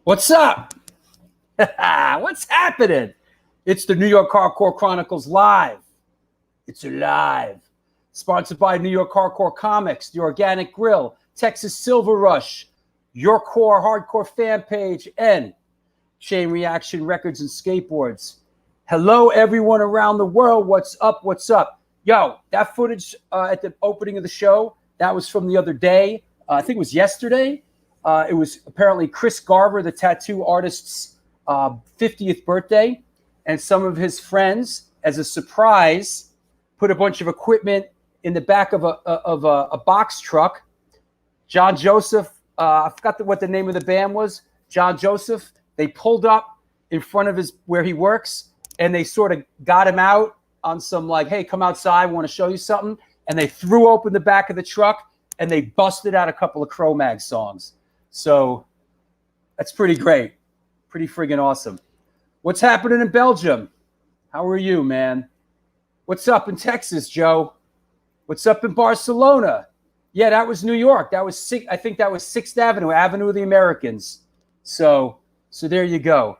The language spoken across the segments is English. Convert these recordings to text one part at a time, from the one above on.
What's up? What's happening? It's the New York Hardcore Chronicles live. It's alive. Sponsored by New York Hardcore Comics, The Organic Grill, Texas Silver Rush, Your Core Hardcore Fan Page, and Chain Reaction Records and Skateboards. Hello, everyone around the world. What's up? What's up? Yo, that footage at the opening of the show, that was from the other day. I think it was yesterday. It was apparently Chris Garver, the tattoo artist's 50th birthday, and some of his friends, as a surprise, put a bunch of equipment in the back of a box truck. John Joseph, I forgot what the name of the band was. John Joseph. They pulled up in front of where he works, and they sort of got him out on some like, "Hey, come outside. I want to show you something." And they threw open the back of the truck, and they busted out a couple of Cro-Mag songs. So that's pretty great. Pretty friggin' awesome. What's happening in Belgium? How are you, man? What's up in Texas, Joe? What's up in Barcelona? Yeah, that was New York. That was I think that was 6th Avenue, Avenue of the Americans. So there you go.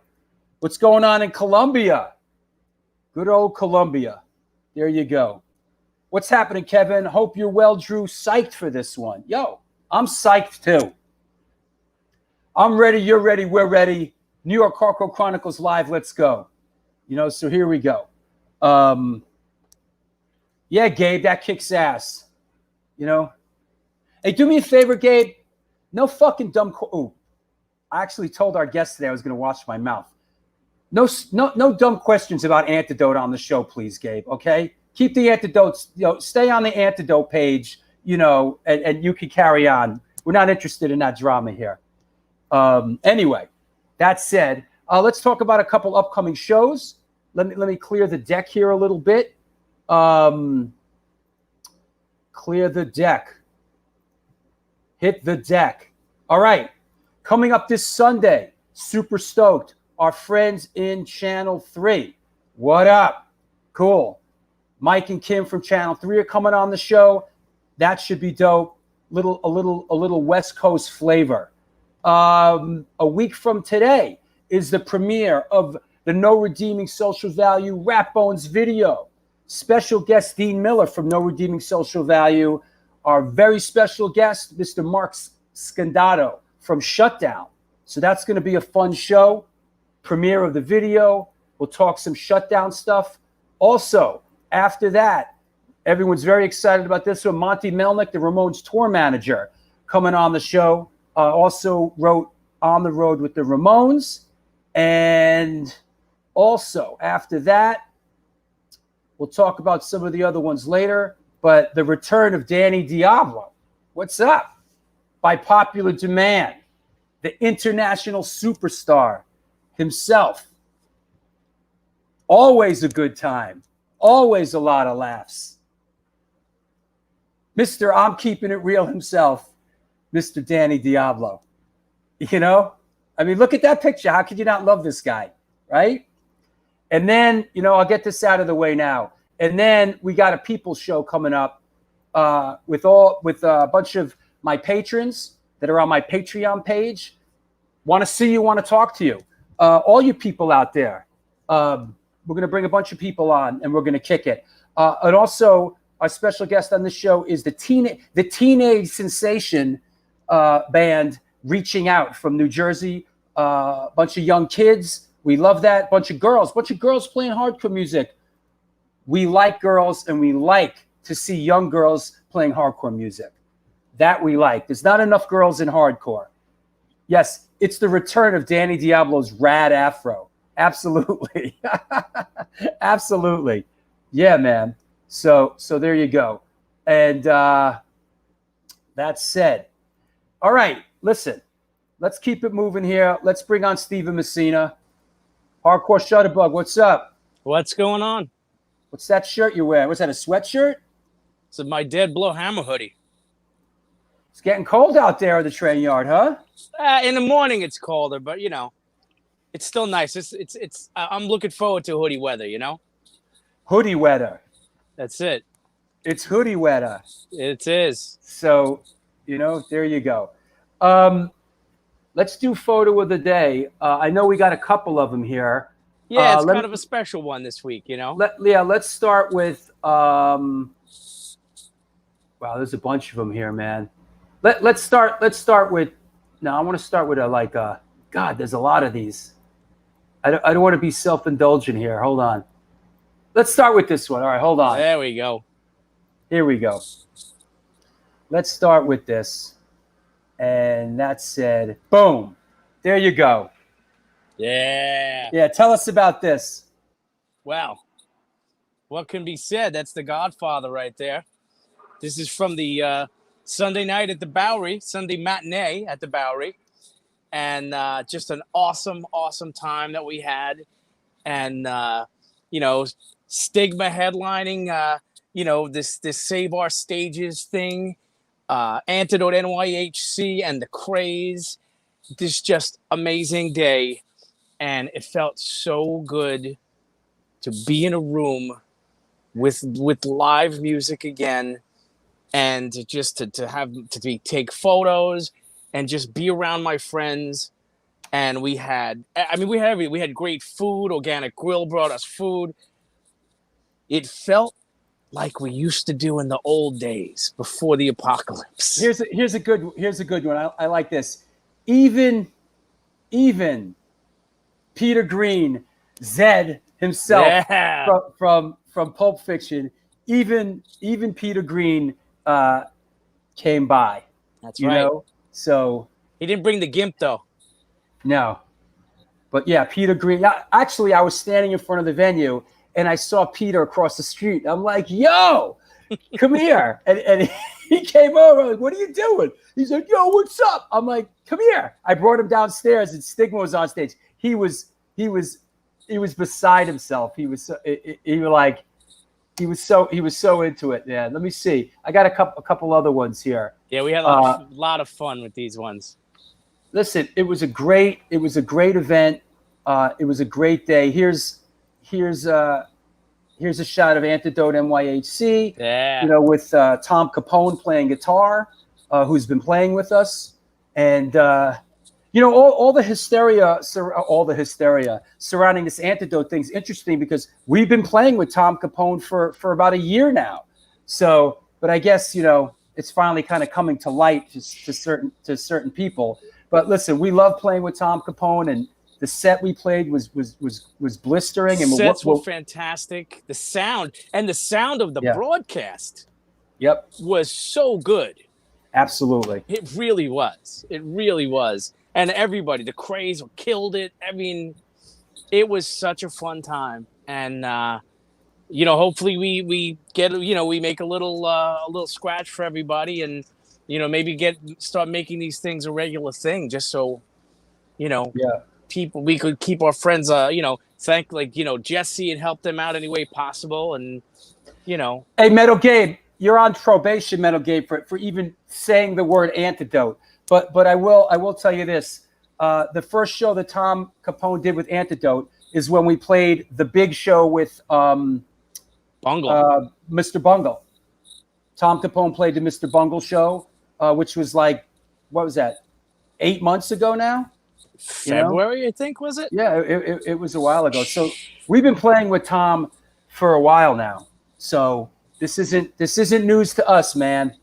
What's going on in Colombia? Good old Colombia. There you go. What's happening, Kevin? Hope you're well, Drew. Psyched for this one. Yo, I'm psyched too. I'm ready, you're ready, we're ready. New York Hardcore Chronicles live, let's go. So here we go. Yeah, Gabe, that kicks ass. Hey, do me a favor, Gabe. No fucking dumb. I actually told our guest today I was going to watch my mouth. No dumb questions about Antidote on the show, please, Gabe. Okay, keep the antidotes. Stay on the Antidote page. And you can carry on. We're not interested in that drama here. Anyway, that said, let's talk about a couple upcoming shows. Let me clear the deck here a little bit. Clear the deck. Hit the deck. All right. Coming up this Sunday, super stoked. Our friends in Channel 3. What up? Cool. Mike and Kim from Channel 3 are coming on the show. That should be dope. A little West Coast flavor. A week from today is the premiere of the No Redeeming Social Value Rap Bones video. Special guest Dean Miller from No Redeeming Social Value. Our very special guest, Mr. Mark Scandato from Shutdown. So that's going to be a fun show. Premiere of the video. We'll talk some Shutdown stuff. Also, after that, everyone's very excited about this one. Monty Melnick, the Ramones tour manager, coming on the show. Also wrote On the Road with the Ramones. And also, after that, we'll talk about some of the other ones later. But the return of Danny Diablo. What's up? By popular demand, the international superstar himself. Always a good time. Always a lot of laughs. Mr. I'm keeping it real himself, Mr. Danny Diablo. Look at that picture. How could you not love this guy, right? And then, I'll get this out of the way now. And then we got a People's Show coming up with a bunch of my patrons that are on my Patreon page. Want to see you, want to talk to you. All you people out there. We're going to bring a bunch of people on, and we're going to kick it. And also, Our special guest on the show is the teenage sensation band Reaching Out from New Jersey. Bunch of young kids. We love that. Bunch of girls playing hardcore music. We like girls, and we like to see young girls playing hardcore music. That we like. There's not enough girls in hardcore. Yes, it's the return of Danny Diablo's rad afro. Absolutely. Absolutely. Yeah, man. So there you go. And that said, all right, listen, let's keep it moving here. Let's bring on Steven Messina. Hardcore Shutterbug, what's up? What's going on? What's that shirt you're wearing? Was that a sweatshirt? It's my Dead Blow Hammer hoodie. It's getting cold out there in the train yard, huh? In the morning it's colder, but it's still nice. It's. I'm looking forward to hoodie weather. Hoodie weather. That's it. It's hoodie weather. It is. So, there you go. Let's do photo of the day. I know we got a couple of them here. Yeah, it's kind of a special one this week. Let's start with. Wow, there's a bunch of them here, man. Let's start with. No, I want to start with God, there's a lot of these. I don't want to be self-indulgent here. Hold on. Let's start with this one. All right, hold on. There we go. Here we go. Let's start with this. And that said, boom. There you go. Yeah. Yeah, tell us about this. Wow. What can be said? That's the Godfather right there. This is from the Sunday night at the Bowery, Sunday matinee at the Bowery. And just an awesome time that we had. And, Stigma headlining, this Save Our Stages thing, Antidote NYHC and the Craze. This just amazing day. And it felt so good to be in a room with live music again, and to take photos and just be around my friends. And we had great food. Organic Grill brought us food. It felt like we used to do in the old days before the apocalypse. Here's a good one. I like this. Even Peter Green, Zed himself, from Pulp Fiction, even Peter Green came by. That's right. So he didn't bring the gimp though. No, but yeah, Peter Green. Actually, I was standing in front of the venue and I saw Peter across the street. I'm like, "Yo, come here!" And he came over. I'm like, "What are you doing?" He's like, "Yo, what's up?" I'm like, "Come here." I brought him downstairs, and Stigma was on stage. He was beside himself. He was so into it. Yeah. Let me see. I got a couple other ones here. Yeah, we had a lot of fun with these ones. Listen, it was a great event. It was a great day. Here's a shot of Antidote NYHC. Yeah. With Tom Capone playing guitar, who's been playing with us, and all the hysteria surrounding this Antidote thing's interesting because we've been playing with Tom Capone for about a year now. So, but I guess it's finally kind of coming to light to certain people. But listen, we love playing with Tom Capone, and the set we played was blistering. And sets were fantastic. The sound of the broadcast, was so good. Absolutely, it really was. And everybody, the Craze killed it. I mean, it was such a fun time. And hopefully we get we make a little scratch for everybody, and maybe start making these things a regular thing, just so people, we could keep our friends thank Jesse and help them out any way possible. And hey, Metal Gabe, you're on probation, Metal Gabe, for even saying the word Antidote. But I will tell you this: the first show that Tom Capone did with Antidote is when we played the big show with Bungle, Mr. Bungle. Tom Capone played the Mr. Bungle show, which was what was that? 8 months ago now. February, I think, was it? Yeah, it was a while ago. So we've been playing with Tom for a while now. So this isn't news to us, man.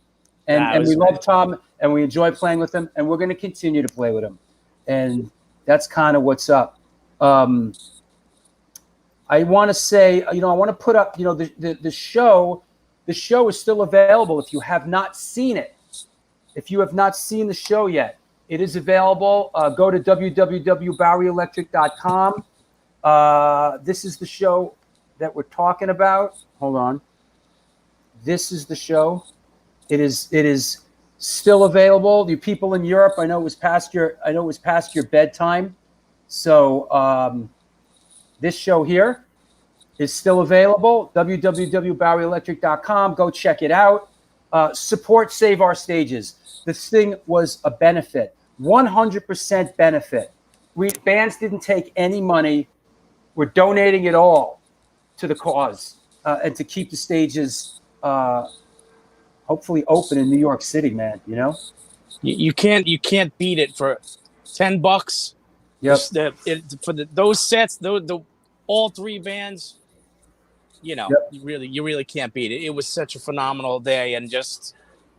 And we love Tom, and we enjoy playing with him, and we're going to continue to play with him. And that's kind of what's up. I want to say, I want to put up, the show. The show is still available if you have not seen it. If you have not seen the show yet, it is available. Go to www.boweryelectric.com. This is the show that we're talking about. Hold on. This is the show. It is still available. You people in Europe, I know it was past your bedtime. So this show here is still available. www.boweryelectric.com. Go check it out. Support Save Our Stages. This thing was a benefit, 100% benefit. Bands didn't take any money. We're donating it all to the cause and to keep the stages hopefully open in New York City, man. You can't beat it for $10. Yep. Those sets, all three bands. Yep. you really can't beat it. It was such a phenomenal day, and just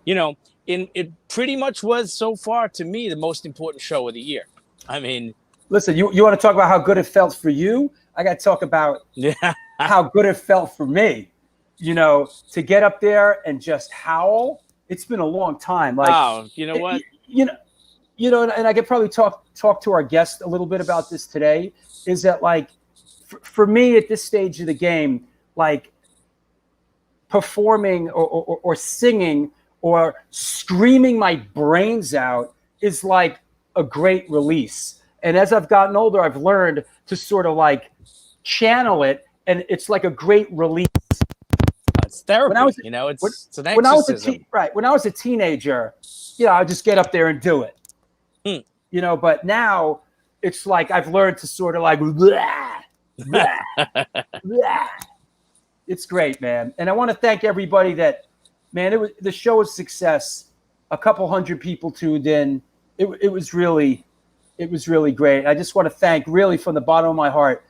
it pretty much was so far to me the most important show of the year. I mean, listen, you want to talk about how good it felt for you? I got to talk about how good it felt for me. To get up there and just howl. It's been a long time. Like, oh, you know what? And I could probably talk to our guest a little bit about this today. Is that like, for me at this stage of the game, like performing or singing or screaming my brains out is like a great release. And as I've gotten older, I've learned to sort of like channel it, and it's like a great release. It's therapy, it's an exorcism. When I was a teenager, I'd just get up there and do it. But now it's like I've learned to sort of like, blah, blah, blah. It's great, man. And I want to thank everybody that, man, the show was a success. A couple hundred people tuned in. It was really great. I just want to thank, really, from the bottom of my heart.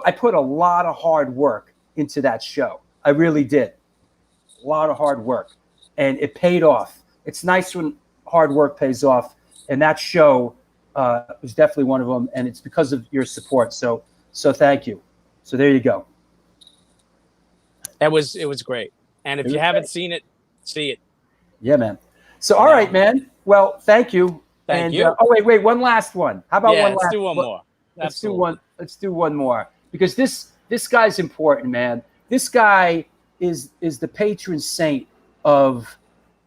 I put a lot of hard work into that show. I really did. A lot of hard work, and it paid off. It's nice when hard work pays off, and that show was definitely one of them, and it's because of your support. So thank you. So there you go. It was great. And if you haven't seen it, see it. Yeah, man. So all right, man. Well, thank you. Thank you. Wait, one last one. How about one last? Let's do one more. Let's do one more, because this guy's important, man. This guy is the patron saint of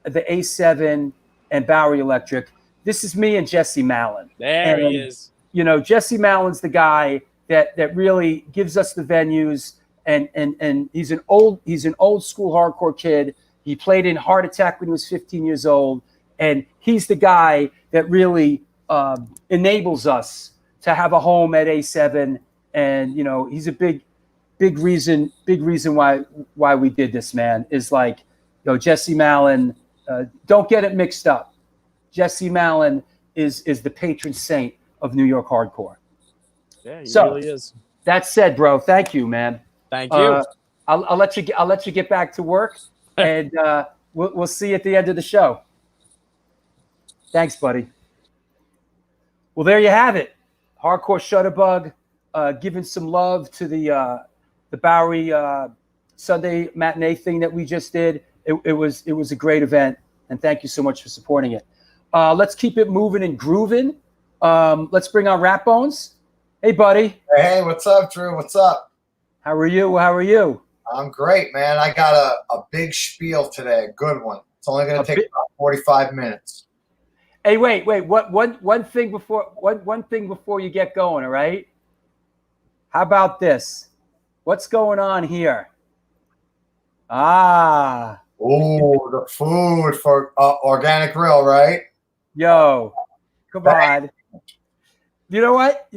the A7 and Bowery Electric. This is me and Jesse Mallon. There he is. Jesse Mallon's the guy that really gives us the venues, and he's an old school hardcore kid. He played in Heart Attack when he was 15 years old, and he's the guy that really enables us to have a home at A7. And he's a big reason why we did this, man. Is like, Jesse Mallon. Don't get it mixed up. Jesse Mallon is the patron saint of New York hardcore. Yeah, he really is. That said, bro, thank you, man. Thank you. I'll let you get back to work, and we'll see you at the end of the show. Thanks, buddy. Well, there you have it. Hardcore Shutterbug giving some love to the Bowery Sunday matinee thing that we just did. It was a great event, and thank you so much for supporting it. Let's keep it moving and grooving. Let's bring on Rat Bones. Hey, buddy. Hey, what's up, Drew? What's up? How are you? I'm great, man. I got a big spiel today, a good one. It's only going to take about 45 minutes. Hey, wait. One thing before you get going, all right? How about this? What's going on here? Oh, the food for Organic Grill, right? Yo, come on. You know what?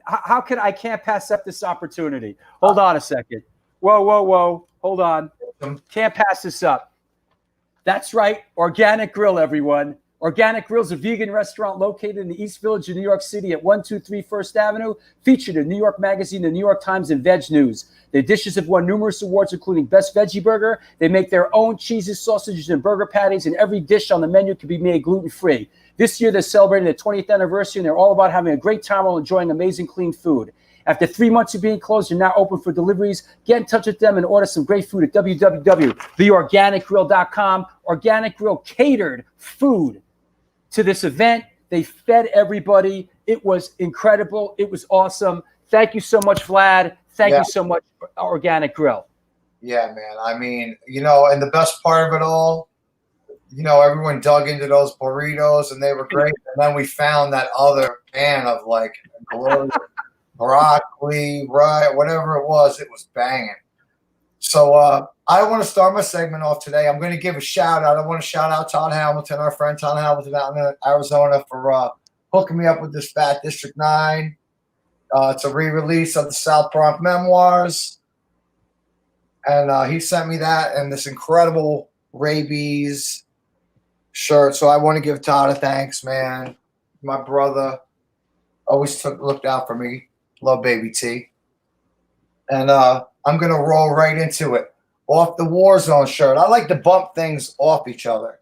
How can I can't pass up this opportunity? Hold on a second. Whoa. Hold on. Can't pass this up. That's right. Organic Grill, everyone. Organic Grill's a vegan restaurant located in the East Village of New York City at 123 First Avenue, featured in New York Magazine, the New York Times, and Veg News. Their dishes have won numerous awards, including Best Veggie Burger. They make their own cheeses, sausages, and burger patties, and every dish on the menu can be made gluten-free. This year, they're celebrating their 20th anniversary, and they're all about having a great time while enjoying amazing clean food. After 3 months of being closed, they're now open for deliveries. Get in touch with them and order some great food at www.theorganicgrill.com. Organic Grill catered food to this event. They fed everybody. It was incredible. It was awesome. Thank you so much, Vlad. Thank you so much, Organic Grill. Yeah, man. I mean, and the best part of it all, everyone dug into those burritos and they were great. And then we found that other pan of like broccoli, right, whatever it was banging. So I want to start my segment off today. I'm going to give a shout out. I want to shout out Todd Hamilton, our friend Todd Hamilton out in Arizona, for hooking me up with this Fat District 9. It's a re-release of the South Bronx Memoirs. And he sent me that and this incredible rabies shirt. So I want to give Todd a thanks, man. My brother always looked out for me. Love Baby T. And I'm going to roll right into it. Off the Warzone shirt. I like to bump things off each other.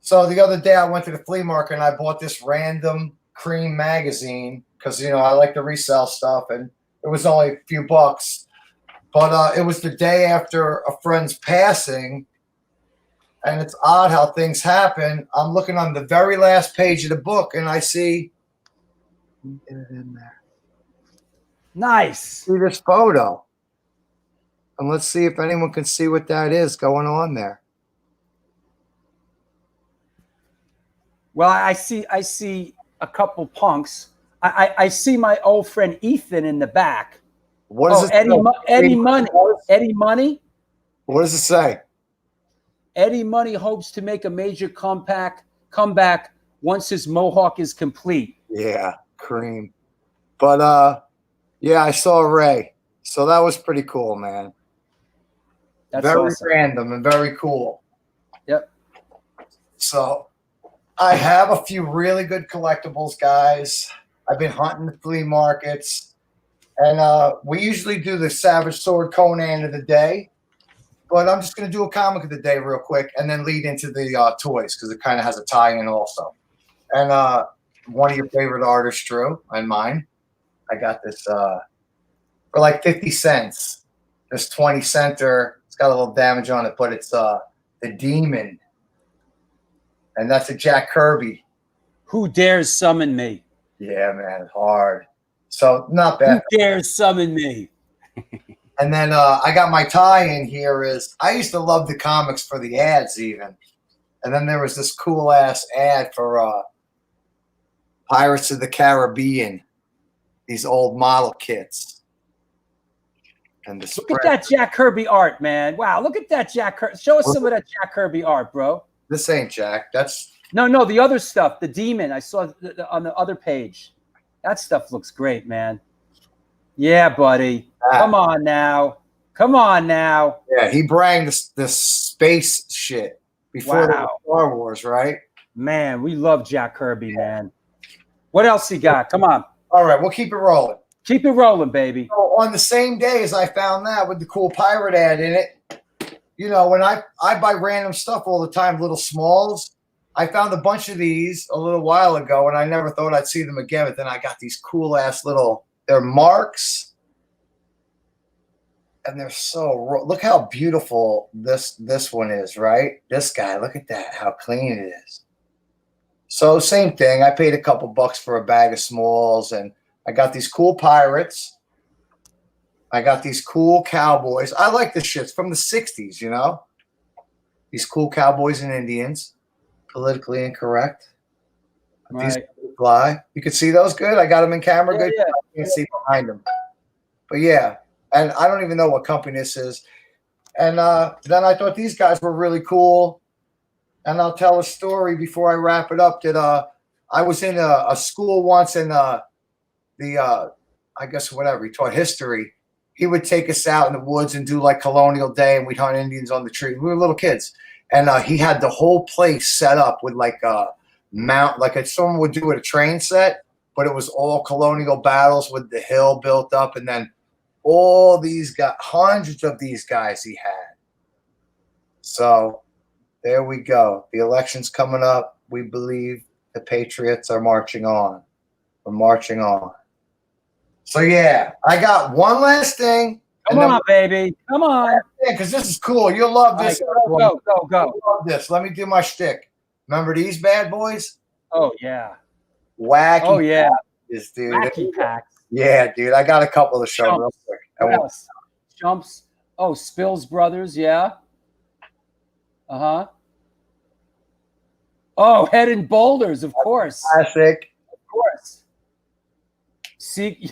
So the other day I went to the flea market and I bought this random Cream magazine because, I like to resell stuff, and it was only a few bucks. But it was the day after a friend's passing. And it's odd how things happen. I'm looking on the very last page of the book, and I see get it in there. Nice. See this photo. And let's see if anyone can see what that is going on there. Well, I see a couple punks. I see my old friend Ethan in the back. What is it? Eddie Money. Eddie Money. What does it say? Eddie Money hopes to make a major comeback once his mohawk is complete. Yeah, Cream. But yeah, I saw Ray. So that was pretty cool, man. That's very awesome. Random and very cool. Yep. So I have a few really good collectibles, guys. I've been hunting the flea markets. And we usually do the Savage Sword Conan of the day. But I'm just going to do a comic of the day real quick and then lead into the toys because it kind of has a tie-in also. And one of your favorite artists, Drew, and mine, I got this for like 50 cents. This 20-center. It's got a little damage on it, but it's the Demon. And that's a Jack Kirby. Who dares summon me? Yeah, man, it's hard. So not bad. Who dares summon me? And then I got my tie-in here is I used to love the comics for the ads even. And then there was this cool-ass ad for Pirates of the Caribbean, these old model kits. And the look at that Jack Kirby art, man. Wow, look at that Jack Kirby. Show us some of that Jack Kirby art, bro. This ain't Jack. That's No, the other stuff, the Demon. I saw on the other page. That stuff looks great, man. Yeah, buddy. Come on now. Yeah, he brought this space shit before the Star Wars, right? Man, we love Jack Kirby, man. What else he got? Come on. All right, we'll keep it rolling. Keep it rolling, baby. So on the same day as I found that with the cool pirate ad in it, when I buy random stuff all the time, little smalls, I found a bunch of these a little while ago, and I never thought I'd see them again. But then I got these cool-ass they're marks, and they're so look how beautiful this one is, right? This guy, look at that, how clean it is. So same thing. I paid a couple bucks for a bag of smalls, and I got these cool pirates. I got these cool cowboys. I like this shit. It's from the 60s, These cool cowboys and Indians. Politically incorrect. Right. These fly. You can see those good. I got them in camera good. Yeah. You can see behind them. But yeah, and I don't even know what company this is. And then I thought these guys were really cool. And I'll tell a story before I wrap it up that I was in a school once in I guess whatever, he taught history. He would take us out in the woods and do like Colonial Day, and we'd hunt Indians on the tree. We were little kids. And he had the whole place set up with like mount, like someone would do at a train set, but it was all colonial battles with the hill built up, and then all these guys, hundreds of these guys he had. So there we go. The election's coming up. We believe the Patriots are marching on. We're marching on. So yeah, I got one last thing. Come on, baby. Come on. Yeah, because this is cool. You'll love this. Right, go. You'll love this. Let me do my shtick. Remember these bad boys? Oh, yeah. Wacky. Oh, yeah. This dude. Wacky packs. Yeah, dude. I got a couple to show real quick. Yes. Jumps. Oh, Spills Brothers. Yeah. Uh-huh. Oh, Head and Boulders, of course. Classic. Of course. See,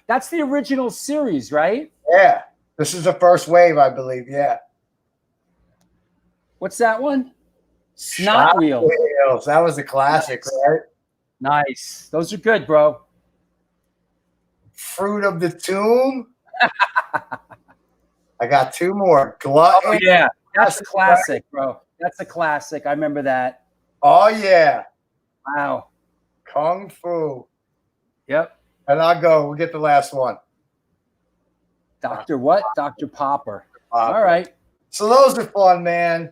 that's the original series, right? Yeah. This is the first wave, I believe. Yeah. What's that one? Snot Wheels. That was a classic, right? Nice. Those are good, bro. Fruit of the Tomb. I got two more. Glutton. Oh, yeah. That's a classic, bro. That's a classic. I remember that. Oh, yeah. Wow. Kung Fu. Yep. And I'll go. We'll get the last one. Dr. what? Dr. Popper. Popper. All right. So those are fun, man.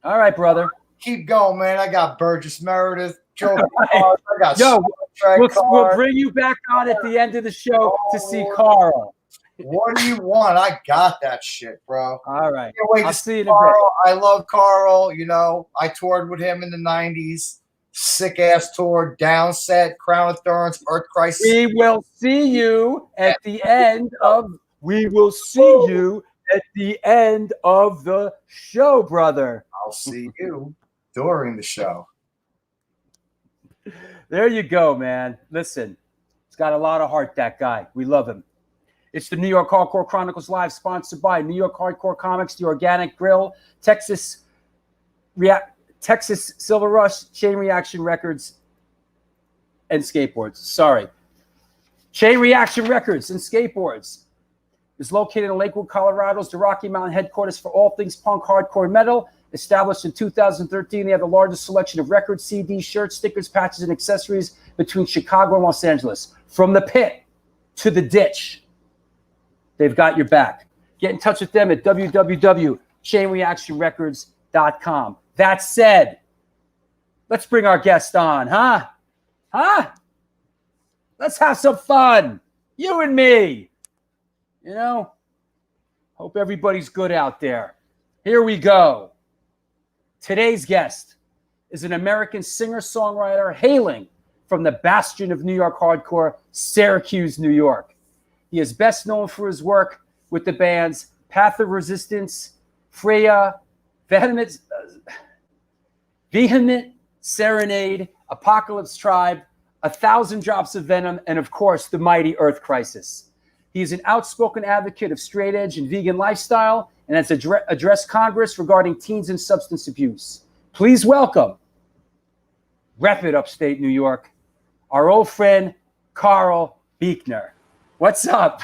All right, brother. Keep going, man. I got Burgess Meredith, Joe. I got we'll bring you back on at the end of the show to see Karl. What do you want? I got that shit, bro. All right. Can't wait I'll to see you in Karl. a bit. I love Karl. You know, I toured with him in the 90s. Sick ass tour, Downset, Crown of Thorns, Earth Crisis. We will see you at the end of the show, brother. I'll see you during the show. There you go, man. Listen, he's got a lot of heart, that guy. We love him. It's the New York Hardcore Chronicles Live, sponsored by New York Hardcore Comics, The Organic Grill, Texas Silver Rush, Chain Reaction Records, and Skateboards. Sorry. Chain Reaction Records and Skateboards is located in Lakewood, Colorado. It's the Rocky Mountain headquarters for all things punk, hardcore, and metal. Established in 2013, they have the largest selection of records, CDs, shirts, stickers, patches, and accessories between Chicago and Los Angeles. From the pit to the ditch, they've got your back. Get in touch with them at www.chainreactionrecords.com. That said, let's bring our guest on, huh? Let's have some fun. You and me. You know? Hope everybody's good out there. Here we go. Today's guest is an American singer-songwriter hailing from the bastion of New York hardcore, Syracuse, New York. He is best known for his work with the bands Path of Resistance, Freya, Vehement Serenade, Apocalypse Tribe, 1,000 Drops of Venom, and of course, the mighty Earth Crisis. He is an outspoken advocate of straight edge and vegan lifestyle, and has addressed Congress regarding teens and substance abuse. Please welcome, rep it upstate New York, our old friend, Carl Begner. What's up?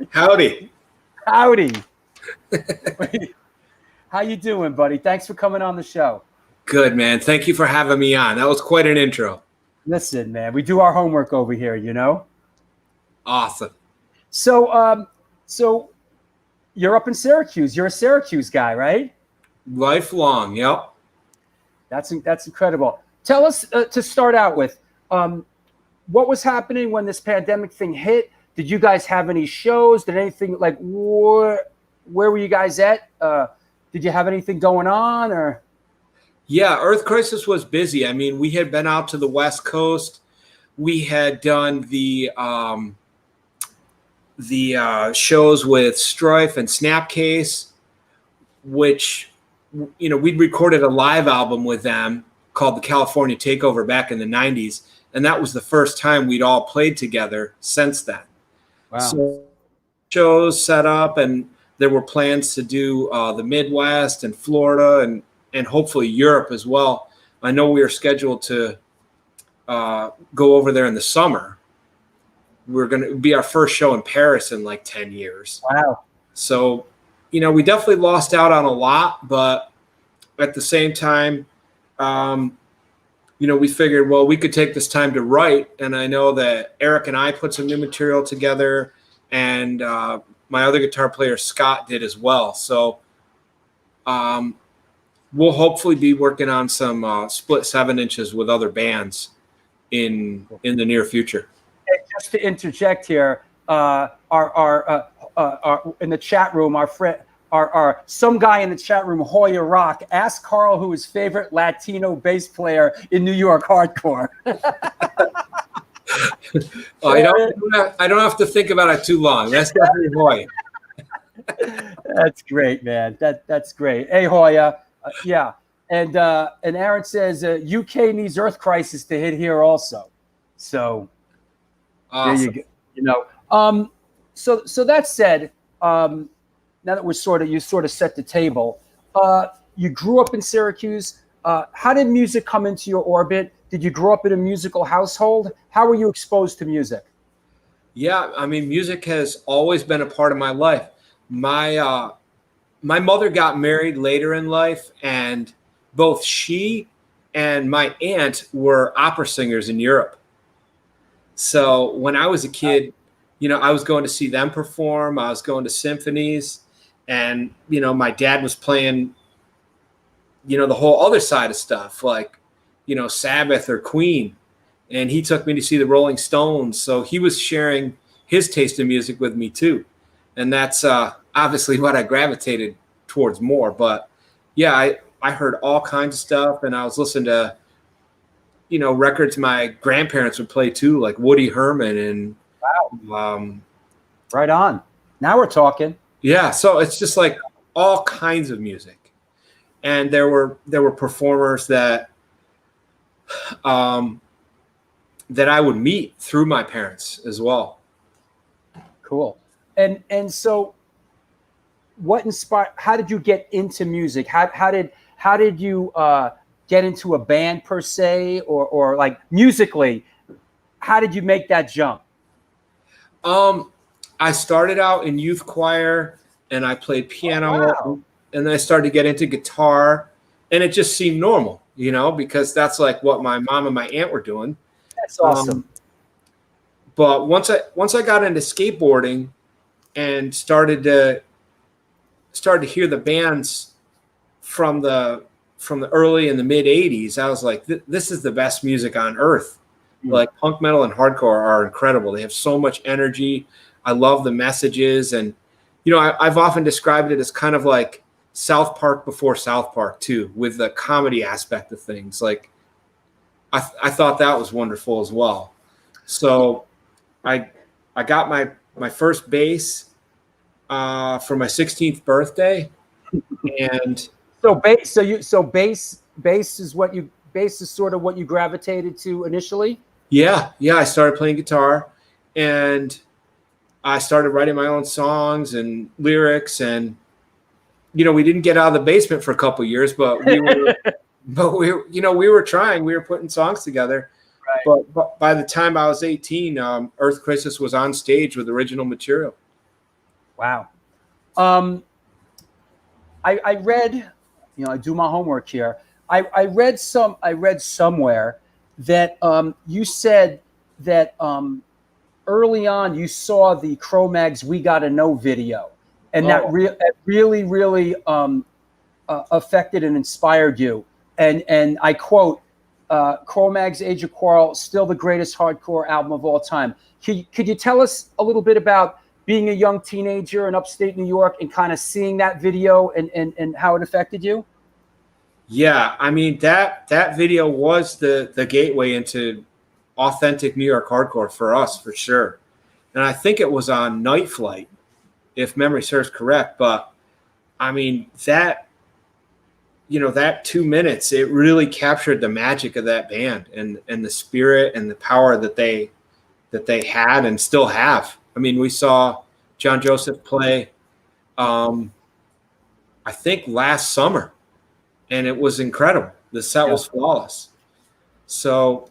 Howdy. Howdy. How you doing, buddy? Thanks for coming on the show. Good, man. Thank you for having me on. That was quite an intro. Listen, man, we do our homework over here, you know? Awesome. So you're up in Syracuse. You're a Syracuse guy, right? Lifelong, yep. That's incredible. Tell us to start out with, what was happening when this pandemic thing hit? Did you guys have any shows? Did anything like where were you guys at? Did you have anything going on or? Yeah, Earth Crisis was busy. I mean, we had been out to the West Coast. We had done the shows with Strife and Snapcase, which, you know, we'd recorded a live album with them called The California Takeover back in the 90s. And that was the first time we'd all played together since then. Wow. So shows set up, and there were plans to do the Midwest and Florida and hopefully Europe as well. I know we are scheduled to go over there in the summer. We're going to be our first show in Paris in like 10 years. Wow. So, you know, we definitely lost out on a lot, but at the same time, we figured, well, we could take this time to write. And I know that Eric and I put some new material together, and my other guitar player, Scott, did as well. So we'll hopefully be working on some split 7-inches with other bands in the near future. And just to interject here, our in the chat room, our friend, some guy in the chat room, Hoya Rock, asked Karl who his favorite Latino bass player in New York hardcore. I don't have to think about it too long. That's definitely Hoya. That's great, man. That's great. Hey, Hoya. Yeah. And Aaron says UK needs Earth Crisis to hit here also. So Awesome. there you go. So that said, now that you sort of set the table, you grew up in Syracuse. How did music come into your orbit? Did you grow up in a musical household? How were you exposed to music? Yeah, I mean, music has always been a part of my life. My mother got married later in life, and both she and my aunt were opera singers in Europe. So when I was a kid, I was going to see them perform. I was going to symphonies, and, my dad was playing, the whole other side of stuff, like, Sabbath or Queen. And he took me to see the Rolling Stones. So he was sharing his taste in music with me too. And that's obviously what I gravitated towards more. But yeah, I heard all kinds of stuff, and I was listening to, records my grandparents would play too, like Woody Herman and wow. Right on. Now we're talking. Yeah, so it's just like all kinds of music. And there were performers that that I would meet through my parents as well. Cool. And so what inspired, how did you get into music? How did you get into a band per se, or like musically, how did you make that jump? I started out in youth choir, and I played piano. Oh, wow. And then I started to get into guitar, and it just seemed normal, because that's like what my mom and my aunt were doing. That's awesome. But once I got into skateboarding and started to hear the bands from the early and the mid 80s, I was like, this is the best music on earth. Mm. Like punk, metal, and hardcore are incredible. They have so much energy. I love the messages. And, I've often described it as kind of like South Park before South Park too, with the comedy aspect of things. Like I thought that was wonderful as well. So I got my first bass for my 16th birthday, and bass is sort of what you gravitated to initially. Yeah, I started playing guitar, and I started writing my own songs and lyrics, and we didn't get out of the basement for a couple of years, but we were trying. We were putting songs together. Right. But by the time I was 18, Earth Crisis was on stage with original material. Wow. I read, I do my homework here. I read somewhere that you said that early on you saw the Cro-Mags "We Gotta Know" video, and that really affected and inspired you. And I quote, Cro-Mags "Age of Quarrel," still the greatest hardcore album of all time. Could you tell us a little bit about being a young teenager in upstate New York and kind of seeing that video and how it affected you? Yeah, I mean, that video was the gateway into authentic New York hardcore for us, for sure. And I think it was on Night Flight, if memory serves correct. But I mean, that 2 minutes, it really captured the magic of that band and the spirit and the power that they had and still have. I mean, we saw John Joseph play, I think last summer, and it was incredible. The set was flawless. So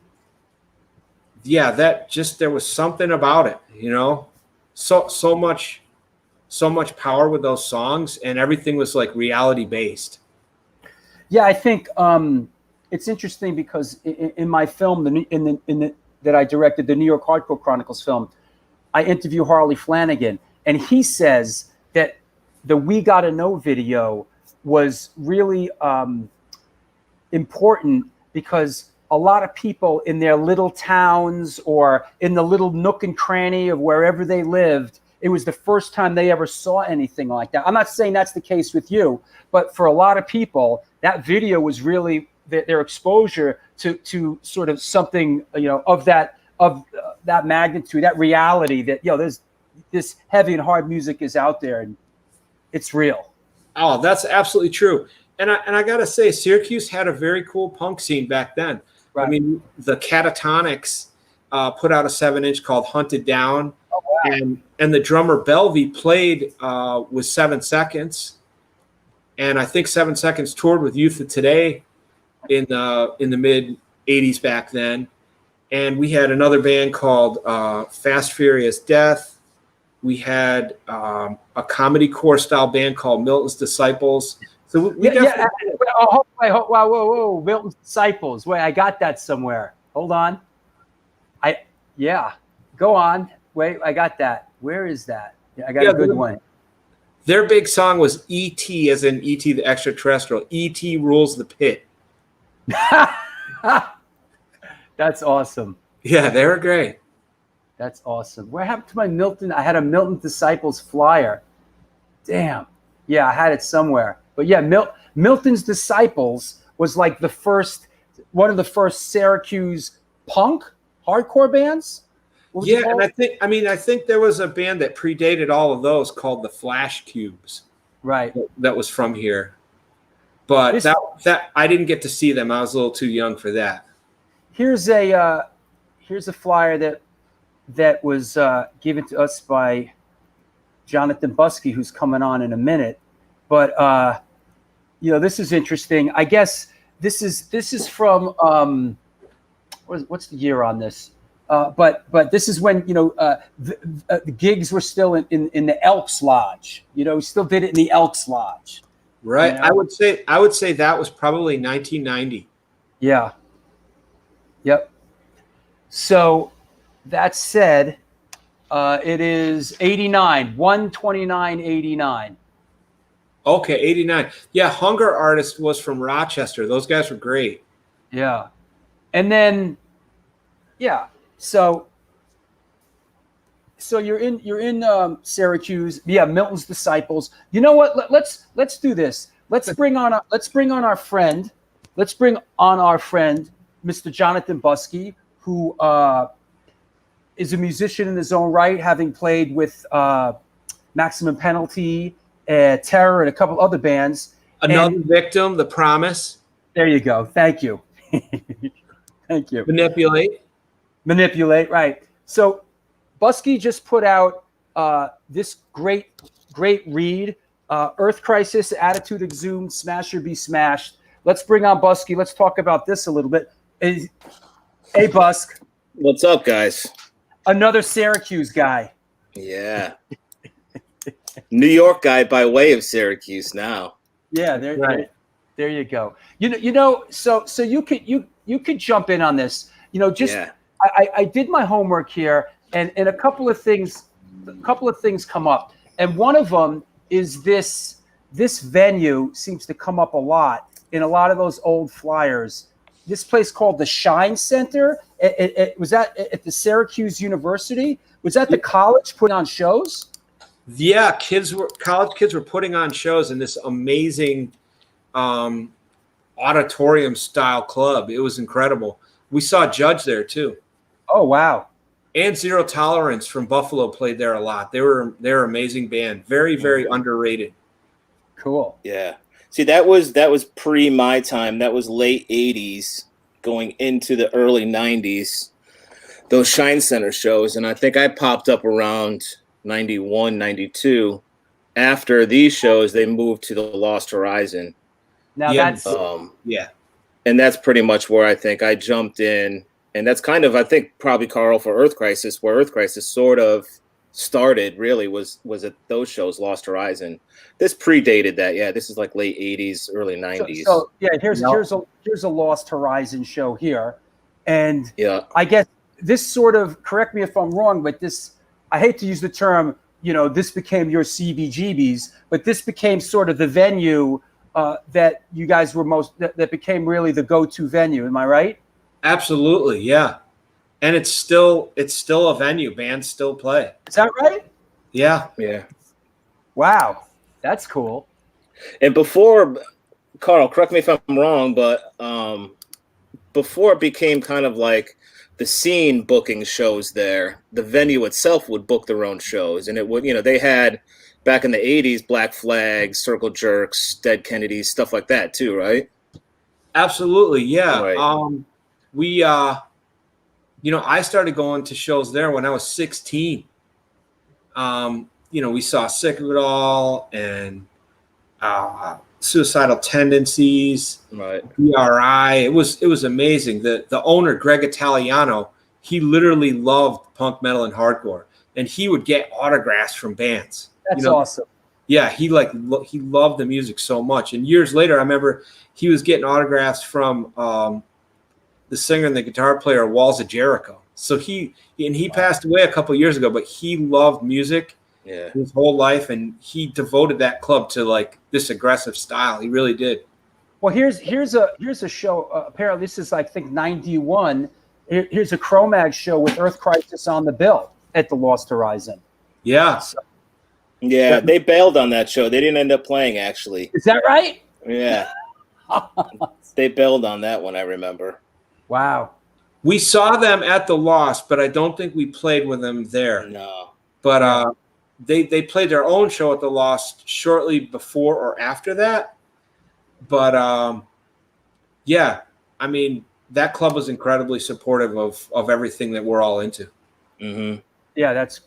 yeah, there was something about it, so much power with those songs, and everything was like reality based. Yeah, I think it's interesting because in my film, that I directed, the New York Hardcore Chronicles film, I interview Harley Flanagan, and he says that the We Gotta Know video was really important because a lot of people in their little towns or in the little nook and cranny of wherever they lived, it was the first time they ever saw anything like that. I'm not saying that's the case with you, but for a lot of people, that video was really their exposure to sort of something, of that magnitude, that reality that, there's this heavy and hard music is out there and it's real. Oh, that's absolutely true. And I got to say, Syracuse had a very cool punk scene back then. Right. I mean, the Catatonics put out a 7-inch called Hunted Down. Oh, wow. And the drummer Belvey played with 7 Seconds. And I think 7 Seconds toured with Youth of Today in the mid 80s back then. And we had another band called Fast Furious Death. We had a comedy core style band called Milton's Disciples. So we definitely. Whoa, Milton's Disciples. Wait, I got that somewhere. Hold on. Go on. Wait, I got that. Where is that? I got a good one. Their big song was E.T. as in E.T. the Extraterrestrial. E.T. rules the pit. That's awesome. Yeah, they were great. That's awesome. What happened to my Milton? I had a Milton Disciples flyer. Damn. Yeah, I had it somewhere. But yeah, Milton's Disciples was like one of the first Syracuse punk hardcore bands. Yeah, and I think there was a band that predated all of those called the Flash Cubes. Right. That was from here. But that I didn't get to see them. I was a little too young for that. Here's a flyer that was given to us by Jonathan Buskie, who's coming on in a minute. But this is interesting. I guess this is from what's the year on this? But this is when the gigs were still in the Elks Lodge. We still did it in the Elks Lodge. Right. I would say that was probably 1990. Yeah. Yep. So that said, it is 89, 129.89. Okay, 89. Yeah, Hunger Artist was from Rochester. Those guys were great. Yeah. And then so you're in Syracuse. Yeah, Milton's Disciples. You know what? Let's do this. Let's bring on our friend, Mr. Jonathan Buskie, who is a musician in his own right, having played with Maximum Penalty, Terror, and a couple other bands. Another Victim, The Promise. There you go. Thank you. Thank you. Manipulate, right. So Buskie just put out this great read, Earth Crisis, Attitude Exhumed, Smash or Be Smashed. Let's bring on Buskie. Let's talk about this a little bit. Hey, Busk. What's up, guys? Another Syracuse guy. Yeah. New York guy by way of Syracuse now. Yeah, there you go. So you could jump in on this. I did my homework here, and a couple of things come up, and one of them is this venue seems to come up a lot in a lot of those old flyers. This place called the Shine Center. Was that at the Syracuse University? Was that the college putting on shows? Yeah, college kids were putting on shows in this amazing auditorium style club. It was incredible. We saw Judge there too. Oh wow! And Zero Tolerance from Buffalo played there a lot. They're an amazing band. Very, very underrated. Cool. Yeah. See, that was pre my time. That was late 80s going into the early 90s. Those Shine Center shows, and I think I popped up around 91, 92. After these shows, they moved to the Lost Horizon. Now that's and that's pretty much where I think I jumped in. And that's kind of, I think, probably Karl for Earth Crisis, where Earth Crisis sort of started really was at those shows, Lost Horizon. This predated that. Yeah, this is like late 80s, early 90s. So yeah, here's a Lost Horizon show here, and yeah, I guess this sort of, correct me if I'm wrong, but this, I hate to use the term, this became your CBGBs, but this became sort of the venue that you guys were that became really the go-to venue. Am I right? Absolutely, yeah. And it's still a venue. Bands still play. Is that right? Yeah. Yeah. Wow, that's cool. And before, Carl, correct me if I'm wrong, but before it became kind of like the scene booking shows there, the venue itself would book their own shows. And it would, they had back in the 80s, Black Flag, Circle Jerks, Dead Kennedys, stuff like that too, right? Absolutely, yeah. Right. I started going to shows there when I was 16. We saw Sick of It All and Suicidal Tendencies, right. BRI. It was amazing. The owner, Greg Italiano, he literally loved punk, metal, and hardcore, and he would get autographs from bands. That's awesome. Yeah, he loved the music so much. And years later, I remember he was getting autographs from the singer and the guitar player, Walls of Jericho. So he passed away a couple of years ago, but he loved music his whole life, and he devoted that club to like this aggressive style. He really did. Well, here's a show. Apparently, this is I think 91. Here's a Cro-Mag show with Earth Crisis on the bill at the Lost Horizon. Yeah. Yeah, they bailed on that show. They didn't end up playing, actually. Is that right? Yeah. They bailed on that one, I remember. Wow. We saw them at the Lost, but I don't think we played with them there. No. But they played their own show at the Lost shortly before or after that. But yeah, I mean, that club was incredibly supportive of everything that we're all into. Mm-hmm. Yeah, that's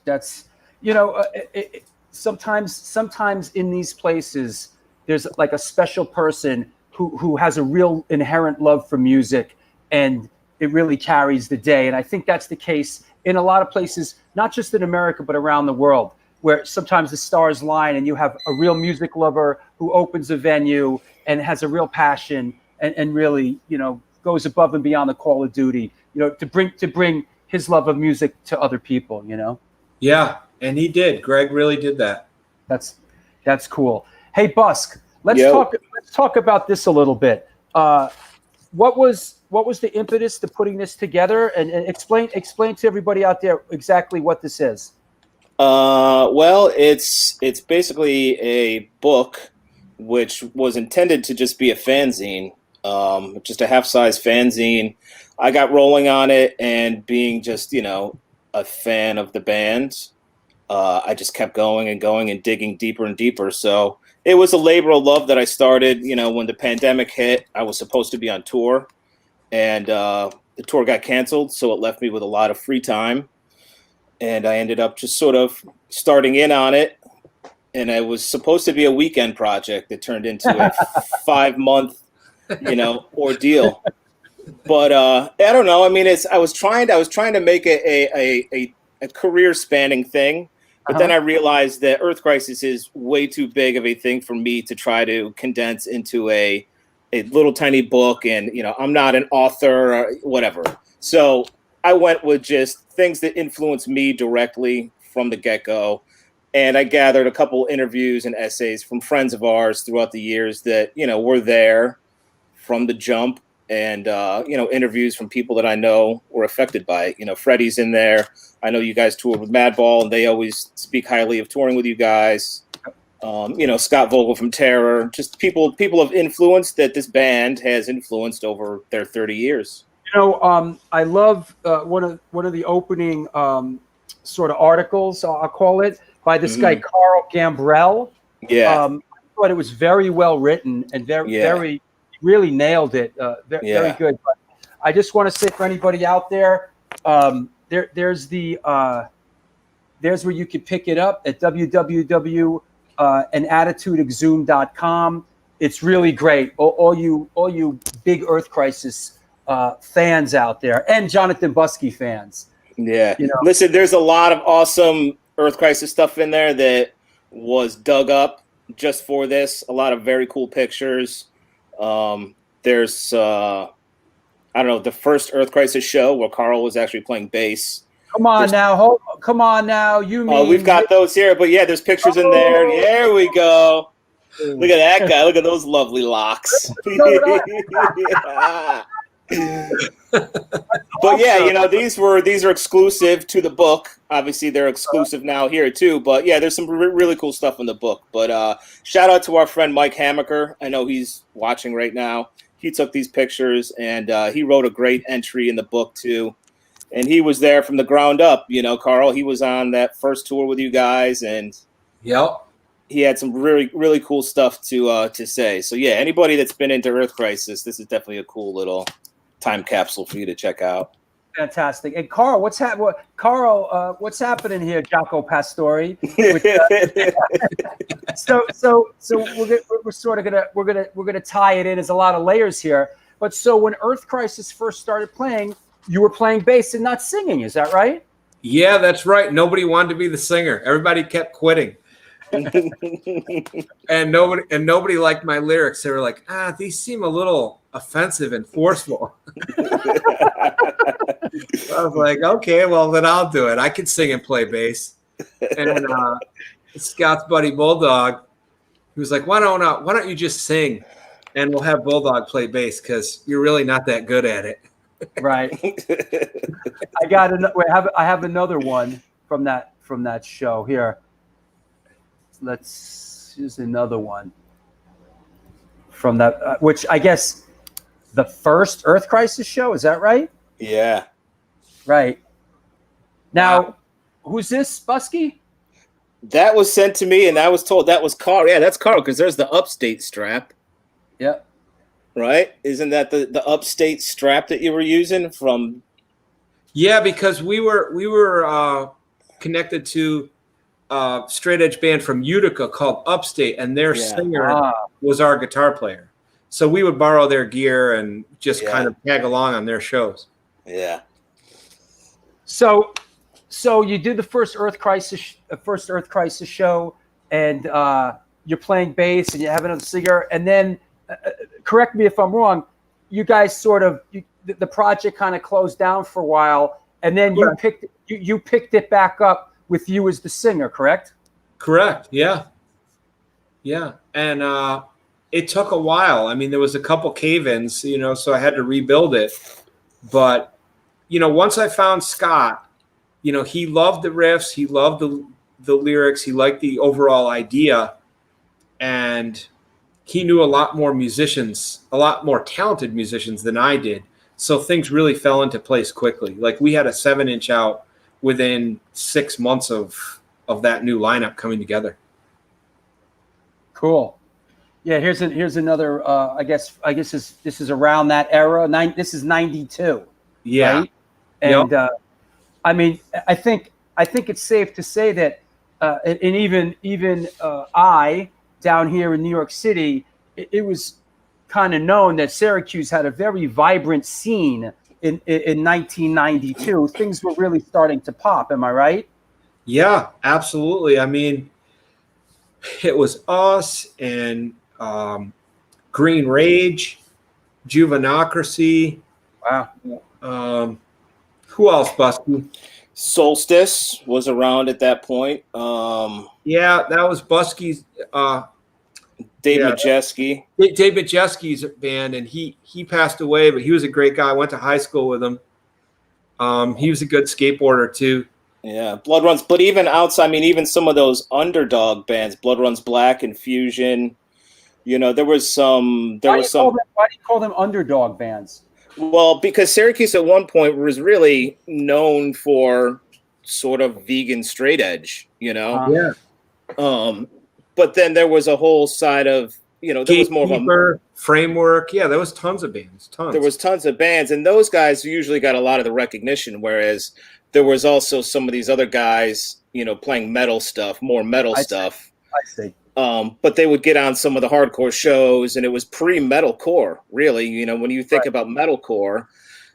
sometimes in these places there's like a special person who has a real inherent love for music, and it really carries the day. And I think that's the case in a lot of places, not just in America, but around the world, where sometimes the stars line and you have a real music lover who opens a venue and has a real passion and really, goes above and beyond the call of duty, to bring his love of music to other people, Yeah, and he did. Greg really did that. That's cool. Hey, Busk, let's talk about this a little bit. What was the impetus to putting this together, and explain to everybody out there exactly what this is? Well, it's basically a book which was intended to just be a fanzine, just a half-size fanzine. I got rolling on it, and being just, a fan of the band, I just kept going and going and digging deeper and deeper. So it was a labor of love that I started, when the pandemic hit. I was supposed to be on tour, and the tour got canceled, so it left me with a lot of free time. And I ended up just sort of starting in on it. And it was supposed to be a weekend project that turned into a 5-month, ordeal. But I don't know. I mean, I was trying to make a career spanning thing, but then I realized that Earth Crisis is way too big of a thing for me to try to condense into a little tiny book. And, I'm not an author or whatever. So I went with just things that influenced me directly from the get-go. And I gathered a couple interviews and essays from friends of ours throughout the years that, were there from the jump, and, interviews from people that I know were affected by it. Freddie's in there. I know you guys toured with Madball, and they always speak highly of touring with you guys. Scott Vogel from Terror, just people of influence that this band has influenced over their 30 years. I love one of the opening sort of articles, I'll call it, by this guy Carl Gambrell. Yeah, I thought it was very well written and very really nailed it. Very good. But I just want to say for anybody out there, there's where you can pick it up at www.anattitudeexhumed.com. It's really great. All you big Earth Crisis fans out there, and Jonathan Buskie fans. Yeah. Listen, there's a lot of awesome Earth Crisis stuff in there that was dug up just for this. A lot of very cool pictures. There's I don't know, the first Earth Crisis show where Karl was actually playing bass. Come on now. You mean we've got those here, but yeah, there's pictures in there. There we go. Look at that guy. Look at those lovely locks. But yeah, you know, these are exclusive to the book. Obviously, they're exclusive now here too. But yeah, there's some really cool stuff in the book. But shout out to our friend Mike Hamaker. I know he's watching right now. He took these pictures and he wrote a great entry in the book too. And he was there from the ground up. You know, Karl, he was on that first tour with you guys, and he had some really cool stuff to say. So yeah, anybody that's been into Earth Crisis, this is definitely a cool little time capsule for you to check out. Fantastic. And Karl, what's happening here, Jaco Pastori? So we're gonna tie it in. There's a lot of layers here. But so when Earth Crisis first started playing, you were playing bass and not singing. Is that right? Yeah, that's right. Nobody wanted to be the singer. Everybody kept quitting. and nobody liked my lyrics. They were like, these seem a little offensive and forceful. I was like, okay, well then I'll do it. I can sing and play bass. And Scott's buddy Bulldog, he was like, why don't you just sing and we'll have Bulldog play bass because you're really not that good at it. Right. I have another one from that show here. Let's use another one from that, which I guess the first Earth Crisis show. Is that right? Yeah. Right. Now, who's this, Buskie? That was sent to me, and I was told that was Karl. Yeah, that's Karl because there's the Upstate strap. Yep. Right? Isn't that the Upstate strap that you were using from? Yeah, because we were connected to a straight edge band from Utica called Upstate, and their singer was our guitar player. So we would borrow their gear and just kind of tag along on their shows. Yeah. So you did the first Earth Crisis show, and you're playing bass, and you have another singer, and then correct me if I'm wrong. You guys the project kind of closed down for a while, and then you picked it back up with you as the singer, correct? Correct. Yeah. Yeah, and it took a while. I mean, there was a couple cave-ins, so I had to rebuild it. But once I found Scott, he loved the riffs, he loved the lyrics, he liked the overall idea, and he knew a lot more talented musicians than I did. So things really fell into place quickly. Like we had a 7-inch out within 6 months of that new lineup coming together. Cool. Yeah, here's another. I guess this is around that era. This is 92. Yeah. Right? And I mean, I think it's safe to say that, and even I down here in New York City, it was kind of known that Syracuse had a very vibrant scene in 1992. Things were really starting to pop. Am I right? Yeah, absolutely. I mean, it was us and Green Rage, Juvenocracy. Wow. Who else, Buskie? Solstice was around at that point. Yeah, that was Buskie's. Dave Majeski. Dave Majeski's band, and he passed away, but he was a great guy. I went to high school with him. He was a good skateboarder too. Yeah, Blood Runs. But even outside, I mean, even some of those underdog bands, Blood Runs Black and Fusion. There was some. Why do you call them underdog bands? Well, because Syracuse at one point was really known for sort of vegan straight edge, Yeah. But then there was a whole side of, there was more of a framework. Yeah, there was tons of bands. There was tons of bands, and those guys usually got a lot of the recognition, whereas there was also some of these other guys, playing metal stuff, more metal stuff. I see. But they would get on some of the hardcore shows, and it was pre-metalcore, really. When you think about metalcore,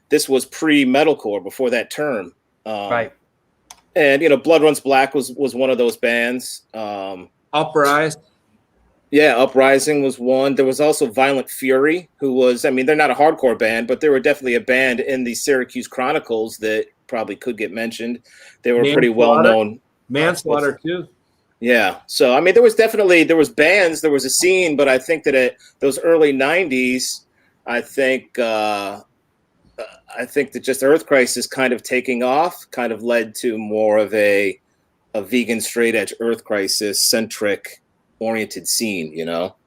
this was pre-metalcore, before that term. Right. And Blood Runs Black was one of those bands. Uprise. Yeah, Uprising was one. There was also Violent Fury, who was, they're not a hardcore band, but they were definitely a band in the Syracuse Chronicles that probably could get mentioned. They were pretty well known. Manslaughter too. Yeah. So, there was bands, there was a scene, but I think that at those early 90s, I think that just Earth Crisis kind of taking off kind of led to more of a vegan straight edge Earth Crisis centric oriented scene,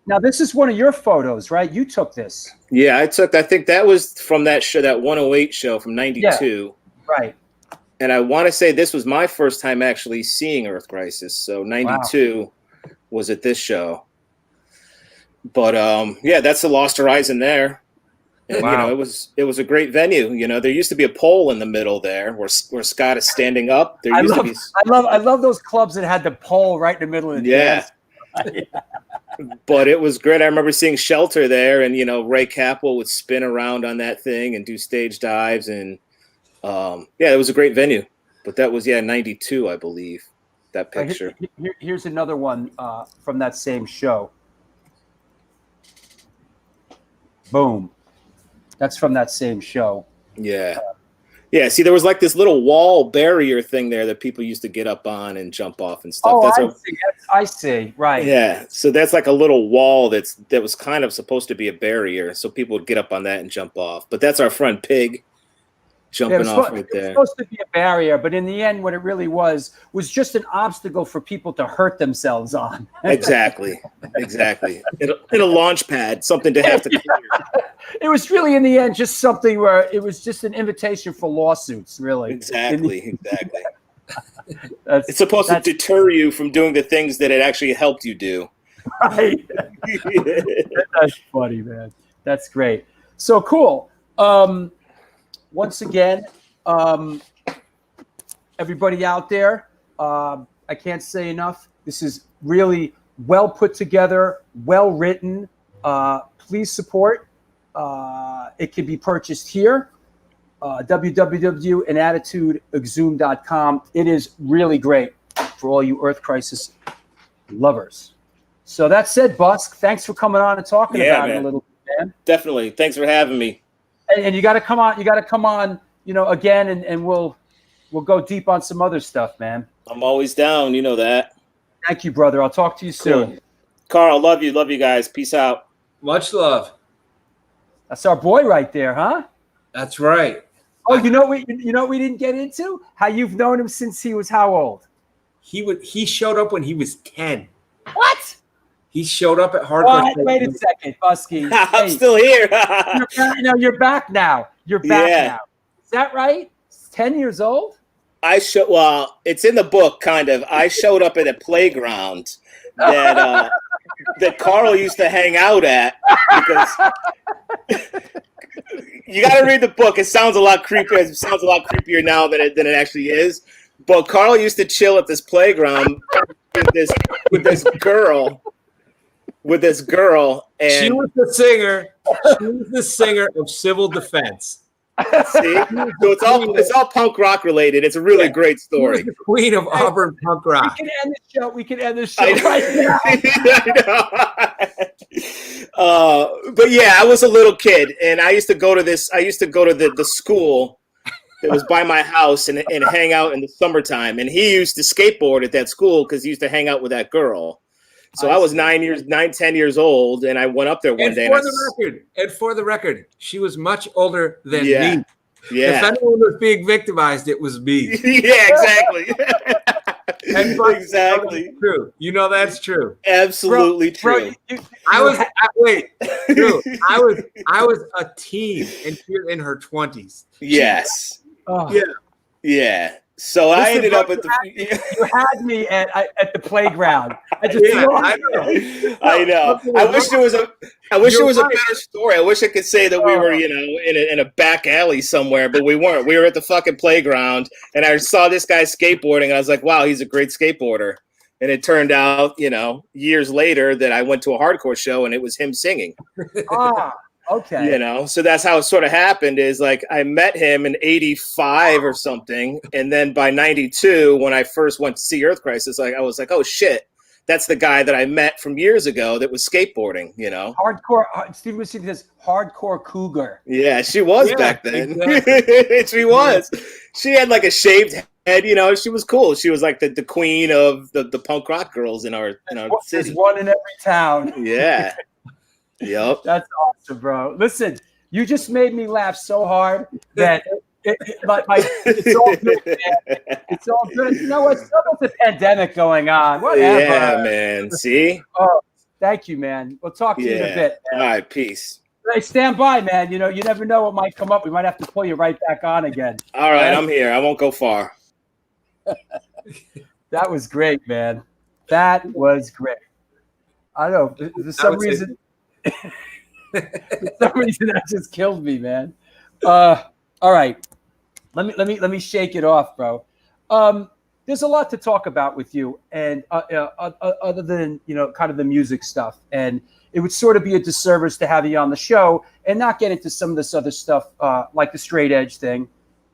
Now this is one of your photos, right? You took this. Yeah, I think that was from that show, that 108 show from 92. Yeah, right. And I want to say this was my first time actually seeing Earth Crisis. So 92 was at this show. But that's the Lost Horizon there. And, it was a great venue. There used to be a pole in the middle there where Scott is standing up. I love those clubs that had the pole right in the middle of the dance. But it was great. I remember seeing Shelter there, and Ray Capel would spin around on that thing and do stage dives, and it was a great venue. But that was 92, I believe. That picture. Here's another one from that same show. Boom. That's from that same show. Yeah. Yeah, see, there was like this little wall barrier thing there that people used to get up on and jump off and stuff. Oh, I see. Right. Yeah, so that's like a little wall that was kind of supposed to be a barrier, so people would get up on that and jump off. But that's our friend Pig jumping off right there. It was supposed to be a barrier, but in the end, what it really was just an obstacle for people to hurt themselves on. Exactly. In a launch pad, something to have to clear. It was really, in the end, just something where it was just an invitation for lawsuits, really. Exactly. It's supposed to deter you from doing the things that it actually helped you do. Right. That's funny, man. That's great. So cool. Once again, everybody out there, I can't say enough. This is really well put together, well written. Please support. It can be purchased here, www.inattitudeexhumed.com. It is really great for all you Earth Crisis lovers. So that said, Busk, thanks for coming on and talking about it a little bit, man. Definitely. Thanks for having me. And you got to come on. You got to come on. Again, and we'll go deep on some other stuff, man. I'm always down. You know that. Thank you, brother. I'll talk to you soon. Cool. Carl, love you guys. Peace out. Much love. That's our boy right there, huh? That's right. Oh, you know what we didn't get into? How you've known him since he was how old? He showed up when he was 10. What? He showed up at Hardcore. Wait a second, Buskie. I'm still here. You're back now. You're back now. Is that right? 10 years old? Well, it's in the book, kind of. I showed up at a playground that Karl used to hang out at because you got to read the book. It sounds a lot creepier. It sounds a lot creepier now than it actually is. But Karl used to chill at this playground with this girl. And she was the singer. She was the singer of Civil Defense. See, so it's all punk rock related. It's a really great story. She was the queen of Auburn punk rock. We can end the show right now. But yeah, I was a little kid, and I used to go to the school that was by my house and hang out in the summertime. And he used to skateboard at that school because he used to hang out with that girl. So I was 10 years old, and I went up there one day. And for the record, she was much older than me. Yeah. If anyone was being victimized, it was me. Yeah, exactly. Exactly. True. You know that's true. Absolutely true. I was a teen, and she was in her 20s. Yes. Oh. Yeah. So I ended up at you had me at the playground. I know. I wish there was a better story. I wish I could say that we were, in a back alley somewhere, but we weren't. We were at the fucking playground, and I saw this guy skateboarding, and I was like, wow, he's a great skateboarder. And it turned out, years later that I went to a hardcore show, and it was him singing. Okay. You know, so that's how it sort of happened. Is like I met him in '85 or something, and then by '92, when I first went to see Earth Crisis, like I was like, oh shit, that's the guy that I met from years ago that was skateboarding. You know, Hardcore. Steve Buskie says hardcore cougar. yeah, she was Yeah, back then. exactly. She was. She had like a shaved head. You know, she was cool. She was like the queen of the punk rock girls in our There's city. one in every town. Yeah. Yep. That's awesome, bro. Listen, you just made me laugh so hard that it's all good, man. It's all good. You know what? Still got the pandemic going on. Whatever. Yeah, man. See? Oh, thank you, man. We'll talk to you in a bit. All right. Peace. Hey, stand by, man. You know, you never know what might come up. We might have to pull you right back on again. All right. I'm here. I won't go far. That was great, man. That was great. I don't know. For some reason, that just killed me, man. All right. Let me shake it off, bro. There's a lot to talk about with you, and other than kind of the music stuff, and it would sort of be a disservice to have you on the show and not get into some of this other stuff, like the straight edge thing,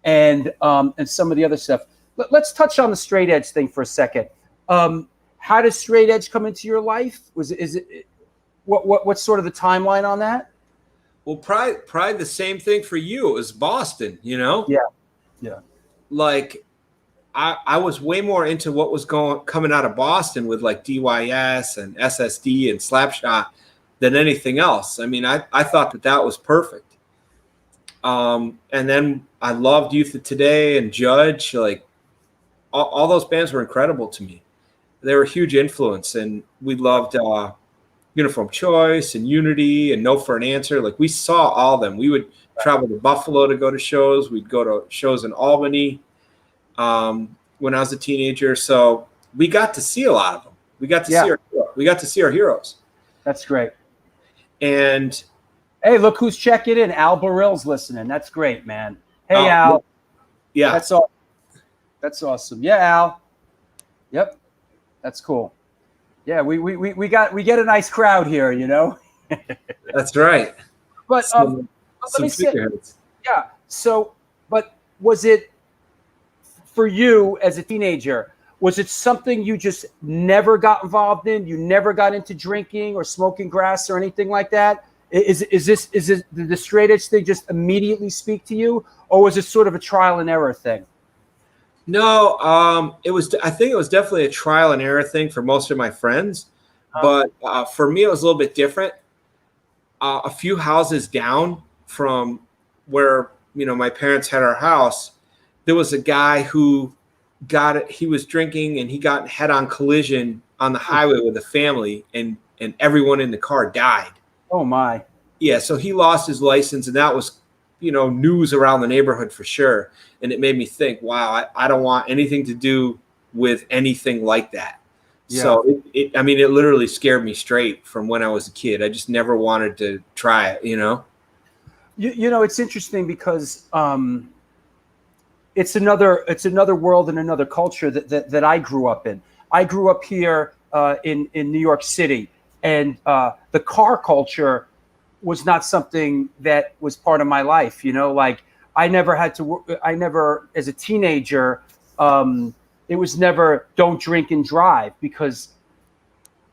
and some of the other stuff. Let's touch on the straight edge thing for a second. How does straight edge come into your life? What's sort of the timeline on that? Well, probably the same thing for you. It was Boston, you know? Yeah. Like, I was way more into what was coming out of Boston with like DYS and SSD and Slapshot than anything else. I mean, I thought that was perfect. And then I loved Youth of Today and Judge. Like, all those bands were incredible to me. They were a huge influence, and we loved Uniform Choice and Unity and No for an Answer. Like, we saw all of them. We would travel to Buffalo to go to shows. We'd go to shows in Albany when I was a teenager. So we got to see a lot of them. We got to see our heroes. That's great. And hey, look who's checking in. Al Barill's listening. That's great, man. Hey, Al. Yeah. That's awesome. Yeah, Al. Yep. That's cool. Yeah, we get a nice crowd here, you know. That's right. But let me say, yeah. So, but was it for you as a teenager? Was it something you just never got involved in? You never got into drinking or smoking grass or anything like that? Is it the straight edge thing just immediately speak to you, or was it sort of a trial and error thing? No, I think it was definitely a trial and error thing for most of my friends, but for me, it was a little bit different. A few houses down from where, my parents had our house, there was a guy who he was drinking and he got head-on collision on the highway with a family, and everyone in the car died. Oh my. Yeah. So he lost his license, and that was, news around the neighborhood for sure. And it made me think, wow, I don't want anything to do with anything like that. Yeah. So it literally scared me straight from when I was a kid. I just never wanted to try it, It's interesting because it's another world and another culture that I grew up in. I grew up here in New York City, and the car culture was not something that was part of my life. Like I never, as a teenager, it was never don't drink and drive, because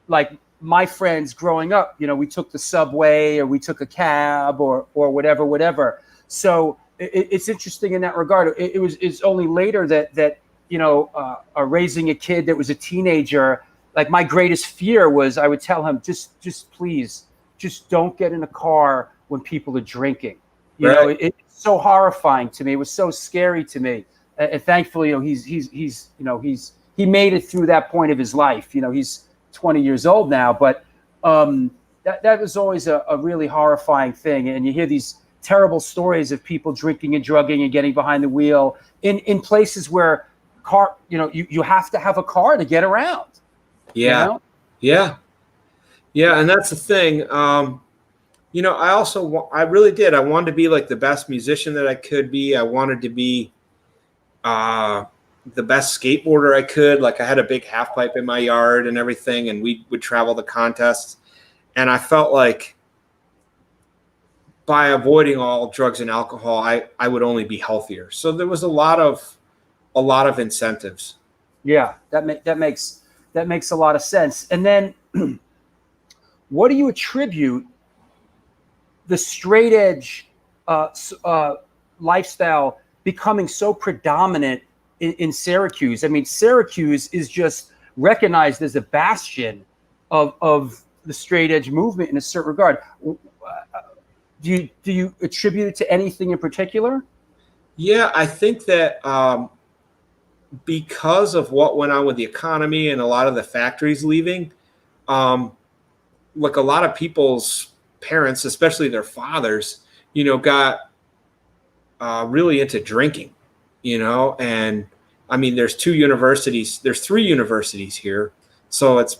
like my friends growing up, we took the subway or we took a cab or whatever. So it's interesting in that regard. It's only later that raising a kid that was a teenager, like my greatest fear was I would tell him, just please, just don't get in a car when people are drinking. It's so horrifying to me. It was so scary to me. And thankfully, he made it through that point of his life. He's 20 years old now, but that was always a really horrifying thing. And you hear these terrible stories of people drinking and drugging and getting behind the wheel in places where you have to have a car to get around. Yeah. Yeah. Yeah. And that's the thing. I really did. I wanted to be like the best musician that I could be. I wanted to be the best skateboarder I could. Like I had a big half pipe in my yard and everything, and we would travel the contests. And I felt like by avoiding all drugs and alcohol, I would only be healthier. So there was a lot of incentives. Yeah, that makes a lot of sense. And then, what do you attribute the straight edge lifestyle becoming so predominant in Syracuse? I mean, Syracuse is just recognized as a bastion of the straight edge movement in a certain regard. Do you attribute it to anything in particular? Yeah, I think that because of what went on with the economy and a lot of the factories leaving, like a lot of people's parents, especially their fathers, got really into drinking, and I mean, there's 3 universities here. So it's,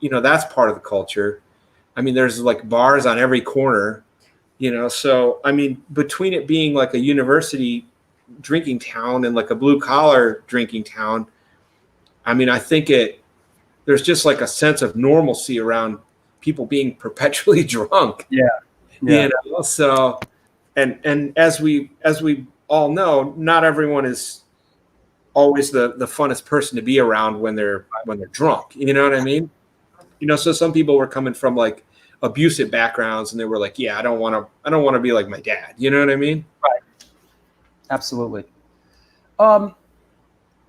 that's part of the culture. I mean, there's like bars on every corner, so I mean, between it being like a university drinking town and like a blue collar drinking town, I mean, I think there's just like a sense of normalcy around people being perpetually drunk. Yeah. So, and as we all know, not everyone is always the funnest person to be around when they're drunk. You know what I mean? So some people were coming from like abusive backgrounds and they were like, yeah, I don't want to be like my dad. You know what I mean? Right. Absolutely.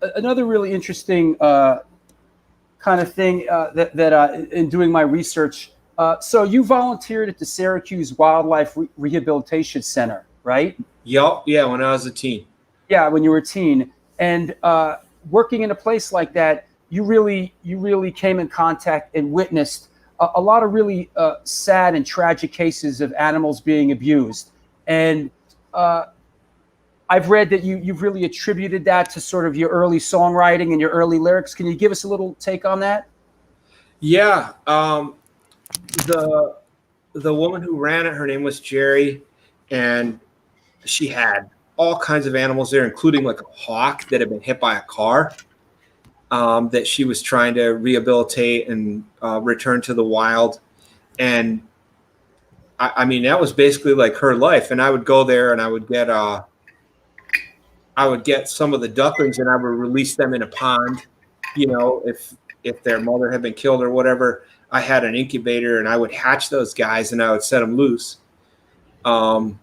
Another really interesting kind of thing that in doing my research. So you volunteered at the Syracuse Wildlife Rehabilitation Center, right? Yup. Yeah. When I was a teen. Yeah. When you were a teen, and working in a place like that, you really came in contact and witnessed a lot of really sad and tragic cases of animals being abused. And I've read that you've really attributed that to sort of your early songwriting and your early lyrics. Can you give us a little take on that? Yeah. The woman who ran it, her name was Jerry, and she had all kinds of animals there, including like a hawk that had been hit by a car, that she was trying to rehabilitate and return to the wild. And I mean, that was basically like her life. And I would go there and I would get some of the ducklings and I would release them in a pond. If their mother had been killed or whatever, I had an incubator and I would hatch those guys and I would set them loose. And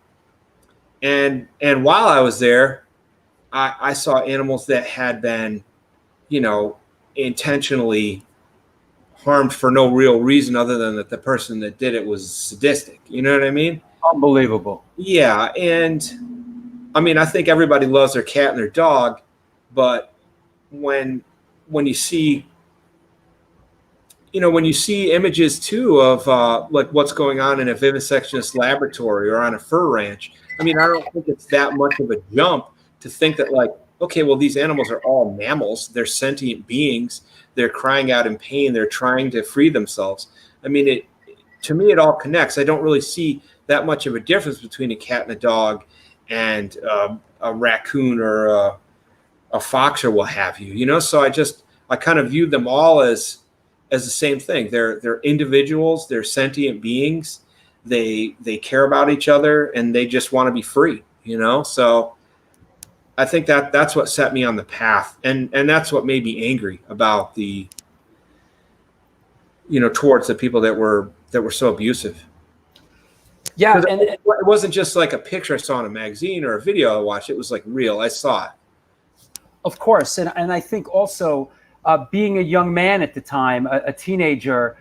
while I was there, I saw animals that had been, intentionally harmed for no real reason other than that the person that did it was sadistic. You know what I mean? Unbelievable. Yeah. And I mean, I think everybody loves their cat and their dog, but when you see, when you see images too of like what's going on in a vivisectionist laboratory or on a fur ranch, I mean, I don't think it's that much of a jump to think that like, okay, well, these animals are all mammals. They're sentient beings. They're crying out in pain. They're trying to free themselves. I mean, to me, it all connects. I don't really see that much of a difference between a cat and a dog and a raccoon or a fox or what have you, So I kind of viewed them all as the same thing. They're individuals. They're sentient beings. They care about each other and they just want to be free, So I think that's what set me on the path, and that's what made me angry about the, towards the people that were so abusive. Yeah, and it wasn't just like a picture I saw in a magazine or a video I watched. It was like real. I saw it. Of course, and I think also being a young man at the time, a teenager,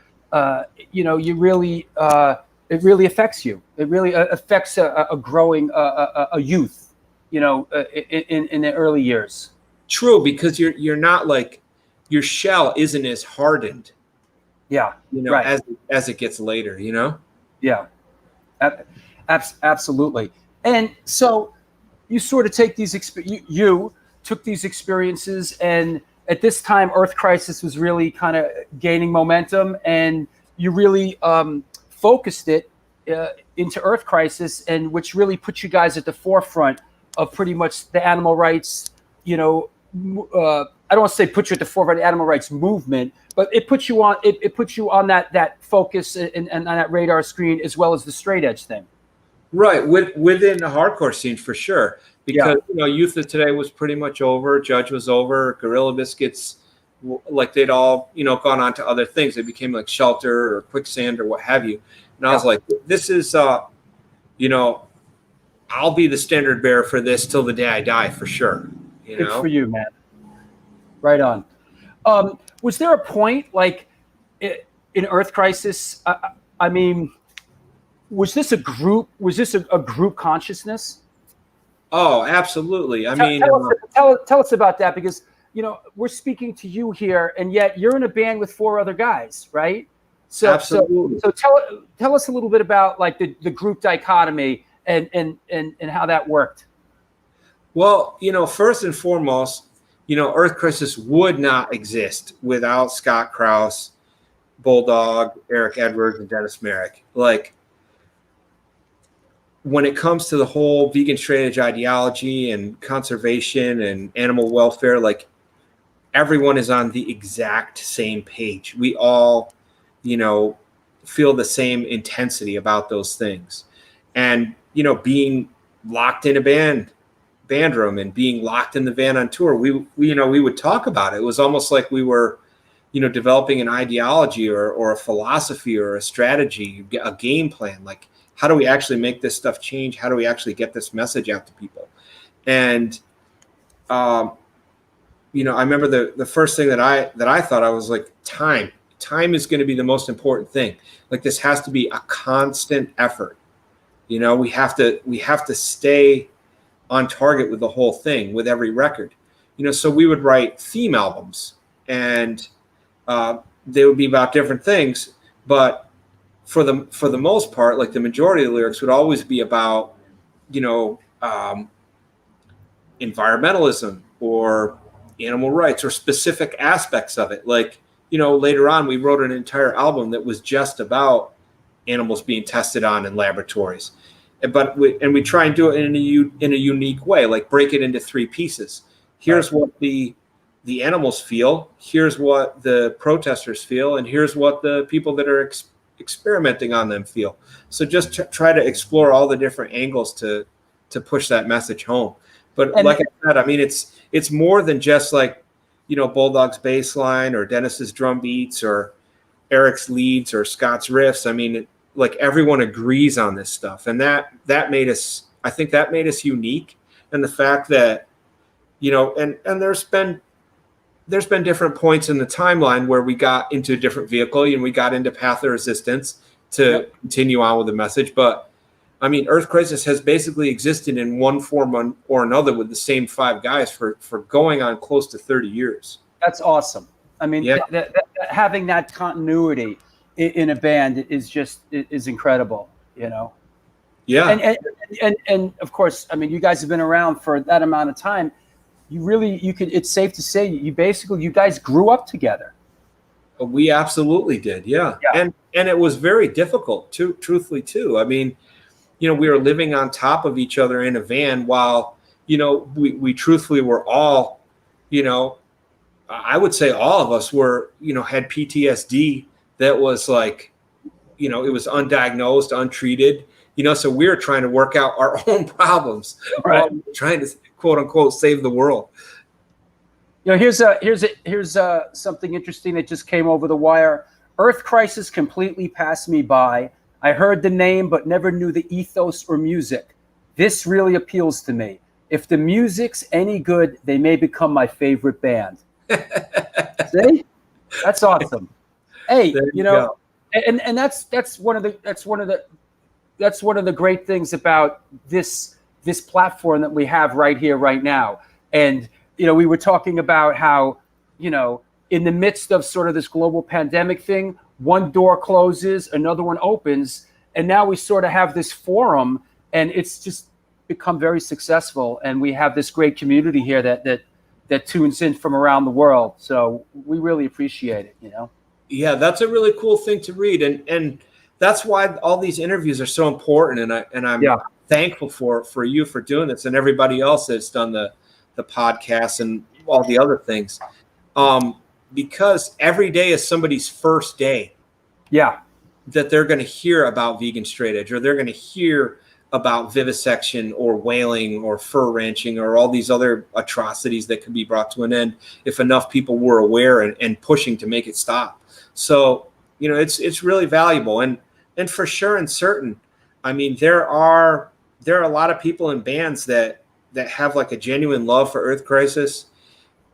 you really it really affects you. It really affects a growing a youth. In the early years. True, because you're not like your shell isn't as hardened. Yeah, right. as it gets later, Yeah, absolutely. And so you sort of take these you took these experiences, and at this time, Earth Crisis was really kind of gaining momentum, and you really focused it into Earth Crisis, and which really put you guys at the forefront of pretty much the animal rights, I don't want to say put you at the forefront of the animal rights movement, but it puts you on it puts you on that focus and on that radar screen as well as the straight edge thing. Right, within the hardcore scene for sure, because Youth of Today was pretty much over, Judge was over, Gorilla Biscuits, like they'd all gone on to other things. They became like Shelter or Quicksand or what have you, and I was like, this is I'll be the standard bearer for this till the day I die for sure. Good for you, man. Right on. Was there a point like in Earth Crisis? I mean, was this a group? Was this a group consciousness? Oh, absolutely. Tell us about that, because we're speaking to you here, and yet you're in a band with 4 other guys, right? So, absolutely. So tell us a little bit about like the group dichotomy and how that worked. Well, first and foremost, Earth Crisis would not exist without Scott Krause, Bulldog, Eric Edwards, and Dennis Merrick. Like, when it comes to the whole vegan straight edge ideology and conservation and animal welfare, like, everyone is on the exact same page. We all, feel the same intensity about those things. And, being locked in a band room and being locked in the van on tour, we would talk about it. It was almost like we were, developing an ideology or a philosophy or a strategy, a game plan. Like, how do we actually make this stuff change? How do we actually get this message out to people? And, I remember the first thing that I thought, I was like, time is going to be the most important thing. Like, this has to be a constant effort. We have to stay on target with the whole thing, with every record. So we would write theme albums, and they would be about different things, but for the most part, like, the majority of the lyrics would always be about, environmentalism or animal rights or specific aspects of it. Like, later on, we wrote an entire album that was just about animals being tested on in laboratories. But we try and do it in a unique way, like break it into 3 pieces. Here's what the animals feel, here's what the protesters feel, and here's what the people that are experimenting on them feel. So just try to explore all the different angles to push that message home. But like I said, I mean, it's more than just like, Bulldog's bass line or Dennis's drum beats or Eric's leads or Scott's riffs. I mean, like, everyone agrees on this stuff, and that made us, I think that made us unique. And the fact that, and there's been different points in the timeline where we got into a different vehicle and we got into Path of Resistance to continue on with the message. But I mean, Earth Crisis has basically existed in one form or another with the same 5 guys for going on close to 30 years. That's awesome. I mean, having that continuity in a band is incredible, Yeah. And of course, I mean, you guys have been around for that amount of time. It's safe to say you guys grew up together. We absolutely did. Yeah. And it was very difficult truthfully too. I mean, we were living on top of each other in a van while, we truthfully were all, I would say all of us were, had PTSD that was like, it was undiagnosed, untreated, so we were trying to work out our own problems, right? Trying to quote unquote save the world. Here's something interesting that just came over the wire. Earth Crisis completely passed me by. I heard the name, but never knew the ethos or music. This really appeals to me. If the music's any good, they may become my favorite band. See? That's awesome. Hey, and that's one of the great things about this platform that we have right here, right now. And we were talking about how, in the midst of sort of this global pandemic thing, one door closes, another one opens, and now we sort of have this forum, and it's just become very successful. And we have this great community here that tunes in from around the world. So we really appreciate it, Yeah, that's a really cool thing to read, and that's why all these interviews are so important. And I'm thankful for you for doing this, and everybody else that's done the podcast and all the other things, because every day is somebody's first day. Yeah, that they're going to hear about vegan straight edge, or they're going to hear about vivisection or whaling or fur ranching or all these other atrocities that could be brought to an end if enough people were aware and pushing to make it stop. So, you know, it's really valuable. And for sure and certain, I mean, there are a lot of people in bands that have like a genuine love for Earth Crisis,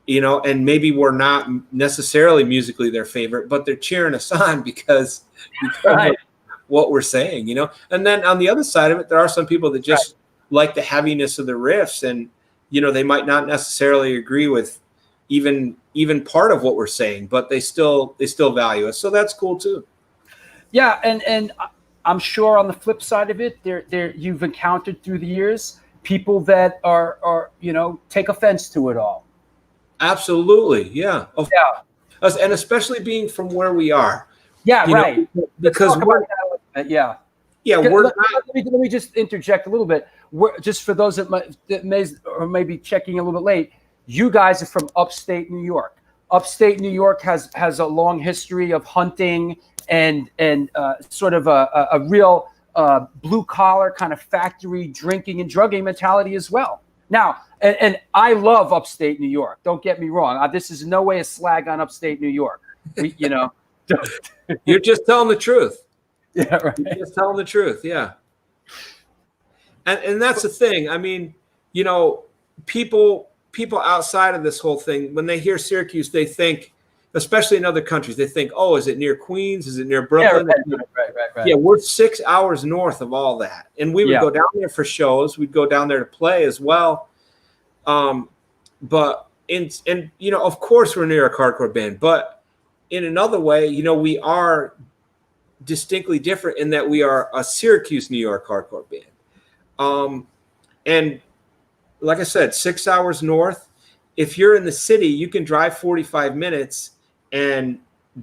you know, and maybe we're not necessarily musically their favorite, but they're cheering us on because Right. of what we're saying, you know. And then on the other side of it, there are some people that just like the heaviness of the riffs, and you know, they might not necessarily agree with even part of what we're saying, but they still value us. So that's cool too. Yeah, and I'm sure on the flip side of it, there you've encountered through the years people that are you know, take offense to it all. Absolutely, yeah. Yeah. And especially being from where we are. Yeah, you right. know, because Let's talk about that a little bit, yeah. we're Let not. me just interject a little bit. Just for those that may be checking a little bit late, you guys are from upstate New York. Upstate New York has a long history of hunting and sort of a real blue collar kind of factory drinking and drugging mentality as well. Now, and I love upstate New York. Don't get me wrong. This is no way a slag on upstate New York. You know. You're just telling the truth. Yeah, right. You're just telling the truth. Yeah. And that's the thing. I mean, you know, people outside of this whole thing, when they hear Syracuse, they think, especially in other countries, they think, oh, is it near Queens? Is it near Brooklyn? Yeah, right. Yeah, we're 6 hours north of all that. And we would go down there for shows. We'd go down there to play as well. But and you know, of course we're a New York hardcore band, but in another way, you know, we are distinctly different in that we are a Syracuse, New York hardcore band. And like I said, 6 hours north. If you're in the city, you can drive 45 minutes and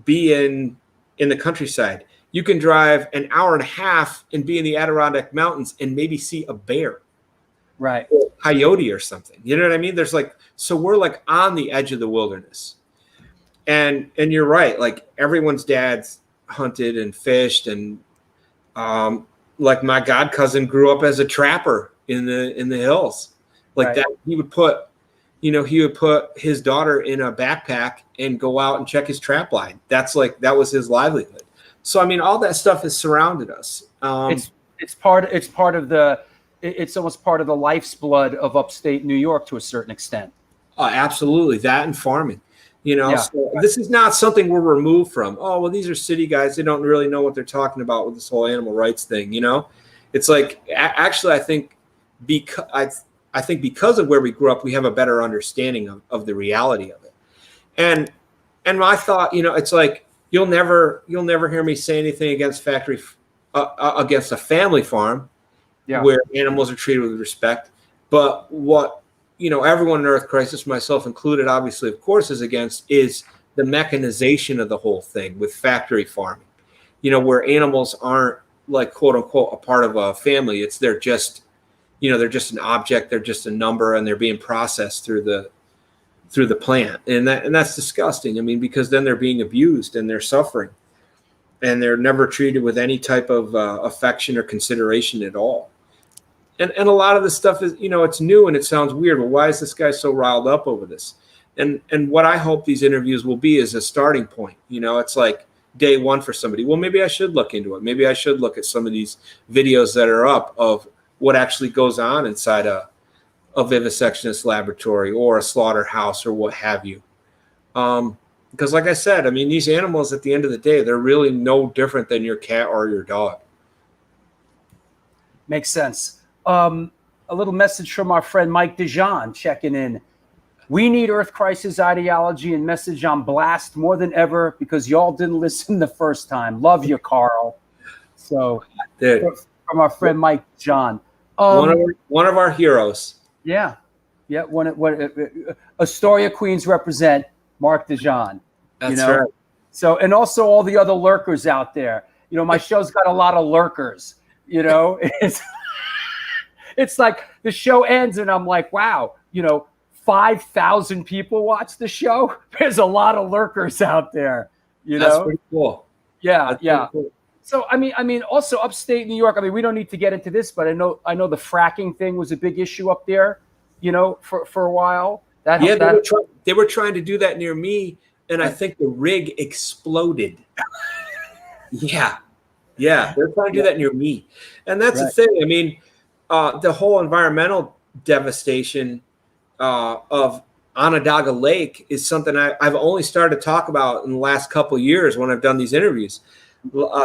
be in the countryside. You can drive an hour and a half and be in the Adirondack Mountains and maybe see a bear. Right. Or coyote or something. You know what I mean? There's like, so we're like on the edge of the wilderness. And you're right. Like everyone's dad's hunted and fished, and like my god cousin grew up as a trapper in the hills. Like that, he would put his daughter in a backpack and go out and check his trap line. That was his livelihood. So I mean, all that stuff has surrounded us. It's almost part of the life's blood of upstate New York to a certain extent. Absolutely, that and farming. You know, so this is not something we're removed from. Oh, well, these are city guys. They don't really know what they're talking about with this whole animal rights thing. You know, it's like actually, I think because of where we grew up, we have a better understanding of the reality of it. And I thought, you know, it's like you'll never hear me say anything against against a family farm where animals are treated with respect. But what, you know, everyone in Earth Crisis, myself included, obviously, of course, is against is the mechanization of the whole thing with factory farming, you know, where animals aren't like, quote unquote, a part of a family. They're just an object. They're just a number, and they're being processed through the plant. And that's disgusting. I mean, because then they're being abused and they're suffering, and they're never treated with any type of affection or consideration at all. And a lot of this stuff is, you know, it's new and it sounds weird. Well, why is this guy so riled up over this? And what I hope these interviews will be is a starting point. You know, it's like day one for somebody. Well, maybe I should look into it. Maybe I should look at some of these videos that are up of what actually goes on inside a vivisectionist laboratory or a slaughterhouse or what have you. Because like I said, I mean, these animals at the end of the day, they're really no different than your cat or your dog. Makes sense. A little message from our friend Mike DeJean checking in. We need Earth Crisis ideology and message on blast more than ever because y'all didn't listen the first time. Love you, Karl. So from our friend Mike DeJean. One of our heroes. Yeah. Astoria, Queens represent Mark DeJean. That's right. So, and also all the other lurkers out there. You know, my show's got a lot of lurkers. You know, it's like the show ends and I'm like, wow, you know, 5,000 people watch the show. There's a lot of lurkers out there, you know? That's pretty cool. Yeah. Pretty cool. So I mean, also upstate New York. I mean, we don't need to get into this, but I know the fracking thing was a big issue up there. For a while. Yeah, they were trying to do that near me, and I think the rig exploded. Yeah, they're trying to do that near me, and that's the thing. I mean, the whole environmental devastation of Onondaga Lake is something I've only started to talk about in the last couple of years when I've done these interviews.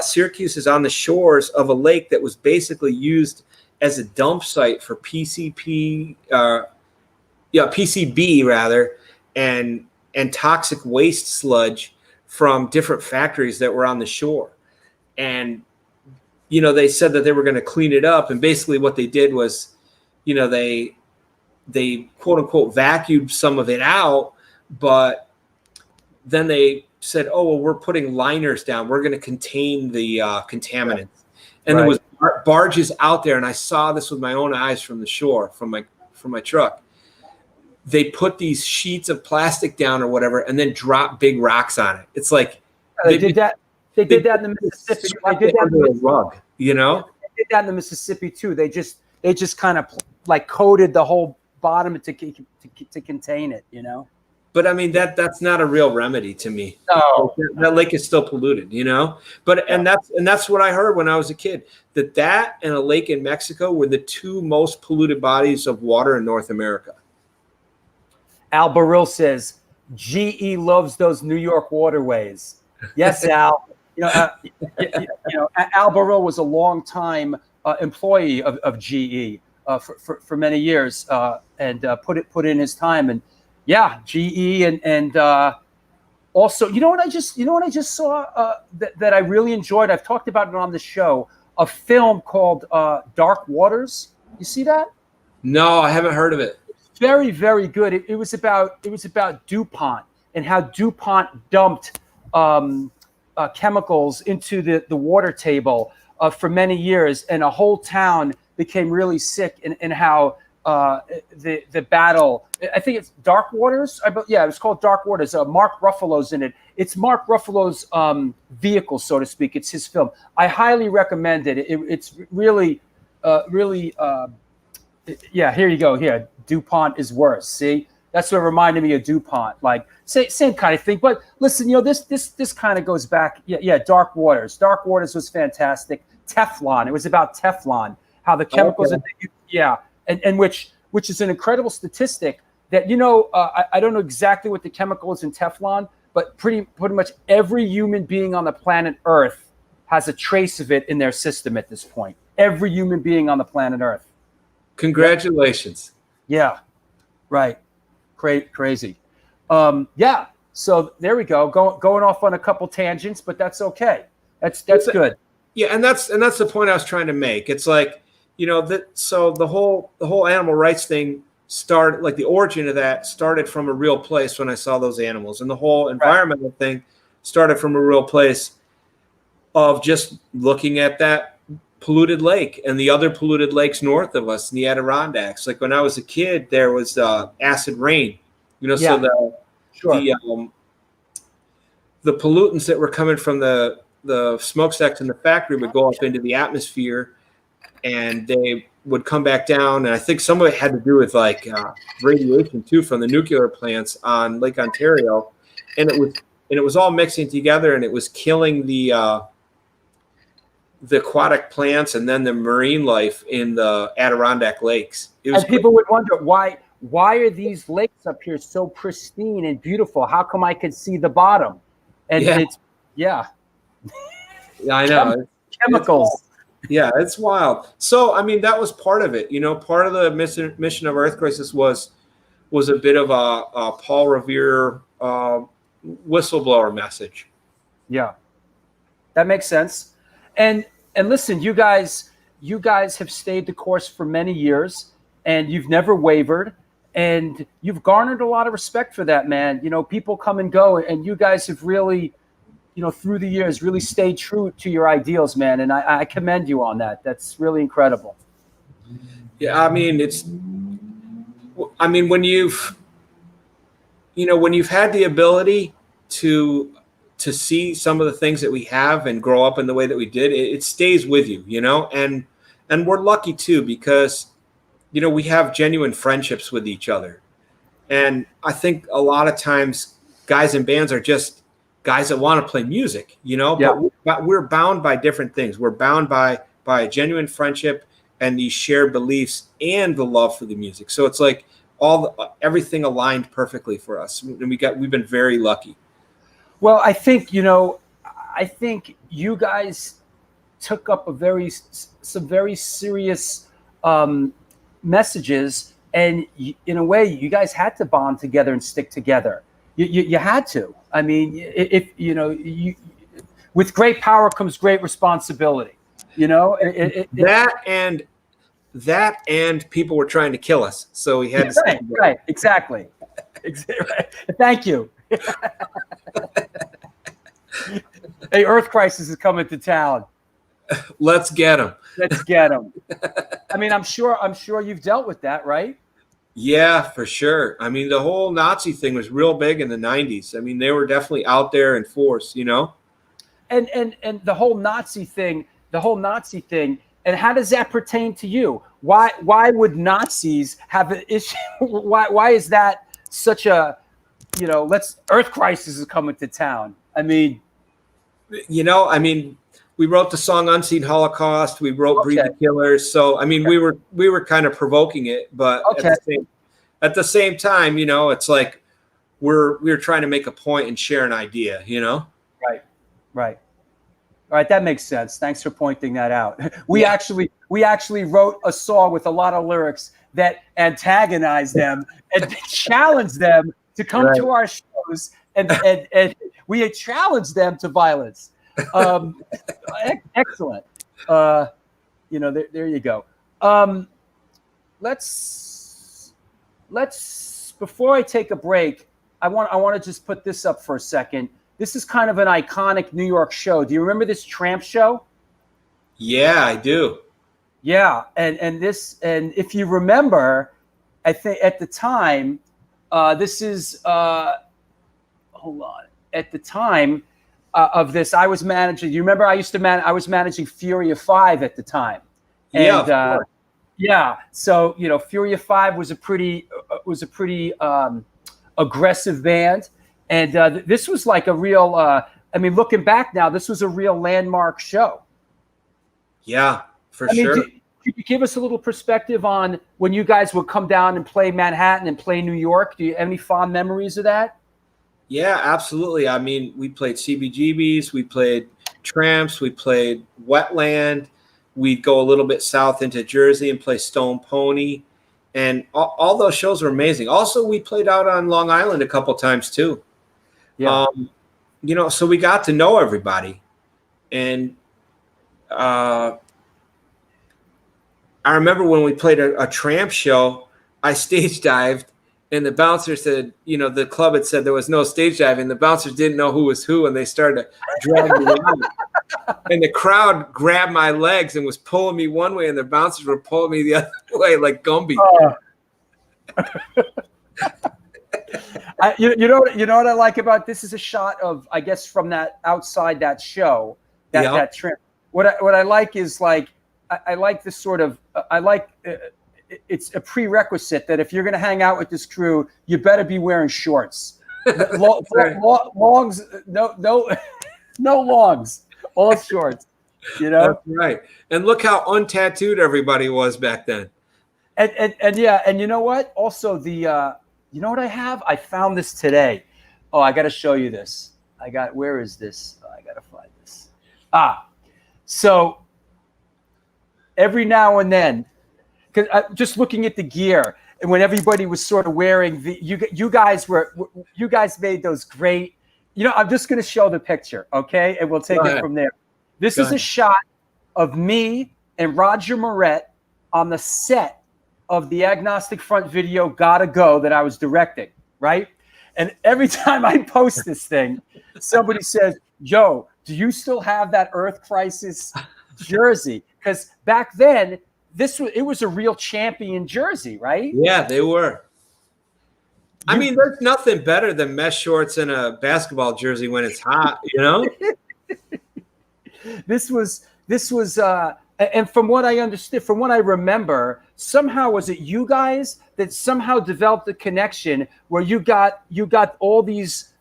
Syracuse is on the shores of a lake that was basically used as a dump site for PCB rather, and toxic waste sludge from different factories that were on the shore. And, they said that they were going to clean it up. And basically what they did was, they quote unquote vacuumed some of it out, but then they said, oh, well, we're putting liners down. We're going to contain the contaminants. And there was barges out there. And I saw this with my own eyes from the shore, from my truck. They put these sheets of plastic down or whatever, and then drop big rocks on it. It's like they did that. They did that in the Mississippi. They did that under a rug, They did that in the Mississippi too. They just kind of like coated the whole bottom to contain it. But I mean that's not a real remedy to me. No, that lake is still polluted. But and that's what I heard when I was a kid. That and a lake in Mexico were the two most polluted bodies of water in North America. Al Baril says GE loves those New York waterways. Yes, Al. Al Baril was a long-time employee of GE for many years, and put in his time. And GE and also, what I just saw that I really enjoyed. I've talked about it on the show. A film called Dark Waters. You see that? No, I haven't heard of it. Very, very good. It was about DuPont and how DuPont dumped chemicals into the water table for many years, and a whole town became really sick. And how the battle. I think it's Dark Waters. It was called Dark Waters. Mark Ruffalo's in it. It's Mark Ruffalo's vehicle, so to speak. It's his film. I highly recommend it. It's really. Here you go. Here, DuPont is worse. See, that's what reminded me of DuPont. Like, same kind of thing. But listen, this kind of goes back. Dark Waters. Dark Waters was fantastic. Teflon. It was about Teflon. How the chemicals. Okay. And which is an incredible statistic that I don't know exactly what the chemical is in Teflon, but pretty much every human being on the planet Earth has a trace of it in their system at this point. Every human being on the planet Earth. Congratulations. Yeah, right. Crazy. So there we go. Going off on a couple tangents, but that's okay. That's good. Yeah, and that's the point I was trying to make. It's like, so the whole animal rights thing started, like the origin of that started from a real place when I saw those animals, and the whole environmental thing started from a real place of just looking at that polluted lake and the other polluted lakes north of us in the Adirondacks. Like when I was a kid, there was acid rain, so the pollutants that were coming from the smokestacks in the factory would go up into the atmosphere, and they would come back down. And I think some of it had to do with like radiation too from the nuclear plants on Lake Ontario, and it was all mixing together, and it was killing the aquatic plants and then the marine life in the Adirondack lakes. And people would wonder why are these lakes up here so pristine and beautiful? How come I could see the bottom? And I know. Chemicals. It's wild. So, I mean, that was part of it. Part of the mission of Earth Crisis was a bit of a Paul Revere whistleblower message. Yeah, that makes sense. And listen, you guys have stayed the course for many years, and you've never wavered, and you've garnered a lot of respect for that, man. People come and go, and you guys have really, through the years, really stayed true to your ideals, man. And I commend you on that. That's really incredible. Yeah, I mean, when you've had the ability to to see some of the things that we have and grow up in the way that we did, it stays with you, you know, and we're lucky too, because, you know, we have genuine friendships with each other. And I think a lot of times guys in bands are just guys that want to play music, you know, Yeah. but we're bound by different things. We're bound by a genuine friendship and these shared beliefs and the love for the music. So it's like everything aligned perfectly for us. And we've been very lucky. Well, I think, you know, you guys took up some very serious messages, and in a way, you guys had to bond together and stick together. You had to. I mean, if you know, with great power comes great responsibility. You know, that and people were trying to kill us, so we had to. Right, exactly. Thank you. Hey, Earth Crisis is coming to town. Let's get them. Let's get them. I mean, I'm sure you've dealt with that, right? Yeah, for sure. I mean, the whole Nazi thing was real big in the 90s. I mean, they were definitely out there in force, you know? And the whole Nazi thing, and how does that pertain to you? Why would Nazis have an issue? Why is that such a, you know, Earth Crisis is coming to town? I mean, you know, we wrote the song Unseen Holocaust. We wrote Breed the Killers. So, I mean, we were kind of provoking it, but at the same time, you know, it's like we're trying to make a point and share an idea, you know? Right. All right. That makes sense. Thanks for pointing that out. We actually wrote a song with a lot of lyrics that antagonize them and challenge them to come to our shows, and we had challenged them to violence. Excellent. You know, there you go. Let's before I take a break, I want to just put this up for a second. This is kind of an iconic New York show. Do you remember this Tramp show? Yeah, I do. Yeah, and if you remember, I think at the time, this is hold on. At the time of this, I was managing. You remember, I was managing Fury of 5 at the time. And yeah, so you know, Fury of 5 was a pretty aggressive band, and this was like a real. I mean, looking back now, this was a real landmark show. Yeah, for sure. Could you give us a little perspective on when you guys would come down and play Manhattan and play New York? Do you have any fond memories of that? Yeah, absolutely. I mean, we played CBGBs, we played Tramps, we played Wetland. We'd go a little bit south into Jersey and play Stone Pony. And all those shows were amazing. Also, we played out on Long Island a couple times too. Yeah. You know, so we got to know everybody. And I remember when we played a Tramp show, I stage dived. And the bouncer said, you know, the club had said there was no stage diving. The bouncers didn't know who was who, and they started to drag me around. And the crowd grabbed my legs and was pulling me one way, and the bouncers were pulling me the other way like Gumby. You know what I like about this is a shot of, I guess, from that outside that show, that trip. What I like is like I like this sort of it's a prerequisite that if you're going to hang out with this crew, you better be wearing shorts. Longs, no longs, all shorts. You know, that's right. And look how untattooed everybody was back then. And yeah, and you know what? Also, you know what I have? I found this today. Oh, I got to show you this. Where is this? Oh, I got to find this. So every now and then. Because just looking at the gear, and when everybody was sort of wearing you guys made those great. You know, I'm just going to show the picture, okay, and we'll take it from there. This is a shot of me and Roger Moret on the set of the Agnostic Front video "Gotta Go" that I was directing, right? And every time I post this thing, somebody says, "Yo, do you still have that Earth Crisis jersey?" Because back then. It was a real champion jersey, right? Yeah, they were. I mean, there's nothing better than mesh shorts and a basketball jersey when it's hot, you know? This was and from what I understood, from what I remember, somehow was it you guys that somehow developed the connection where you got all these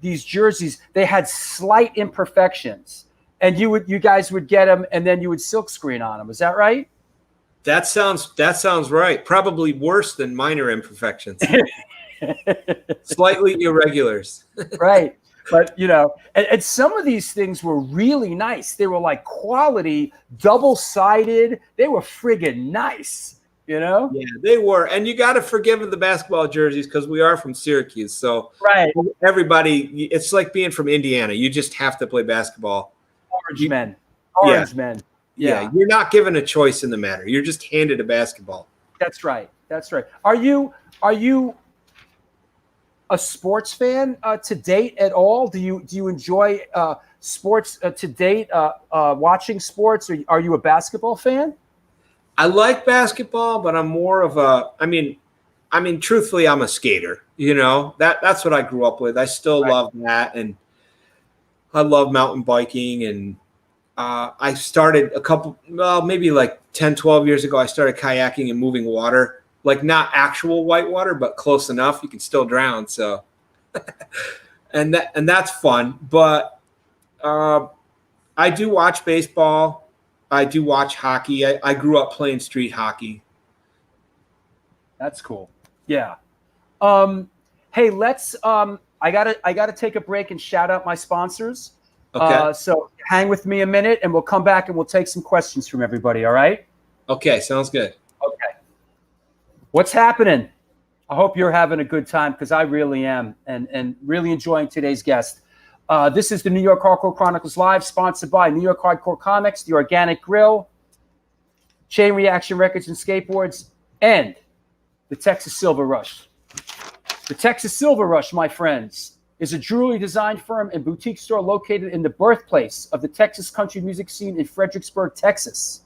jerseys. They had slight imperfections, and you guys would get them, and then you would silk screen on them. Is that right? That sounds right. Probably worse than minor imperfections. Slightly irregulars. Right. But, and some of these things were really nice. They were like quality, double-sided. They were friggin' nice, Yeah, they were. And you got to forgive the basketball jerseys because we are from Syracuse. So right. Everybody, it's like being from Indiana. You just have to play basketball. Orange men. Yeah, you're not given a choice in the matter. You're just handed a basketball. That's right. Are you a sports fan to date at all? Do you enjoy sports to date? Watching sports, or are you a basketball fan? I like basketball, but I'm more of a. I mean, truthfully, I'm a skater. That's what I grew up with. I still love that, and I love mountain biking. And I started maybe like 10, 12 years ago. I started kayaking and moving water. Like not actual white water, but close enough. You can still drown. So, and that's fun. But I do watch baseball. I do watch hockey. I grew up playing street hockey. That's cool. Yeah. Hey, let's. I gotta take a break and shout out my sponsors. Okay. So hang with me a minute, and we'll come back and we'll take some questions from everybody. All right. Okay. Sounds good. Okay. What's happening? I hope you're having a good time because I really am and really enjoying today's guest. This is the New York Hardcore Chronicles Live, sponsored by New York Hardcore Comics, The Organic Grill, Chain Reaction Records and Skateboards, and the Texas Silver Rush. The Texas Silver Rush, my friends, is a jewelry design firm and boutique store located in the birthplace of the Texas country music scene in Fredericksburg, Texas.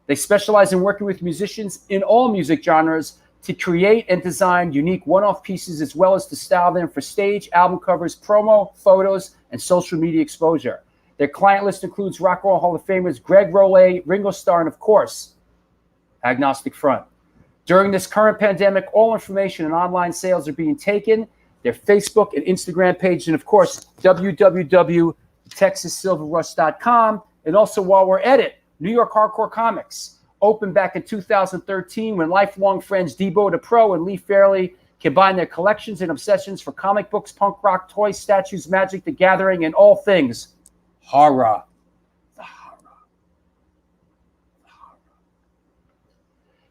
They specialize in working with musicians in all music genres to create and design unique one-off pieces, as well as to style them for stage, album covers, promo, photos, and social media exposure. Their client list includes Rock and Roll Hall of Famers Greg Rollet, Ringo Starr, and of course, Agnostic Front. During this current pandemic, all information and online sales are being taken. Their Facebook and Instagram page, and of course, www.texassilverrush.com. And also, while we're at it, New York Hardcore Comics opened back in 2013 when lifelong friends Debo the Pro and Lee Fairley combined their collections and obsessions for comic books, punk rock, toys, statues, magic, the gathering, and all things horror.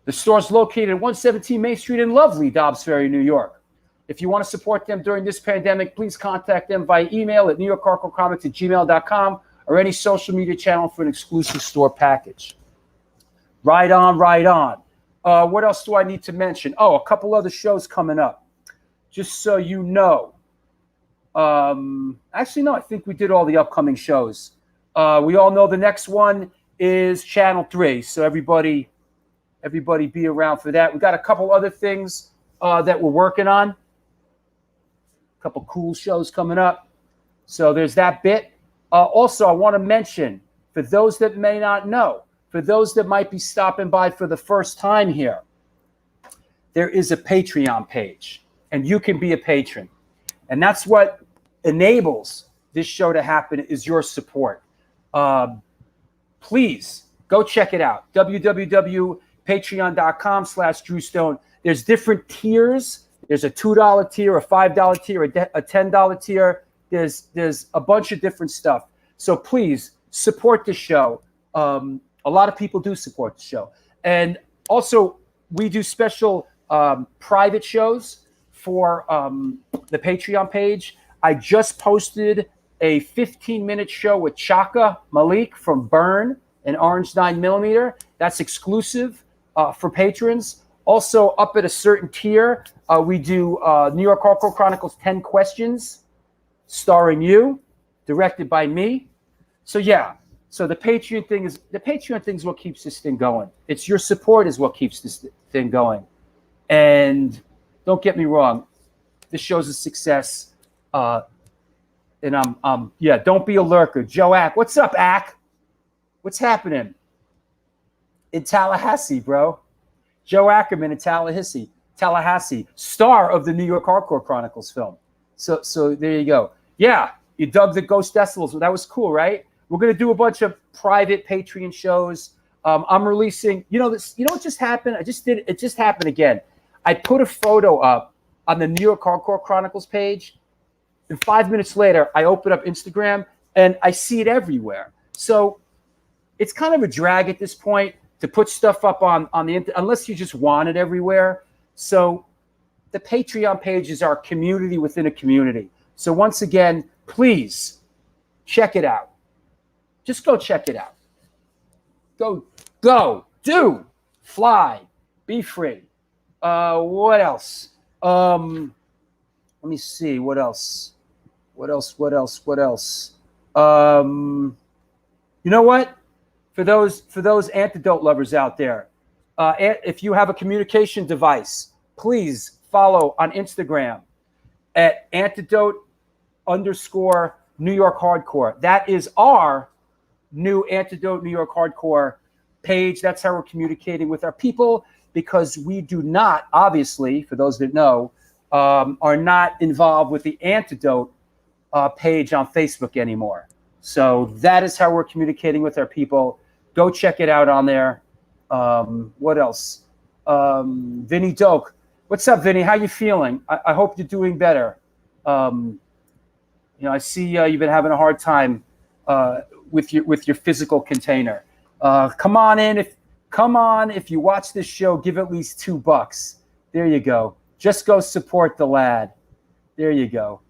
The store's located at 117 Main Street in lovely Dobbs Ferry, New York. If you want to support them during this pandemic, please contact them via email at newyorkhardcorecomics@gmail.com or any social media channel for an exclusive store package. Right on. What else do I need to mention? Oh, a couple other shows coming up. Just so you know. Actually, no, I think we did all the upcoming shows. We all know the next one is Channel 3, so everybody be around for that. We got a couple other things that we're working on. A couple cool shows coming up. So there's that bit. Also, I want to mention, for those that may not know, for those that might be stopping by for the first time here, there is a Patreon page, and you can be a patron. And that's what enables this show to happen, is your support. Please go check it out. www.patreon.com/Drew Stone. There's different tiers. There's a $2 tier, a $5 tier, a $10 tier. There's a bunch of different stuff. So please support the show. A lot of people do support the show. And also, we do special private shows for the Patreon page. I just posted a 15-minute show with Chaka Malik from Burn and Orange 9mm. That's exclusive for patrons. Also, up at a certain tier, we do New York Hardcore Chronicles 10 Questions, starring you, directed by me. So yeah, so the Patreon thing is what keeps this thing going. It's your support is what keeps this thing going. And Don't get me wrong. This show's a success. And yeah, don't be a lurker. Joe Ack. What's up, Ack? What's happening? In Tallahassee, bro. Joe Ackerman in Tallahassee, star of the New York Hardcore Chronicles film. So there you go. Yeah, you dug the Ghost Decibels. That was cool, right? We're gonna do a bunch of private Patreon shows. I'm releasing. You know this. You know what just happened? It just happened again. I put a photo up on the New York Hardcore Chronicles page, and 5 minutes later, I open up Instagram and I see it everywhere. So it's kind of a drag at this point to put stuff up on the internet, unless you just want it everywhere. So the Patreon page is our community within a community. So once again, please check it out. Just go check it out. Go, do, fly, be free. What else? Let me see. What else? You know what? For those antidote lovers out there, if you have a communication device, please follow on Instagram at @antidote_New York Hardcore. That is our new Antidote New York Hardcore page. That's how we're communicating with our people, because we do not, obviously, for those that know, are not involved with the Antidote page on Facebook anymore. So that is how we're communicating with our people. Go check it out on there. What else? Vinny Doak. What's up, Vinny? How you feeling? I hope you're doing better. You know, I see you've been having a hard time with your physical container. Come on, if you watch this show, give at least $2. There you go. Just go support the lad. There you go.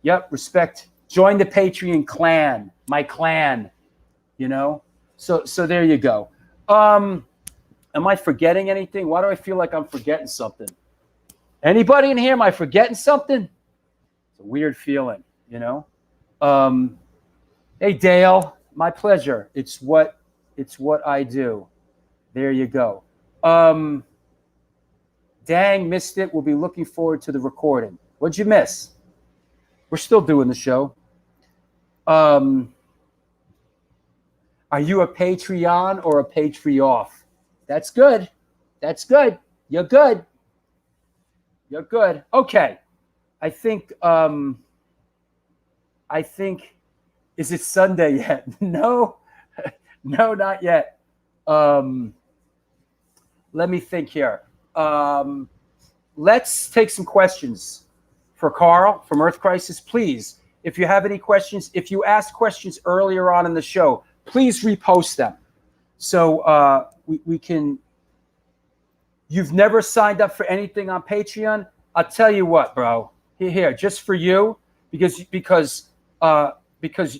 Yep, respect. Join the Patreon clan, my clan. You know. So there you go. Am I forgetting anything? Why do I feel like I'm forgetting something? Anybody in here? Am I forgetting something? It's a weird feeling, you know. Hey Dale, my pleasure. It's what I do. There you go. Dang, missed it. We'll be looking forward to the recording. What'd you miss? We're still doing the show. Are you a Patreon or a Patreoff? That's good. That's good. You're good. You're good. Okay. I think, is it Sunday yet? No, no, not yet. Let me think here. Let's take some questions for Carl from Earth Crisis. Please, if you have any questions, if you asked questions earlier on in the show, please repost them. So we can. You've never signed up for anything on Patreon? I'll tell you what, bro. Here, just for you, because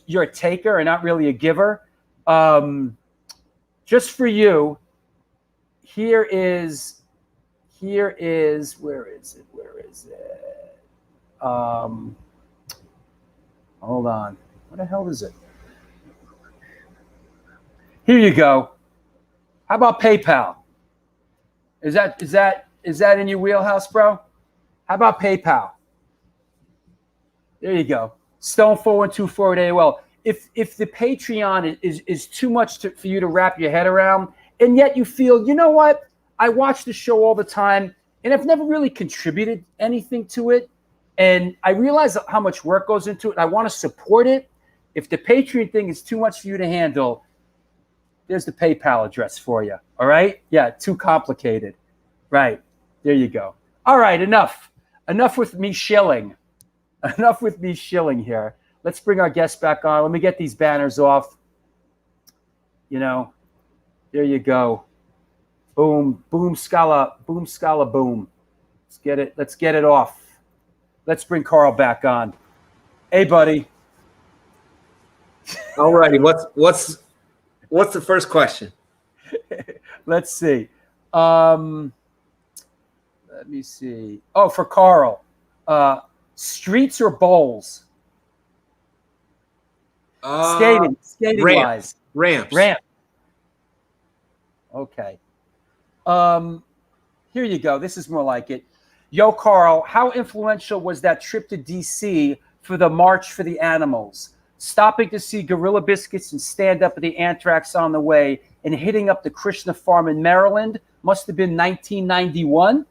you're a taker and not really a giver. Just for you. Here is. Where is it? Hold on. What the hell is it? Here you go. How about PayPal? Is that in your wheelhouse, bro? How about PayPal? There you go. Stone4124 at AOL. If the Patreon is too much for you to wrap your head around, and yet you feel, you know what? I watch the show all the time, and I've never really contributed anything to it, and I realize how much work goes into it, and I want to support it. If the Patreon thing is too much for you to handle, there's the PayPal address for you. All right? Yeah, too complicated. Right. There you go. All right, enough. Enough with me shilling. Enough with me shilling here. Let's bring our guests back on. Let me get these banners off. You know, there you go. Boom, boom, scala, boom. Let's get it off. Let's bring Karl back on. Hey, buddy. All righty. What's the first question? Let's see. Let me see. Oh, for Karl. Streets or bowls? Skating wise. Ramps. Okay. Here you go. This is more like it. Yo, Carl, how influential was that trip to DC for the March for the Animals? Stopping to see Gorilla Biscuits and stand up at the Anthrax on the way and hitting up the Krishna Farm in Maryland must have been 1991.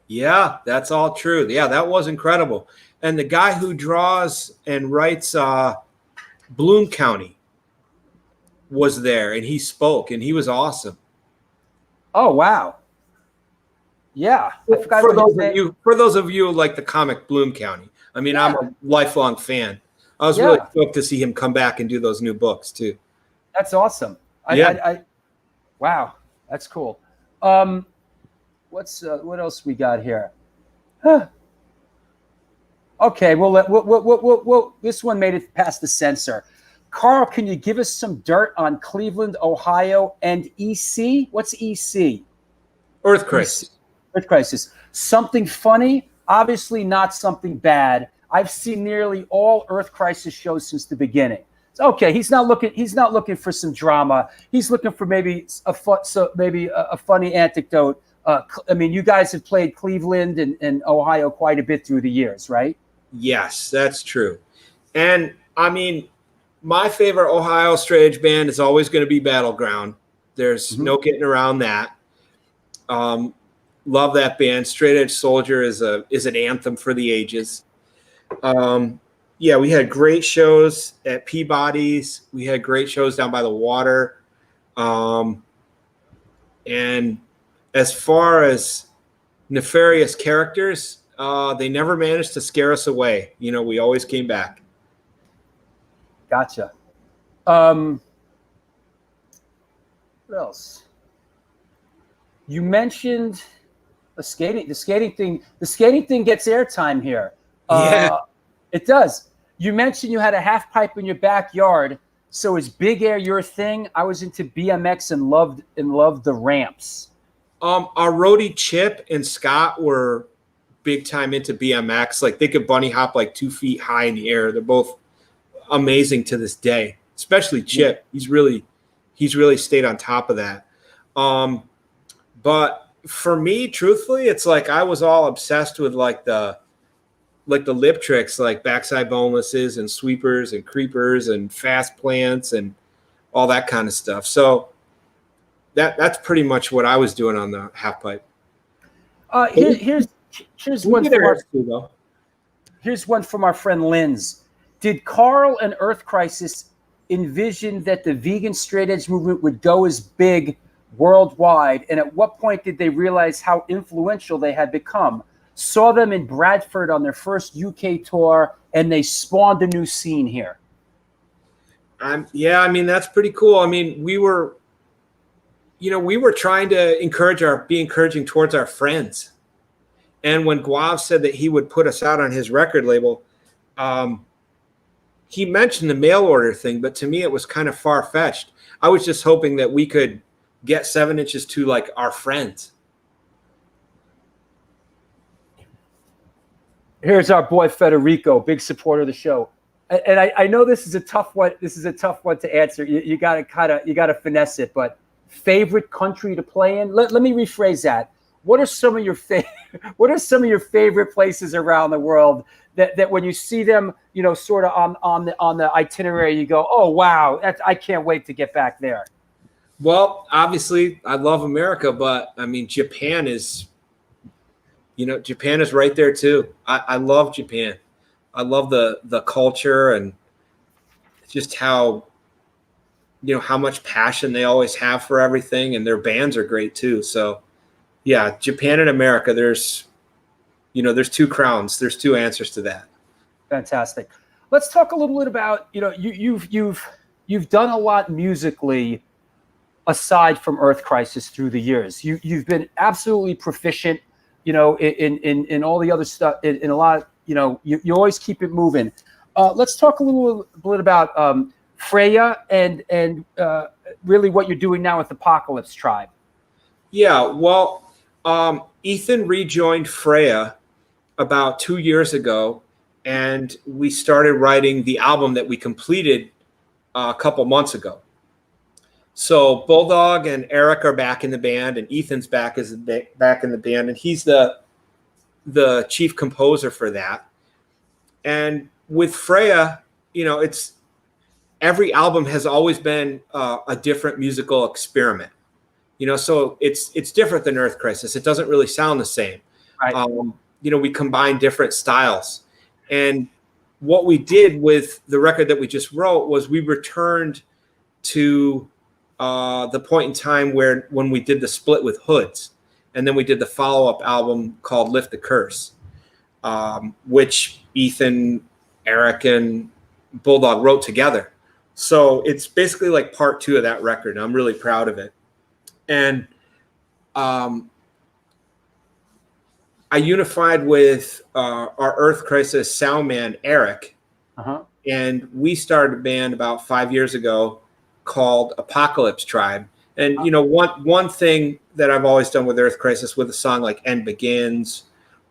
Yeah, that's all true. Yeah, that was incredible. And the guy who draws and writes Bloom County was there, and he spoke, and he was awesome. Oh, wow. Yeah. I forgot For those of you like the comic Bloom County, I mean, Yeah. I'm a lifelong fan. I was Yeah. really stoked to see him come back and do those new books too. That's awesome. Wow, that's cool. What else we got here? Huh. Okay, well, this one made it past the censor. Karl, can you give us some dirt on Cleveland, Ohio, and EC? What's EC? Earth Crisis. Earth Crisis. Something funny? Obviously not something bad. I've seen nearly all Earth Crisis shows since the beginning. Okay, he's not looking for some drama. He's looking for maybe a funny anecdote. I mean, you guys have played Cleveland and Ohio quite a bit through the years, right? Yes, that's true. And I mean, my favorite Ohio straight edge band is always going to be Battleground. There's no getting around that. Love that band. Straight Edge Soldier is an anthem for the ages. Yeah, we had great shows at Peabody's. We had great shows down by the water. And as far as nefarious characters, they never managed to scare us away. You know, we always came back. Gotcha. What else? You mentioned the skating thing. The skating thing gets airtime here. Yeah. It does. You mentioned you had a half pipe in your backyard. So is big air your thing? I was into BMX and loved the ramps. Our roadie Chip and Scott were big time into BMX. Like they could bunny hop like 2 feet high in the air. They're both amazing to this day, especially Chip. He's really stayed on top of that. But for me, truthfully, it's like I was all obsessed with like the lip tricks, like backside bonelesses and sweepers and creepers and fast plants and all that kind of stuff. So that's pretty much what I was doing on the half pipe. Here's one from our friend Linz. Did Karl and Earth Crisis envision that the vegan straight edge movement would go as big worldwide? And at what point did they realize how influential they had become? Saw them in Bradford on their first UK tour, and they spawned a new scene here. Yeah, I mean, that's pretty cool. I mean, we were trying to be encouraging towards our friends. And when Guav said that he would put us out on his record label, he mentioned the mail order thing, but to me it was kind of far-fetched. I was just hoping that we could get 7 inches to like our friends. Here's our boy Federico, big supporter of the show. And I know this is a tough one. This is a tough one to answer. You gotta finesse it. But favorite country to play in? Let me rephrase that. What are some of your favorite places around the world that when you see them, sort of on the itinerary, you go, oh wow, I can't wait to get back there. Well, obviously, I love America, but I mean, Japan is right there too. I love Japan. I love the culture and just how much passion they always have for everything, and their bands are great too. So yeah, Japan and America, there's 2 crowns. There's 2 answers to that. Fantastic. Let's talk a little bit about, you've done a lot musically aside from Earth Crisis through the years. You've been absolutely proficient, in all the other stuff, in a lot, you always keep it moving. Let's talk a little bit about Freya and really what you're doing now with Apocalypse Tribe. Yeah, well, Ethan rejoined Freya about 2 years ago, and we started writing the album that we completed a couple months ago. So Bulldog and Eric are back in the band, and Ethan's back in the band, and he's the the chief composer for that. And with Freya, it's every album has always been a different musical experiment. So it's different than Earth Crisis. It doesn't really sound the same. Right. We combine different styles. And what we did with the record that we just wrote was we returned to the point in time when we did the split with Hoods. And then we did the follow-up album called Lift the Curse, which Ethan, Eric, and Bulldog wrote together. So it's basically like part 2 of that record. And I'm really proud of it. And I unified with our Earth Crisis sound man, Eric. Uh-huh. And we started a band about 5 years ago called Apocalypse Tribe. And, one thing that I've always done with Earth Crisis with a song like End Begins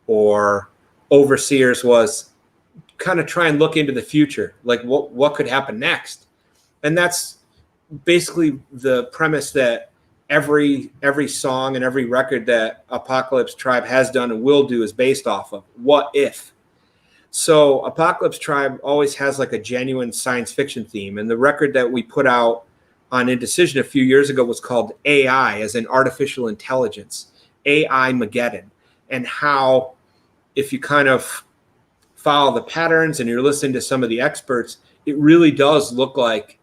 or Overseers was kind of try and look into the future. Like what could happen next? And that's basically the premise that every song and every record that Apocalypse Tribe has done and will do is based off of. What if? So Apocalypse Tribe always has like a genuine science fiction theme. And the record that we put out on Indecision a few years ago was called AI, as in artificial intelligence, AI Mageddon, and how if you kind of follow the patterns and you're listening to some of the experts, it really does look like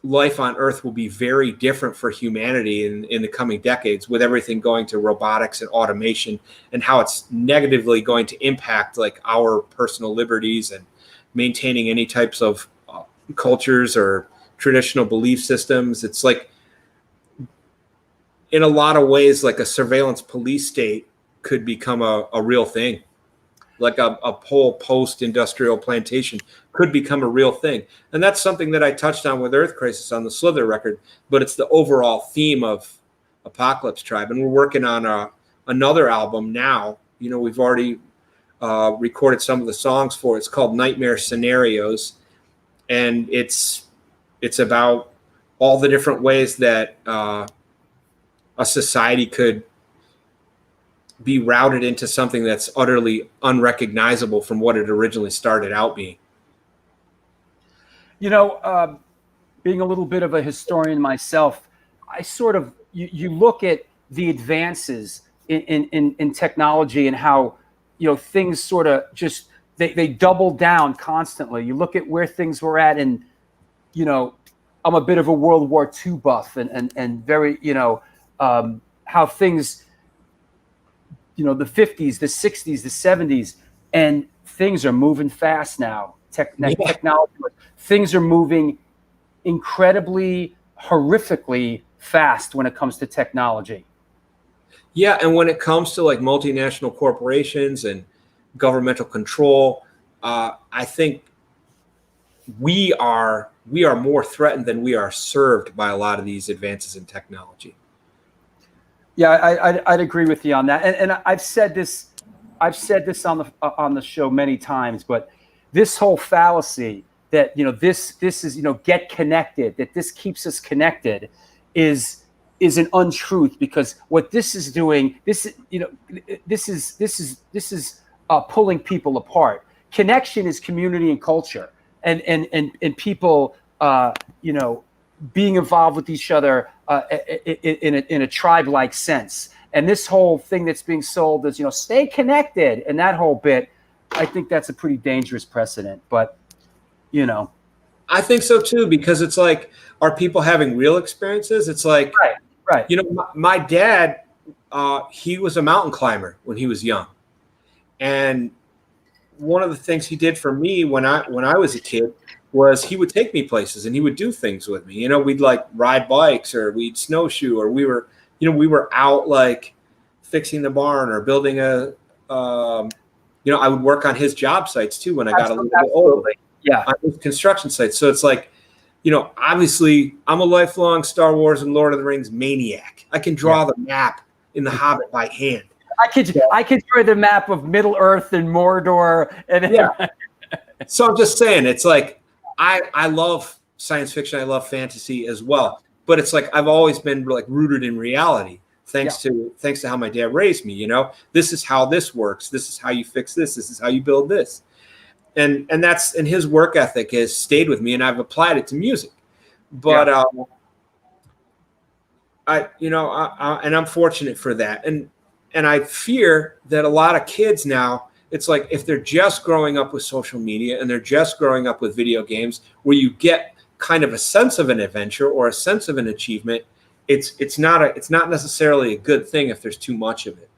life on Earth will be very different for humanity in the coming decades, with everything going to robotics and automation, and how it's negatively going to impact like our personal liberties and maintaining any types of cultures or traditional belief systems. It's like, in a lot of ways, like a surveillance police state could become a real thing. Like a whole post-industrial plantation could become a real thing. And that's something that I touched on with Earth Crisis on the Slither record, but it's the overall theme of Apocalypse Tribe. And we're working on another album now. We've already recorded some of the songs for it. It's called Nightmare Scenarios. And it's about all the different ways that a society could be routed into something that's utterly unrecognizable from what it originally started out being. Being a little bit of a historian myself, I sort of, you look at the advances in technology and how, things sort of just, they double down constantly. You look at where things were at, and, I'm a bit of a World War II buff and very, how things, the 50s, the 60s, the 70s, and things are moving fast now. Technology, things are moving incredibly, horrifically fast when it comes to technology. Yeah, and when it comes to like multinational corporations and governmental control, I think we are more threatened than we are served by a lot of these advances in technology. Yeah, I'd agree with you on that, and I've said this on the show many times, but this whole fallacy that this is get connected, that this keeps us connected, is an untruth, because what this is doing, this is pulling people apart. Connection is community and culture, and people being involved with each other in a tribe-like sense. And this whole thing that's being sold as, stay connected, and that whole bit, I think that's a pretty dangerous precedent. But, I think so too, because it's like, are people having real experiences? It's like, right. My dad, he was a mountain climber when he was young. And one of the things he did for me when I was a kid was he would take me places and he would do things with me. We'd like ride bikes, or we'd snowshoe, or we were out like fixing the barn or building I would work on his job sites too when I got a little bit older. Yeah. On his construction sites. So it's like, obviously I'm a lifelong Star Wars and Lord of the Rings maniac. I can draw the map in The Hobbit by hand. I could draw the map of Middle Earth and Mordor. And So I'm just saying, it's like, I love science fiction. I love fantasy as well. But it's like, I've always been like rooted in reality. thanks to how my dad raised me. This is how this works. This is how you fix this. This is how you build this. And his work ethic has stayed with me, and I've applied it to music. But I'm fortunate for that. And I fear that a lot of kids now, it's like if they're just growing up with social media and they're just growing up with video games, where you get kind of a sense of an adventure or a sense of an achievement, it's not necessarily a good thing if there's too much of it.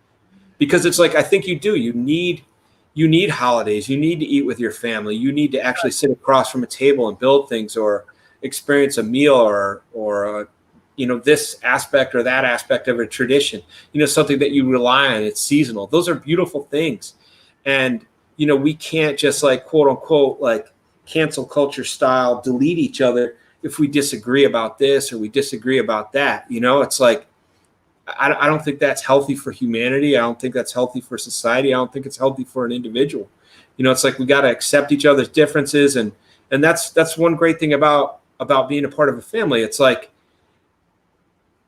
Because it's like, I think you need holidays. You need to eat with your family. You need to actually sit across from a table and build things, or experience a meal, or this aspect or that aspect of a tradition, something that you rely on. It's seasonal. Those are beautiful things. And, we can't just like, quote unquote, like cancel culture style, delete each other if we disagree about this or we disagree about that. It's like, I don't think that's healthy for humanity. I don't think that's healthy for society. I don't think it's healthy for an individual. It's like, we got to accept each other's differences. And that's one great thing about being a part of a family. It's like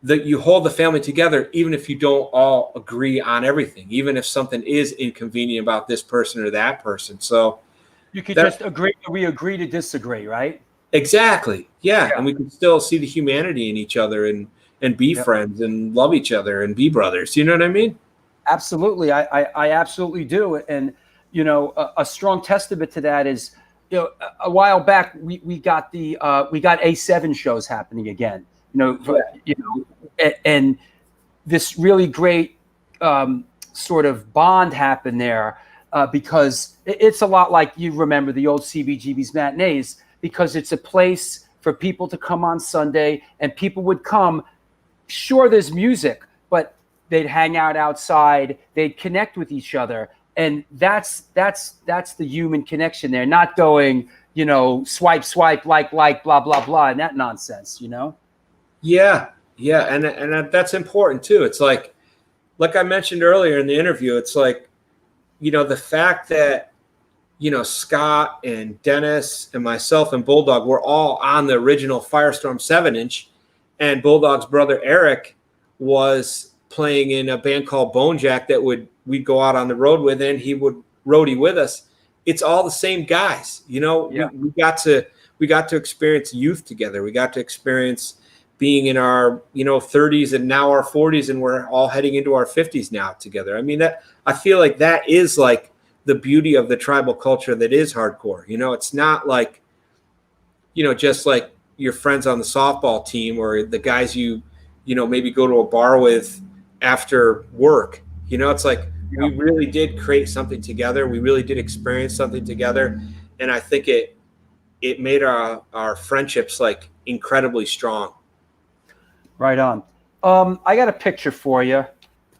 that you hold the family together, even if you don't all agree on everything, even if something is inconvenient about this person or that person. So you could just we agree to disagree, right? Exactly. Yeah. And we can still see the humanity in each other and be friends and love each other and be brothers. You know what I mean? Absolutely. I absolutely do. And, a strong testament to that is, a while back, we got A7 shows happening again, and this really great sort of bond happened there because it's a lot like, you remember the old CBGB's matinees, because it's a place for people to come on Sunday, and people would come. Sure, there's music, but they'd hang out outside. They'd connect with each other, and that's the human connection there. Not going, swipe, like, blah, blah, blah, and that nonsense. Yeah, and that's important too. It's like I mentioned earlier in the interview. It's like, the fact that Scott and Dennis and myself and Bulldog were all on the original Firestorm 7-inch. And Bulldog's brother Eric was playing in a band called Bone Jack that we'd go out on the road with, and he would roadie with us. It's all the same guys, we got to experience youth together. We got to experience being in our 30s and now our 40s, and we're all heading into our 50s now together. I mean, that I feel like that is like the beauty of the tribal culture that is hardcore. It's not like just like your friends on the softball team or the guys you maybe go to a bar with after work. It's like, we really did create something together. We really did experience something together. And I think it made our friendships like incredibly strong. Right on. I got a picture for you,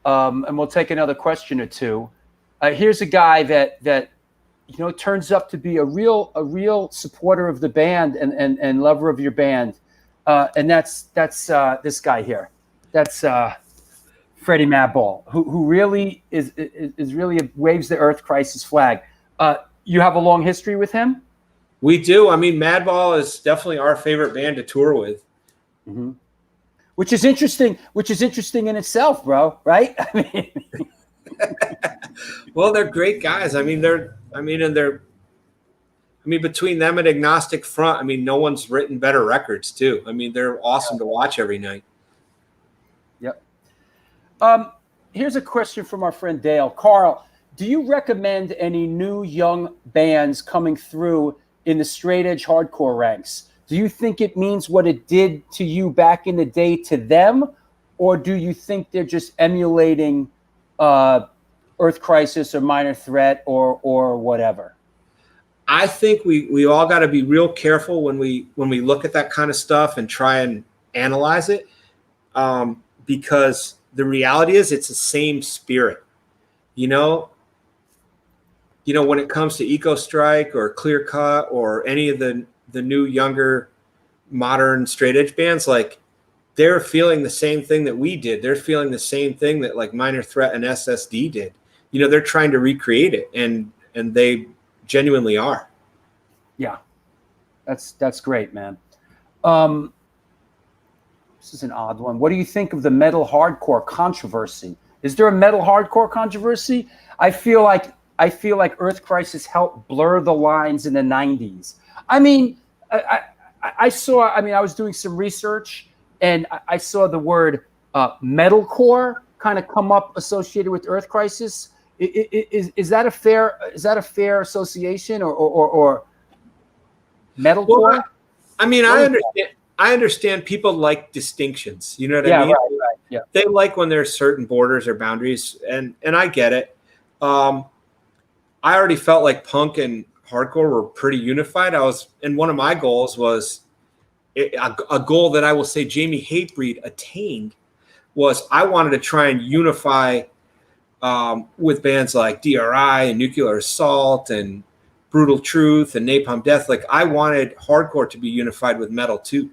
and we'll take another question or two. Here's a guy that turns up to be a real supporter of the band and lover of your band, and that's this guy here. That's Freddie Madball, who really is really waves the Earth Crisis flag. You have a long history with him? We do. I mean, Madball is definitely our favorite band to tour with. Mm-hmm. Which is interesting in itself, bro. Right? I mean. Well, they're great guys. I mean, between them and Agnostic Front, I mean, no one's written better records too. I mean, they're awesome to watch every night. Yep. Here's a question from our friend Dale. Karl, do you recommend any new young bands coming through in the straight edge hardcore ranks? Do you think it means what it did to you back in the day to them, or do you think they're just emulating Earth Crisis or Minor Threat or whatever? I think we all got to be real careful when we look at that kind of stuff and try and analyze it, because the reality is it's the same spirit. When it comes to Eco Strike or Clear Cut or any of the new younger modern straight edge bands, like, they're feeling the same thing that we did. They're feeling the same thing that like Minor Threat and SSD did. They're trying to recreate it, and they genuinely are. Yeah, that's great, man. This is an odd one. What do you think of the metal hardcore controversy? Is there a metal hardcore controversy? I feel like Earth Crisis helped blur the lines in the 90s. I mean, I saw, I mean, I was doing some research and I saw the word metalcore kind of come up associated with Earth Crisis. Is that a fair association or metalcore? Well, I mean, I understand people like distinctions. You know what I mean? Right. Yeah. They like when there's certain borders or boundaries, and I get it. I already felt like punk and hardcore were pretty unified. And one of my goals was a goal that I will say Jamie Hatebreed attained was I wanted to try and unify with bands like DRI and Nuclear Assault and Brutal Truth and Napalm Death. Like I wanted hardcore to be unified with metal too.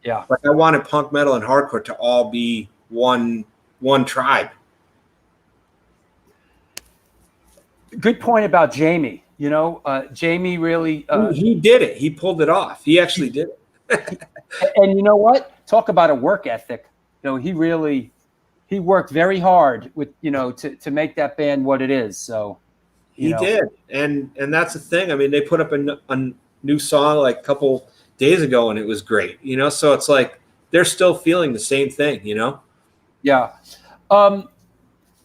Yeah. Like I wanted punk, metal, and hardcore to all be one tribe. Good point about Jamie. You know, Jamie really he did it. He pulled it off. He actually did it. And you know what? Talk about a work ethic. You know, he worked very hard with, you know, to make that band what it is. So he did. And that's the thing. I mean, they put up a new song like a couple days ago and it was great, you know? So it's like, they're still feeling the same thing, you know? Yeah.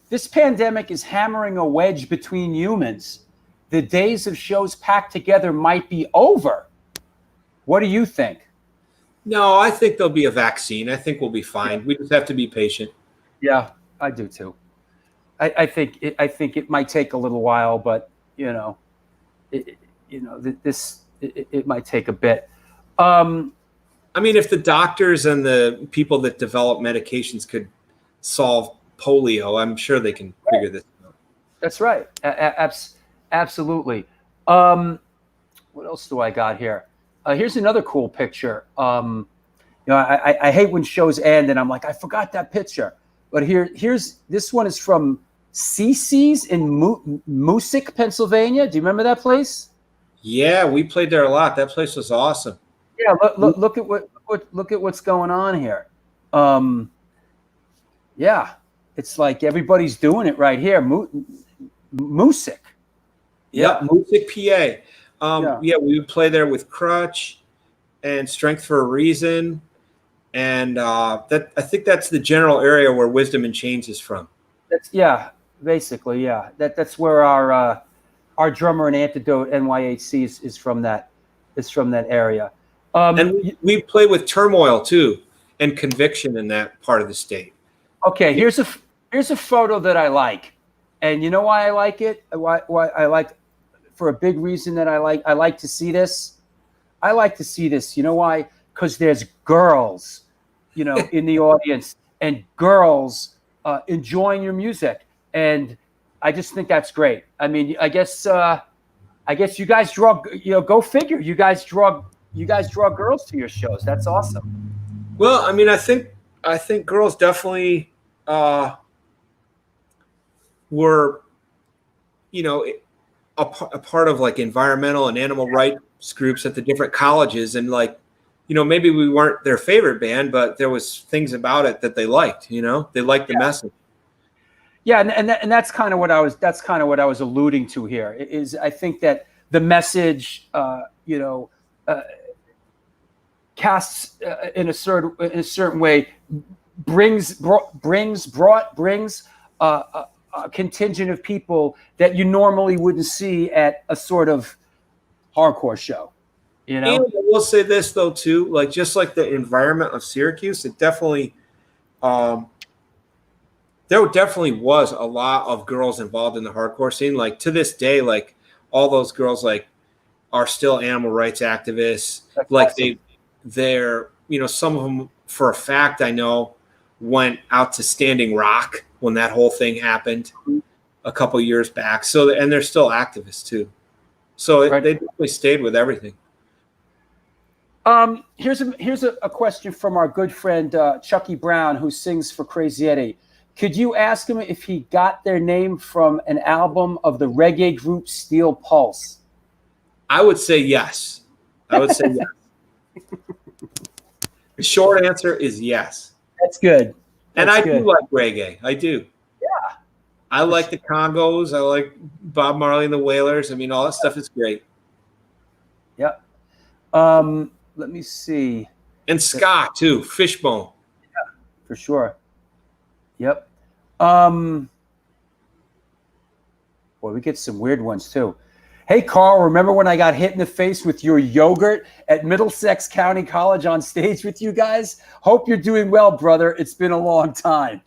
This pandemic is hammering a wedge between humans. The days of shows packed together might be over. What do you think? No, I think there'll be a vaccine. I think we'll be fine. We just have to be patient. Yeah, I do too. I think it might take a little while, but you know, it might take a bit. I mean, if the doctors and the people that develop medications could solve polio, I'm sure they can figure this out. That's right. Absolutely. What else do I got here? Here's another cool picture. You know, I hate when shows end and I'm like, I forgot that picture. But here's this one is from CC's in Moosic, Pennsylvania. Do you remember that place? Yeah, we played there a lot. That place was awesome. Yeah, look at what's going on here. Yeah, it's like everybody's doing it right here. Moosic. Yeah, Moosic, PA. Yeah, we would play there with Crutch and Strength for a Reason. And I think that's the general area where Wisdom in Chains is from. Basically. That's where our drummer in Antidote NYHC is from that area. And we play with Turmoil too, and Conviction in that part of the state. Okay, here's a photo that I like, and you know why I like it? Why I like, for a big reason that I like to see this. I like to see this. You know why? Because there's girls, you know, in the audience, and girls enjoying your music, and I just think that's great. I mean, I guess you guys draw. You know, go figure. You guys draw girls to your shows. That's awesome. Well, I mean, I think girls definitely were, you know, a part of like environmental and animal rights groups at the different colleges, and like, you know, maybe we weren't their favorite band, but there was things about it that they liked. You know, they liked the message. Yeah, and that's kind of what I was alluding to here. Is I think that the message, you know, casts in a certain way, brings a contingent of people that you normally wouldn't see at a sort of hardcore show. You know, and I will say this though too, like just like the environment of Syracuse, it definitely, there definitely was a lot of girls involved in the hardcore scene. Like to this day, like all those girls like are still animal rights activists. That's like awesome. They're, you know, some of them for a fact I know went out to Standing Rock when that whole thing happened a couple years back. So, and they're still activists too. So they definitely stayed with everything. Here's a question from our good friend Chucky Brown, who sings for Crazy Eddie. Could you ask him if he got their name from an album of the reggae group Steel Pulse? I would say yes. I would say yes. The short answer is yes. That's good. And That's I good. do like reggae. I do. Yeah. I like the Congos. I like Bob Marley and the Wailers. I mean, all that stuff is great. Yep. Let me see. And ska too. Fishbone. For sure. Yep. Boy, we get some weird ones too. Hey, Carl, remember when I got hit in the face with your yogurt at Middlesex County College on stage with you guys? Hope you're doing well, brother. It's been a long time.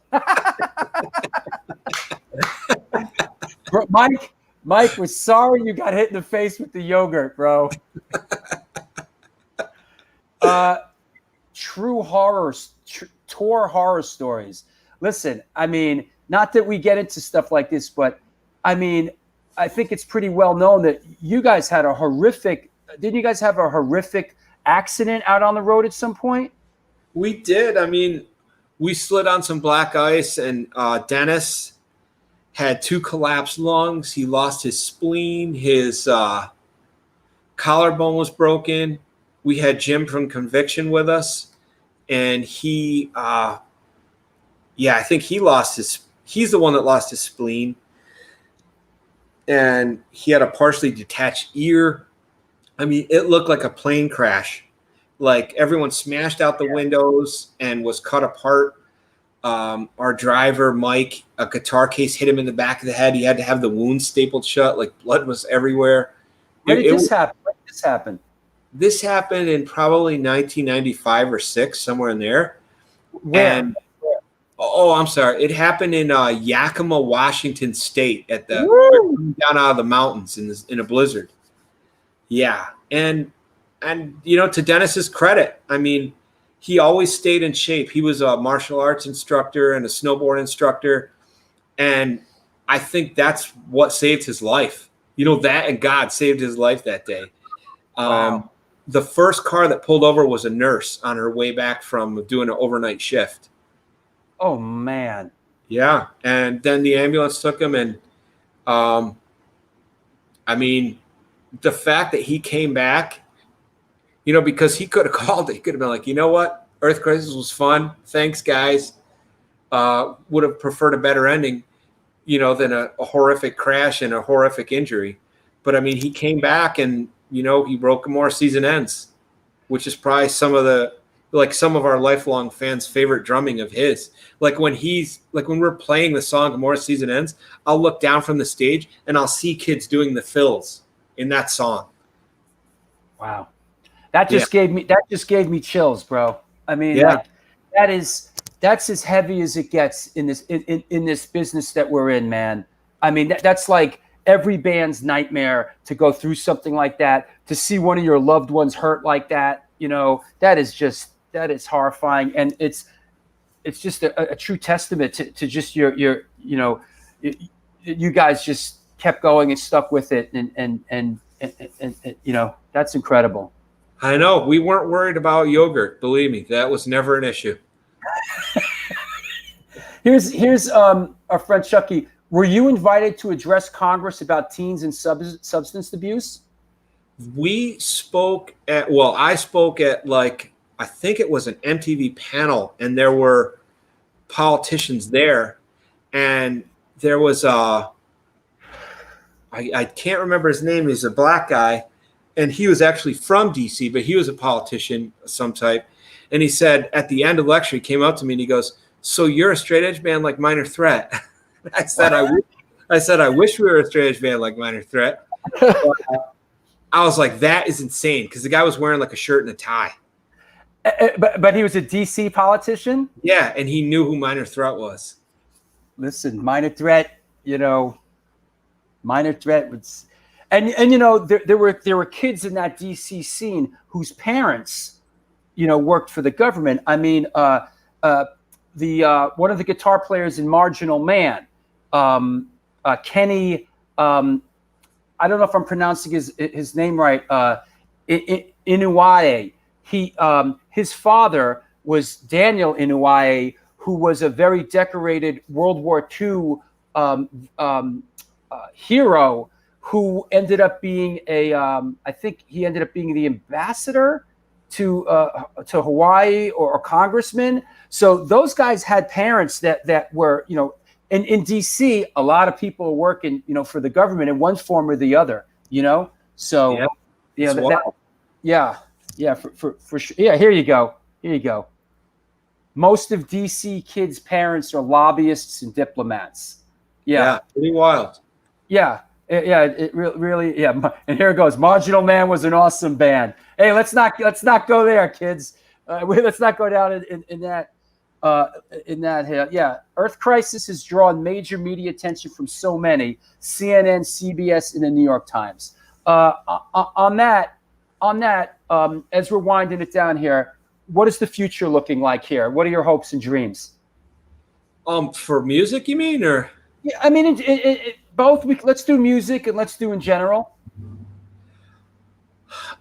Bro, Mike, we're sorry you got hit in the face with the yogurt, bro. True tour horror stories. Listen, I mean, not that we get into stuff like this, but I mean, I think it's pretty well known that you guys had didn't you guys have a horrific accident out on the road at some point? We did. I mean, we slid on some black ice, and Dennis had 2 collapsed lungs. He lost his spleen. His collarbone was broken. We had Jim from Conviction with us, and he, I think he's the one that lost his spleen. And he had a partially detached ear. I mean, it looked like a plane crash. Like everyone smashed out the windows and was cut apart. Our driver, Mike, a guitar case hit him in the back of the head. He had to have the wound stapled shut. Like blood was everywhere. When did this happen? This happened in probably 1995 or 6, somewhere in there. Where? And, I'm sorry. It happened in Yakima, Washington State at the down out of the mountains in a blizzard. Yeah, and to Dennis's credit, I mean, he always stayed in shape. He was a martial arts instructor and a snowboard instructor, and I think that's what saved his life. That and God saved his life that day. Wow. The first car that pulled over was a nurse on her way back from doing an overnight shift. Oh, man. Yeah, and then the ambulance took him, and I mean, the fact that he came back, because he could have called it. He could have been like, you know what? Earth Crisis was fun. Thanks, guys. Would have preferred a better ending, than a horrific crash and a horrific injury. But, I mean, he came back and, he broke more season ends, which is probably some of our lifelong fans' favorite drumming of his. Like when we're playing the song More Season Ends, I'll look down from the stage and I'll see kids doing the fills in that song. Wow. That just gave me chills, bro. I mean, that's as heavy as it gets in this business that we're in, man. I mean, that's like every band's nightmare to go through something like that, to see one of your loved ones hurt like that. That is horrifying. And it's just a true testament to just you guys just kept going and stuck with it. And that's incredible. I know. We weren't worried about yogurt. Believe me, that was never an issue. Here's our friend Chucky. Were you invited to address Congress about teens and substance abuse? I spoke at I think it was an MTV panel, and there were politicians there, and there was I can't remember his name. He's a black guy, and he was actually from DC, but he was a politician of some type. And he said at the end of the lecture, he came up to me and he goes, "So you're a straight edge band like Minor Threat?" I said, I wish we were a straight edge band like Minor Threat. I was like, that is insane, because the guy was wearing like a shirt and a tie. But he was a DC politician? Yeah, and he knew who Minor Threat was. Listen, Minor Threat, Minor Threat was, and there were kids in that DC scene whose parents, worked for the government. I mean, the one of the guitar players in Marginal Man, Kenny, I don't know if I'm pronouncing his name right, Inuaye. His father was Daniel Inuaye, who was a very decorated World War II hero, who ended up being I think he ended up being the ambassador to Hawaii or congressmen. So those guys had parents that were, you know, in DC, a lot of people are working, you know, for the government in one form or the other, you know. So for sure. Yeah, here you go. Here you go. Most of DC kids' parents are lobbyists and diplomats. Yeah, pretty wild. Yeah. It really. Yeah. And here it goes. Marginal Man was an awesome band. Hey, let's not go there, kids. Let's not go down in that. Yeah. Earth Crisis has drawn major media attention from so many: CNN, CBS, and the New York Times. On that, as we're winding it down here, what is the future looking like here? What are your hopes and dreams? For music, you mean, or? Yeah, I mean, both. Let's do music and let's do in general.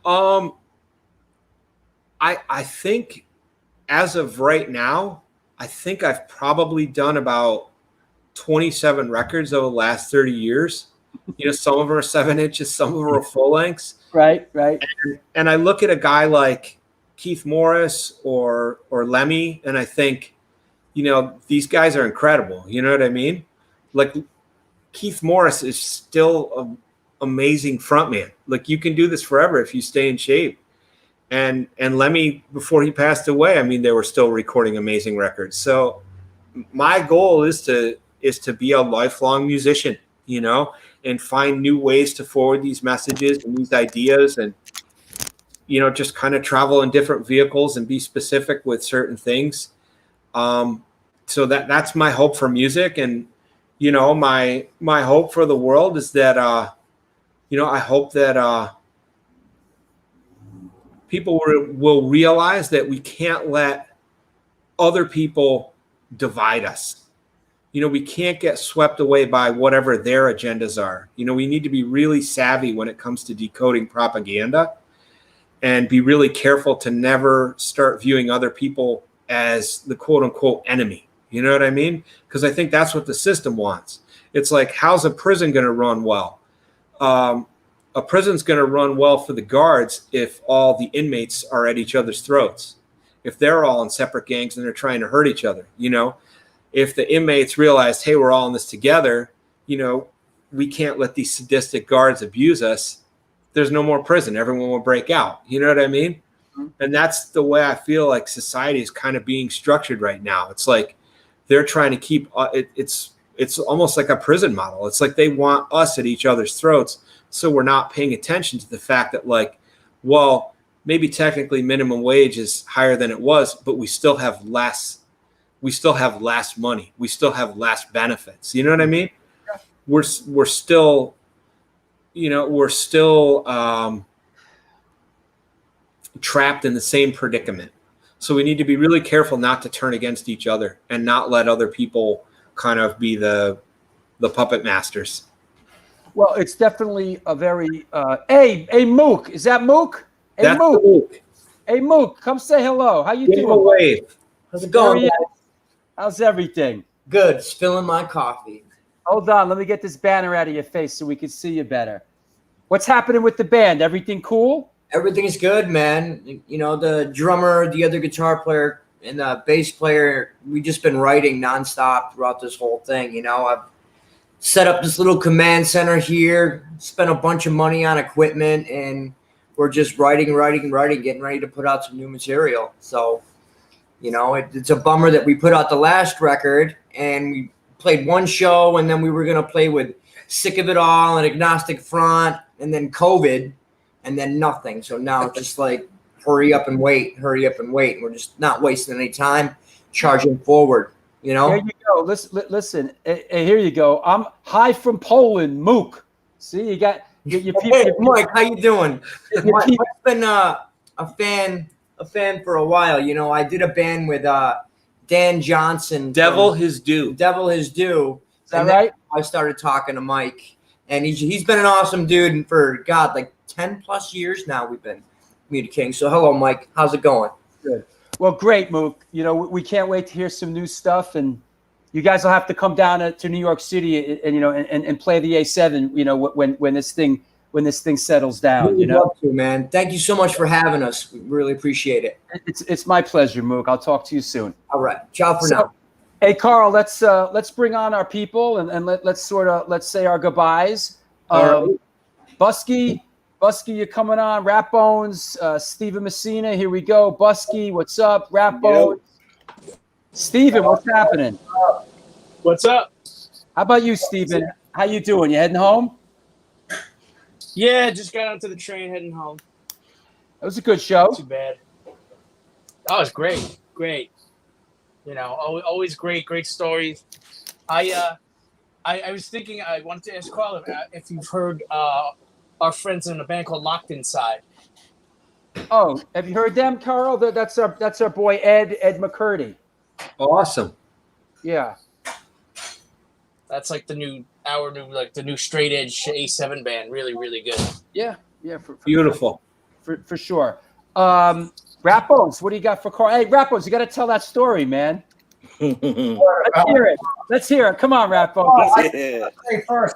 I think as of right now, I think I've probably done about 27 records over the last 30 years. You know, some of them are 7 inches, some of them are full lengths. Right. And I look at a guy like Keith Morris or Lemmy, and I think, you know, these guys are incredible. You know what I mean? Like Keith Morris is still an amazing frontman. Like you can do this forever if you stay in shape. And Lemmy, before he passed away, I mean, they were still recording amazing records. So my goal is to be a lifelong musician, you know, and find new ways to forward these messages and these ideas, and, you know, just kind of travel in different vehicles and be specific with certain things. So that's my hope for music. And, you know, my hope for the world is that, you know, I hope that people will realize that we can't let other people divide us. You know, we can't get swept away by whatever their agendas are. You know, we need to be really savvy when it comes to decoding propaganda, and be really careful to never start viewing other people as the quote unquote enemy. You know what I mean? Because I think that's what the system wants. It's like, how's a prison going to run well? A prison's going to run well for the guards if all the inmates are at each other's throats. If they're all in separate gangs and they're trying to hurt each other, you know, if the inmates realize, hey, we're all in this together, you know, we can't let these sadistic guards abuse us. There's no more prison. Everyone will break out. You know what I mean? Mm-hmm. And that's the way I feel like society is kind of being structured right now. It's like they're trying to keep it's almost like a prison model. It's like they want us at each other's throats. So we're not paying attention to the fact that, like, well, maybe technically minimum wage is higher than it was, but we still have less. We still have less money. We still have less benefits. You know what I mean? Yeah. We're still, you know, trapped in the same predicament. So we need to be really careful not to turn against each other and not let other people kind of be the puppet masters. Well, it's definitely a very hey Mook, is that Mook? Hey, that's Mook. Mook. Hey Mook, come say hello. How you Give doing? him a wave. How's it going? How's everything? Good. Spilling my coffee. Hold on, let me get this banner out of your face so we can see you better. What's happening with the band? Everything cool? Everything's good, man. You know, the drummer, the other guitar player, and the bass player, we just been writing nonstop throughout this whole thing. You know, I've set up this little command center here, spent a bunch of money on equipment, and we're just writing, getting ready to put out some new material. So, you know, it's a bummer that we put out the last record and we played one show, and then we were going to play with Sick of It All and Agnostic Front, and then COVID, and then nothing. So now it's just like, hurry up and wait. We're just not wasting any time, charging forward, you know? There you go. Listen. Hey, here you go. I'm hi from Poland, Mook. See, you got your people. Hey, Mike, how you doing? Mike's been a fan for a while. You know, I did a band with Dan Johnson. Devil His Due. Is that right? I started talking to Mike, and he's been an awesome dude. And for God, like 10 plus years now, we've been communicating. So hello, Mike. How's it going? Good. Well, great, Mook. You know, we can't wait to hear some new stuff, and you guys will have to come down to New York City and you know and play the A7. You know, when when this thing settles down. We'd You know, love to, man. Thank you so much for having us. We really appreciate it. it's my pleasure, Mook. I'll talk to you soon. All right. Ciao for So- now. Hey, Carl, let's bring on our people and let's say our goodbyes. All right. Buskie, you're coming on. Rat Bones, Steven Messina, here we go. Buskie, what's up? Rat Bones. Steven, what's happening? What's up? How about you, Steven? How you doing? You heading home? Yeah, just got onto the train heading home. That was a good show. Not too bad. That was great. Great. You know, always great stories. I was thinking I wanted to ask Carl if you've heard our friends in a band called Locked Inside. Oh, have you heard them, Carl? That's our boy Ed McCurdy. Awesome. Yeah. That's like the new straight edge A7 band. Really, really good. Yeah. Beautiful. For sure. Rat Bones, what do you got for Carl? Hey, Rat Bones, you got to tell that story, man. Let's hear it. Come on, Rat Bones. Yeah.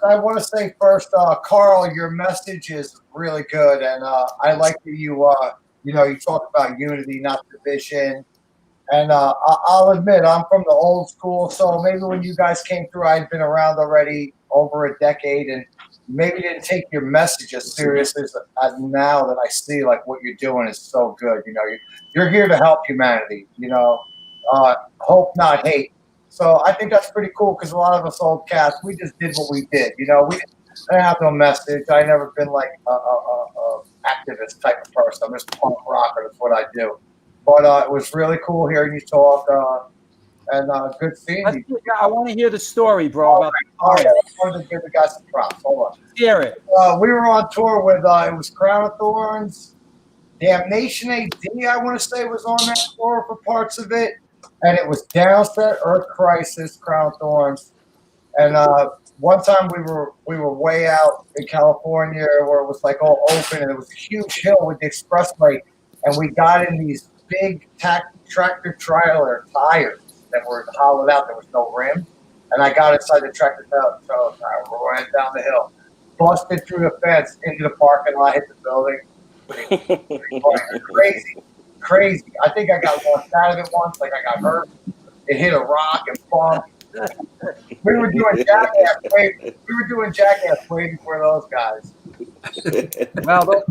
I want to say first, Karl, your message is really good, and I like that you talk about unity, not division. And I'll admit, I'm from the old school, so maybe when you guys came through, I'd been around already over a decade, and maybe didn't take your message as serious as now that I see like what you're doing is so good. You know, you're here to help humanity. You know, hope not hate. So I think that's pretty cool because a lot of us old cats, we just did what we did. You know, I didn't have no message. I never been like a activist type of person. I'm just a punk rocker. That's what I do. But it was really cool hearing you talk, and good seeing you. I want to hear the story, bro. All right. I wanted to give the guys some props. Hold on. Hear it. We were on tour with, it was Crown of Thorns, Damnation AD, I want to say, was on that tour for parts of it. And it was Downset, Earth Crisis, Crown of Thorns. And one time we were way out in California where it was like all open, and it was a huge hill with the expressway. And we got in these big tractor trailer tires that were hollowed out. There was no rim. And I got inside the tractor trailer, so I ran down the hill, busted through the fence into the parking lot, hit the building. Crazy. I think I got launched out of it once, like I got hurt. It hit a rock and bumped. We were doing jackass waiting for those guys. Well,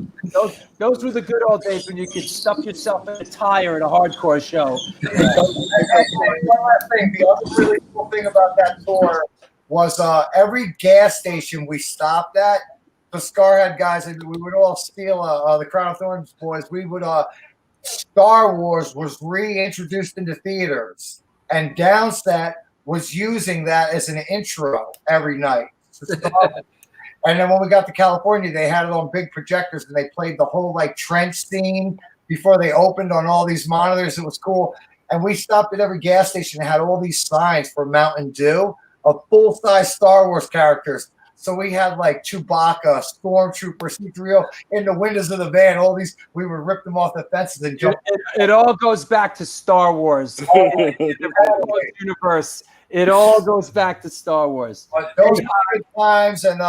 those were the good old days when you could stuff yourself in a tire at a hardcore show. One last thing. The other really cool thing about that tour was every gas station we stopped at, the Scarhead guys, we would all steal the Crown of Thorns boys. We would Star Wars was reintroduced into theaters, and Downset was using that as an intro every night. And then when we got to California, they had it on big projectors, and they played the whole like trench scene before they opened on all these monitors. It was cool. And we stopped at every gas station and had all these signs for Mountain Dew of full-size Star Wars characters. So we had like Chewbacca, Stormtrooper, C-3PO in the windows of the van. All these, we would rip them off the fences and jump. It all goes back to Star Wars. In the universe, it all goes back to Star Wars. But those are good times, and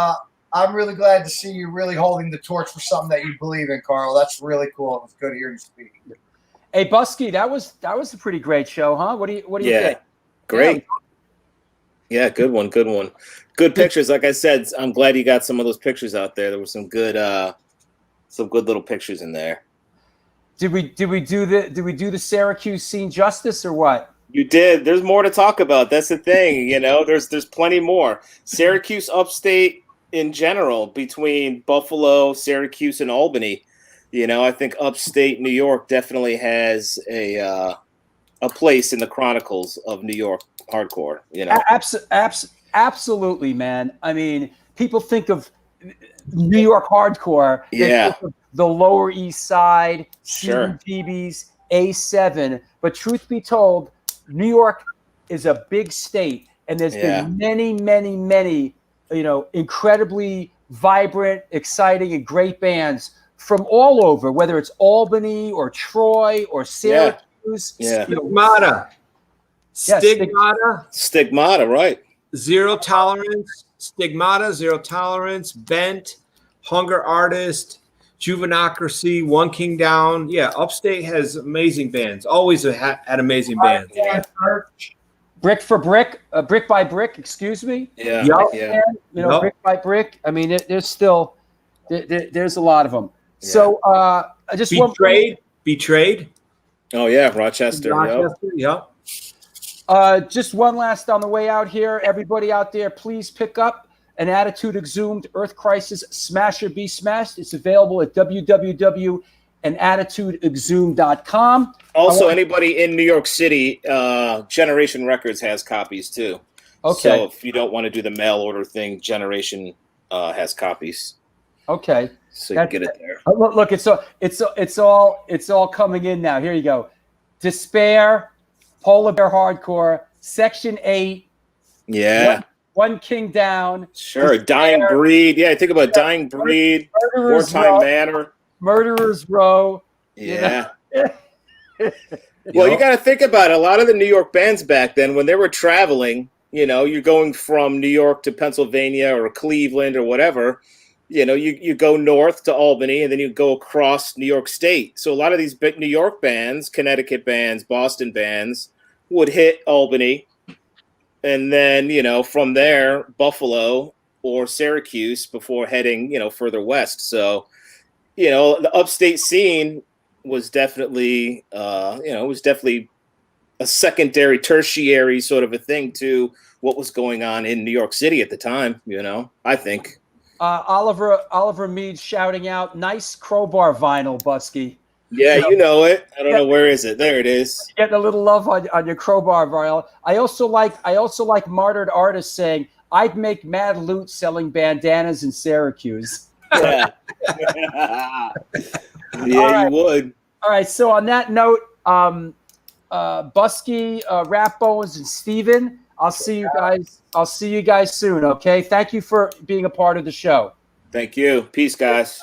I'm really glad to see you really holding the torch for something that you believe in, Karl. That's really cool. It was good to hear you speak. Hey, Buskie, that was a pretty great show, huh? What do you think? Great. Yeah, good one. Good pictures. Like I said, I'm glad you got some of those pictures out there. There were some good little pictures in there. Did we do the Syracuse scene justice or what? You did. There's more to talk about. That's the thing. You know, there's plenty more. Syracuse upstate in general, between Buffalo, Syracuse, and Albany. You know, I think upstate New York definitely has a place in the chronicles of New York hardcore. You know, absolutely, man. I mean, people think of New York hardcore. Yeah, think of the Lower East Side, sure, CBGB's, A7. But truth be told, New York is a big state, and there's been many, incredibly vibrant, exciting, and great bands from all over, whether it's Albany or Troy or Syracuse. Yeah. Stigmata. Stigmata, right. Zero tolerance. Stigmata, zero tolerance. Bent. Hunger Artist, Juvenocracy, One King Down. Yeah, Upstate has amazing bands. Always had amazing bands. Yeah. Brick for Brick, Brick by Brick, excuse me. Yeah. Yup. Yeah. You know, Yup. Brick by Brick. I mean, there's still there's a lot of them. Yeah. So I just want Betrayed. Oh yeah, Rochester. Yep. Yep. just one last on the way out here. Everybody out there, please pick up An Attitude Exhumed Earth Crisis Smash or Be Smashed. It's available at www.anattitudeexhumed.com. Also, anybody in New York City, Generation Records has copies too. Okay. So if you don't want to do the mail order thing, Generation has copies. Okay. So you can get it there. Look, it's all coming in now. Here you go. Despair, Polar Bear Hardcore, Section 8. Yeah. One King Down. Sure. Despair, Dying Breed. Yeah, think about Dying Breed. Murderers Wartime Row. Manor. Murderers Row. Yeah. Well, you got to think about it. A lot of the New York bands back then, when they were traveling, you know, you're going from New York to Pennsylvania or Cleveland or whatever, you know, you go north to Albany and then you go across New York State. So a lot of these big New York bands, Connecticut bands, Boston bands would hit Albany. And then, you know, from there, Buffalo or Syracuse before heading, you know, further west. So, you know, the upstate scene was definitely, a secondary, tertiary sort of a thing to what was going on in New York City at the time, you know, I think. Oliver Mead shouting out, nice Crowbar vinyl, Buskie. Yeah, you know it. I don't know, where is it? There it is. Getting a little love on your Crowbar vinyl. I also like Martyred Artists saying, I'd make mad loot selling bandanas in Syracuse. Yeah. Right. You would. All right. So on that note, Buskie, Rap Bones, and Steven, I'll see you guys soon. Okay. Thank you for being a part of the show. Thank you. Peace, guys.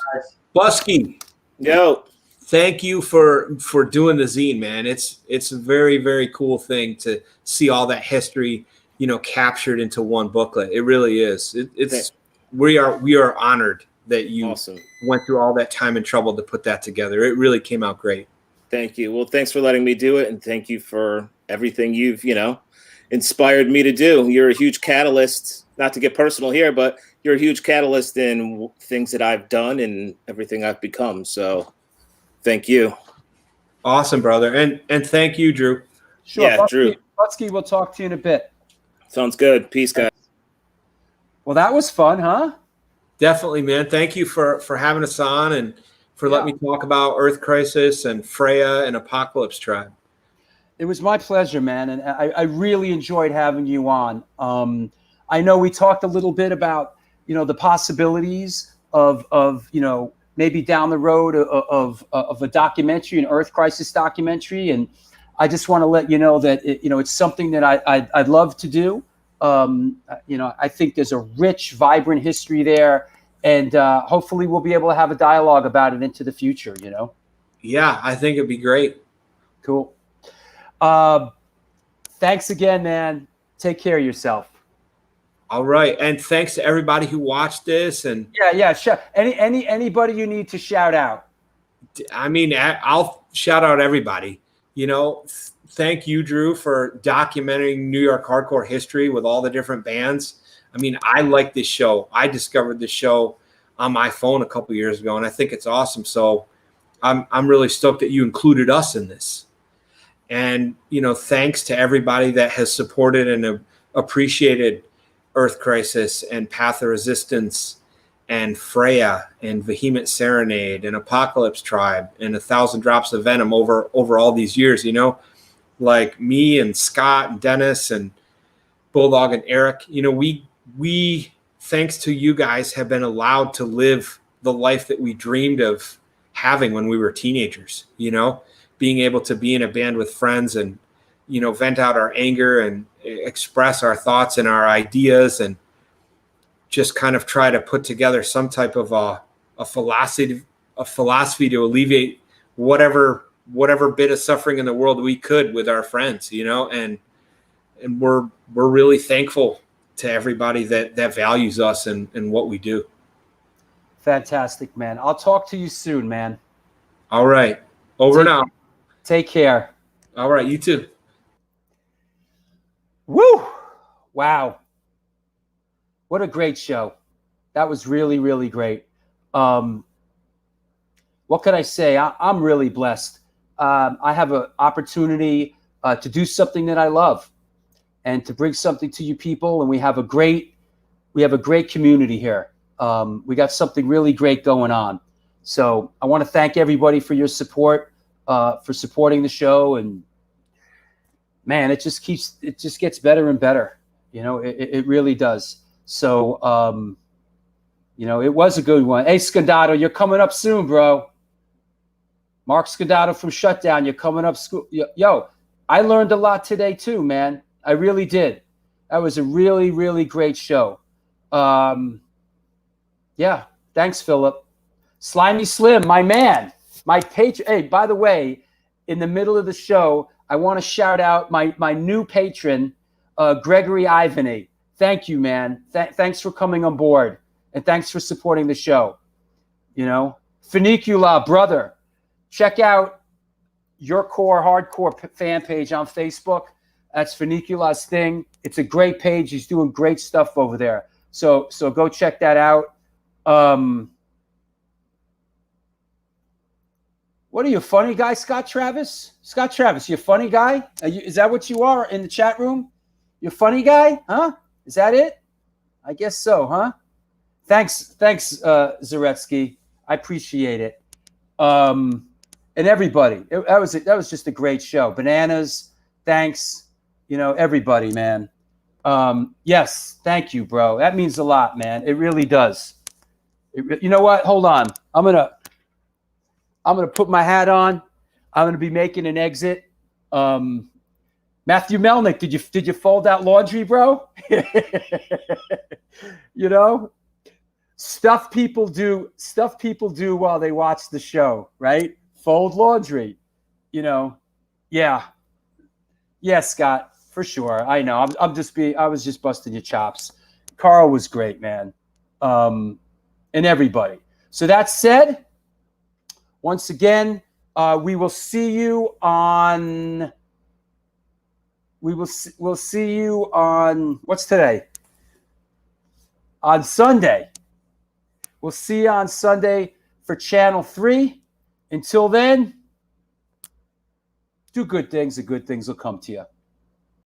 Buskie. Yo. Thank you for doing the zine, man. It's a very, very cool thing to see all that history, you know, captured into one booklet. It really is. We are honored that you went through all that time and trouble to put that together. It really came out great. Thank you. Well, thanks for letting me do it, and thank you for everything you've, you know, inspired me to do. You're a huge catalyst, not to get personal here, but you're a huge catalyst in things that I've done and everything I've become. So thank you. Awesome, brother. And thank you, Drew. Sure. Yeah, Buskie, Drew. Buskie, we'll talk to you in a bit. Sounds good. Peace, guys. Well, that was fun, huh? Definitely, man. Thank you for having us on and for letting me talk about Earth Crisis and Freya and Apocalypse Tribe. It was my pleasure, man. And I really enjoyed having you on. I know we talked a little bit about, you know, the possibilities of you know, maybe down the road of a documentary, an Earth Crisis documentary. And I just want to let you know that, it's something that I'd love to do. I think there's a rich, vibrant history there. And hopefully we'll be able to have a dialogue about it into the future, you know? Yeah, I think it'd be great. Cool. Thanks again, man. Take care of yourself. All right. And thanks to everybody who watched this. And yeah. Anybody you need to shout out. I mean, I'll shout out everybody. You know, thank you, Drew, for documenting New York hardcore history with all the different bands. I mean, I like this show. I discovered this show on my phone a couple years ago, and I think it's awesome. So I'm really stoked that you included us in this. And, you know, thanks to everybody that has supported and appreciated Earth Crisis and Path of Resistance and Freya and Vehement Serenade and Apocalypse Tribe and 1,000 Drops of Venom over all these years, you know, like me and Scott and Dennis and Bulldog and Eric. You know, we thanks to you guys, have been allowed to live the life that we dreamed of having when we were teenagers, you know, being able to be in a band with friends and, you know, vent out our anger and express our thoughts and our ideas and just kind of try to put together some type of a philosophy to alleviate whatever bit of suffering in the world we could with our friends, you know, and we're really thankful to everybody that values us and what we do. Fantastic, man. I'll talk to you soon, man. All right. Over now. Take care. All right. You too. Woo! Wow. What a great show. That was really, really great. What can I say? I'm really blessed. I have an opportunity to do something that I love and to bring something to you people. And we have a great community here. We got something really great going on. So I want to thank everybody for your support, for supporting the show. And man, it just gets better and better. You know, it really does. So, you know, it was a good one. Hey, Scandato, you're coming up soon, bro. Mark Scandato from Shutdown, you're coming up. Yo, I learned a lot today too, man. I really did. That was a really, really great show. Yeah, thanks, Philip. Slimy Slim, my man, my patron. Hey, by the way, in the middle of the show, I want to shout out my new patron, Gregory Ivany. Thank you, man. Thanks for coming on board, and thanks for supporting the show. You know, Funicula, brother. Check out Your Core Hardcore fan page on Facebook. That's Funicula's thing. It's a great page. He's doing great stuff over there. So go check that out. What are you, a funny guy, Scott Travis? Scott Travis, you a funny guy? Is that what you are in the chat room? You a funny guy? Huh? Is that it? I guess so, huh? Thanks, Zaretsky. I appreciate it. And everybody, that was just a great show. Bananas, thanks. You know, everybody, man. Yes, thank you, bro. That means a lot, man. It really does. You know what? Hold on. I'm gonna put my hat on. I'm gonna be making an exit. Matthew Melnick, did you fold out laundry, bro? You know, stuff people do while they watch the show, right? Fold laundry, you know. Yeah, Scott, for sure. I know. I was just busting your chops. Karl was great, man. And everybody. So that said, once again, we will see you on. We'll see you on, what's today? On Sunday. We'll see you on Sunday for Channel 3. Until then, do good things and good things will come to you.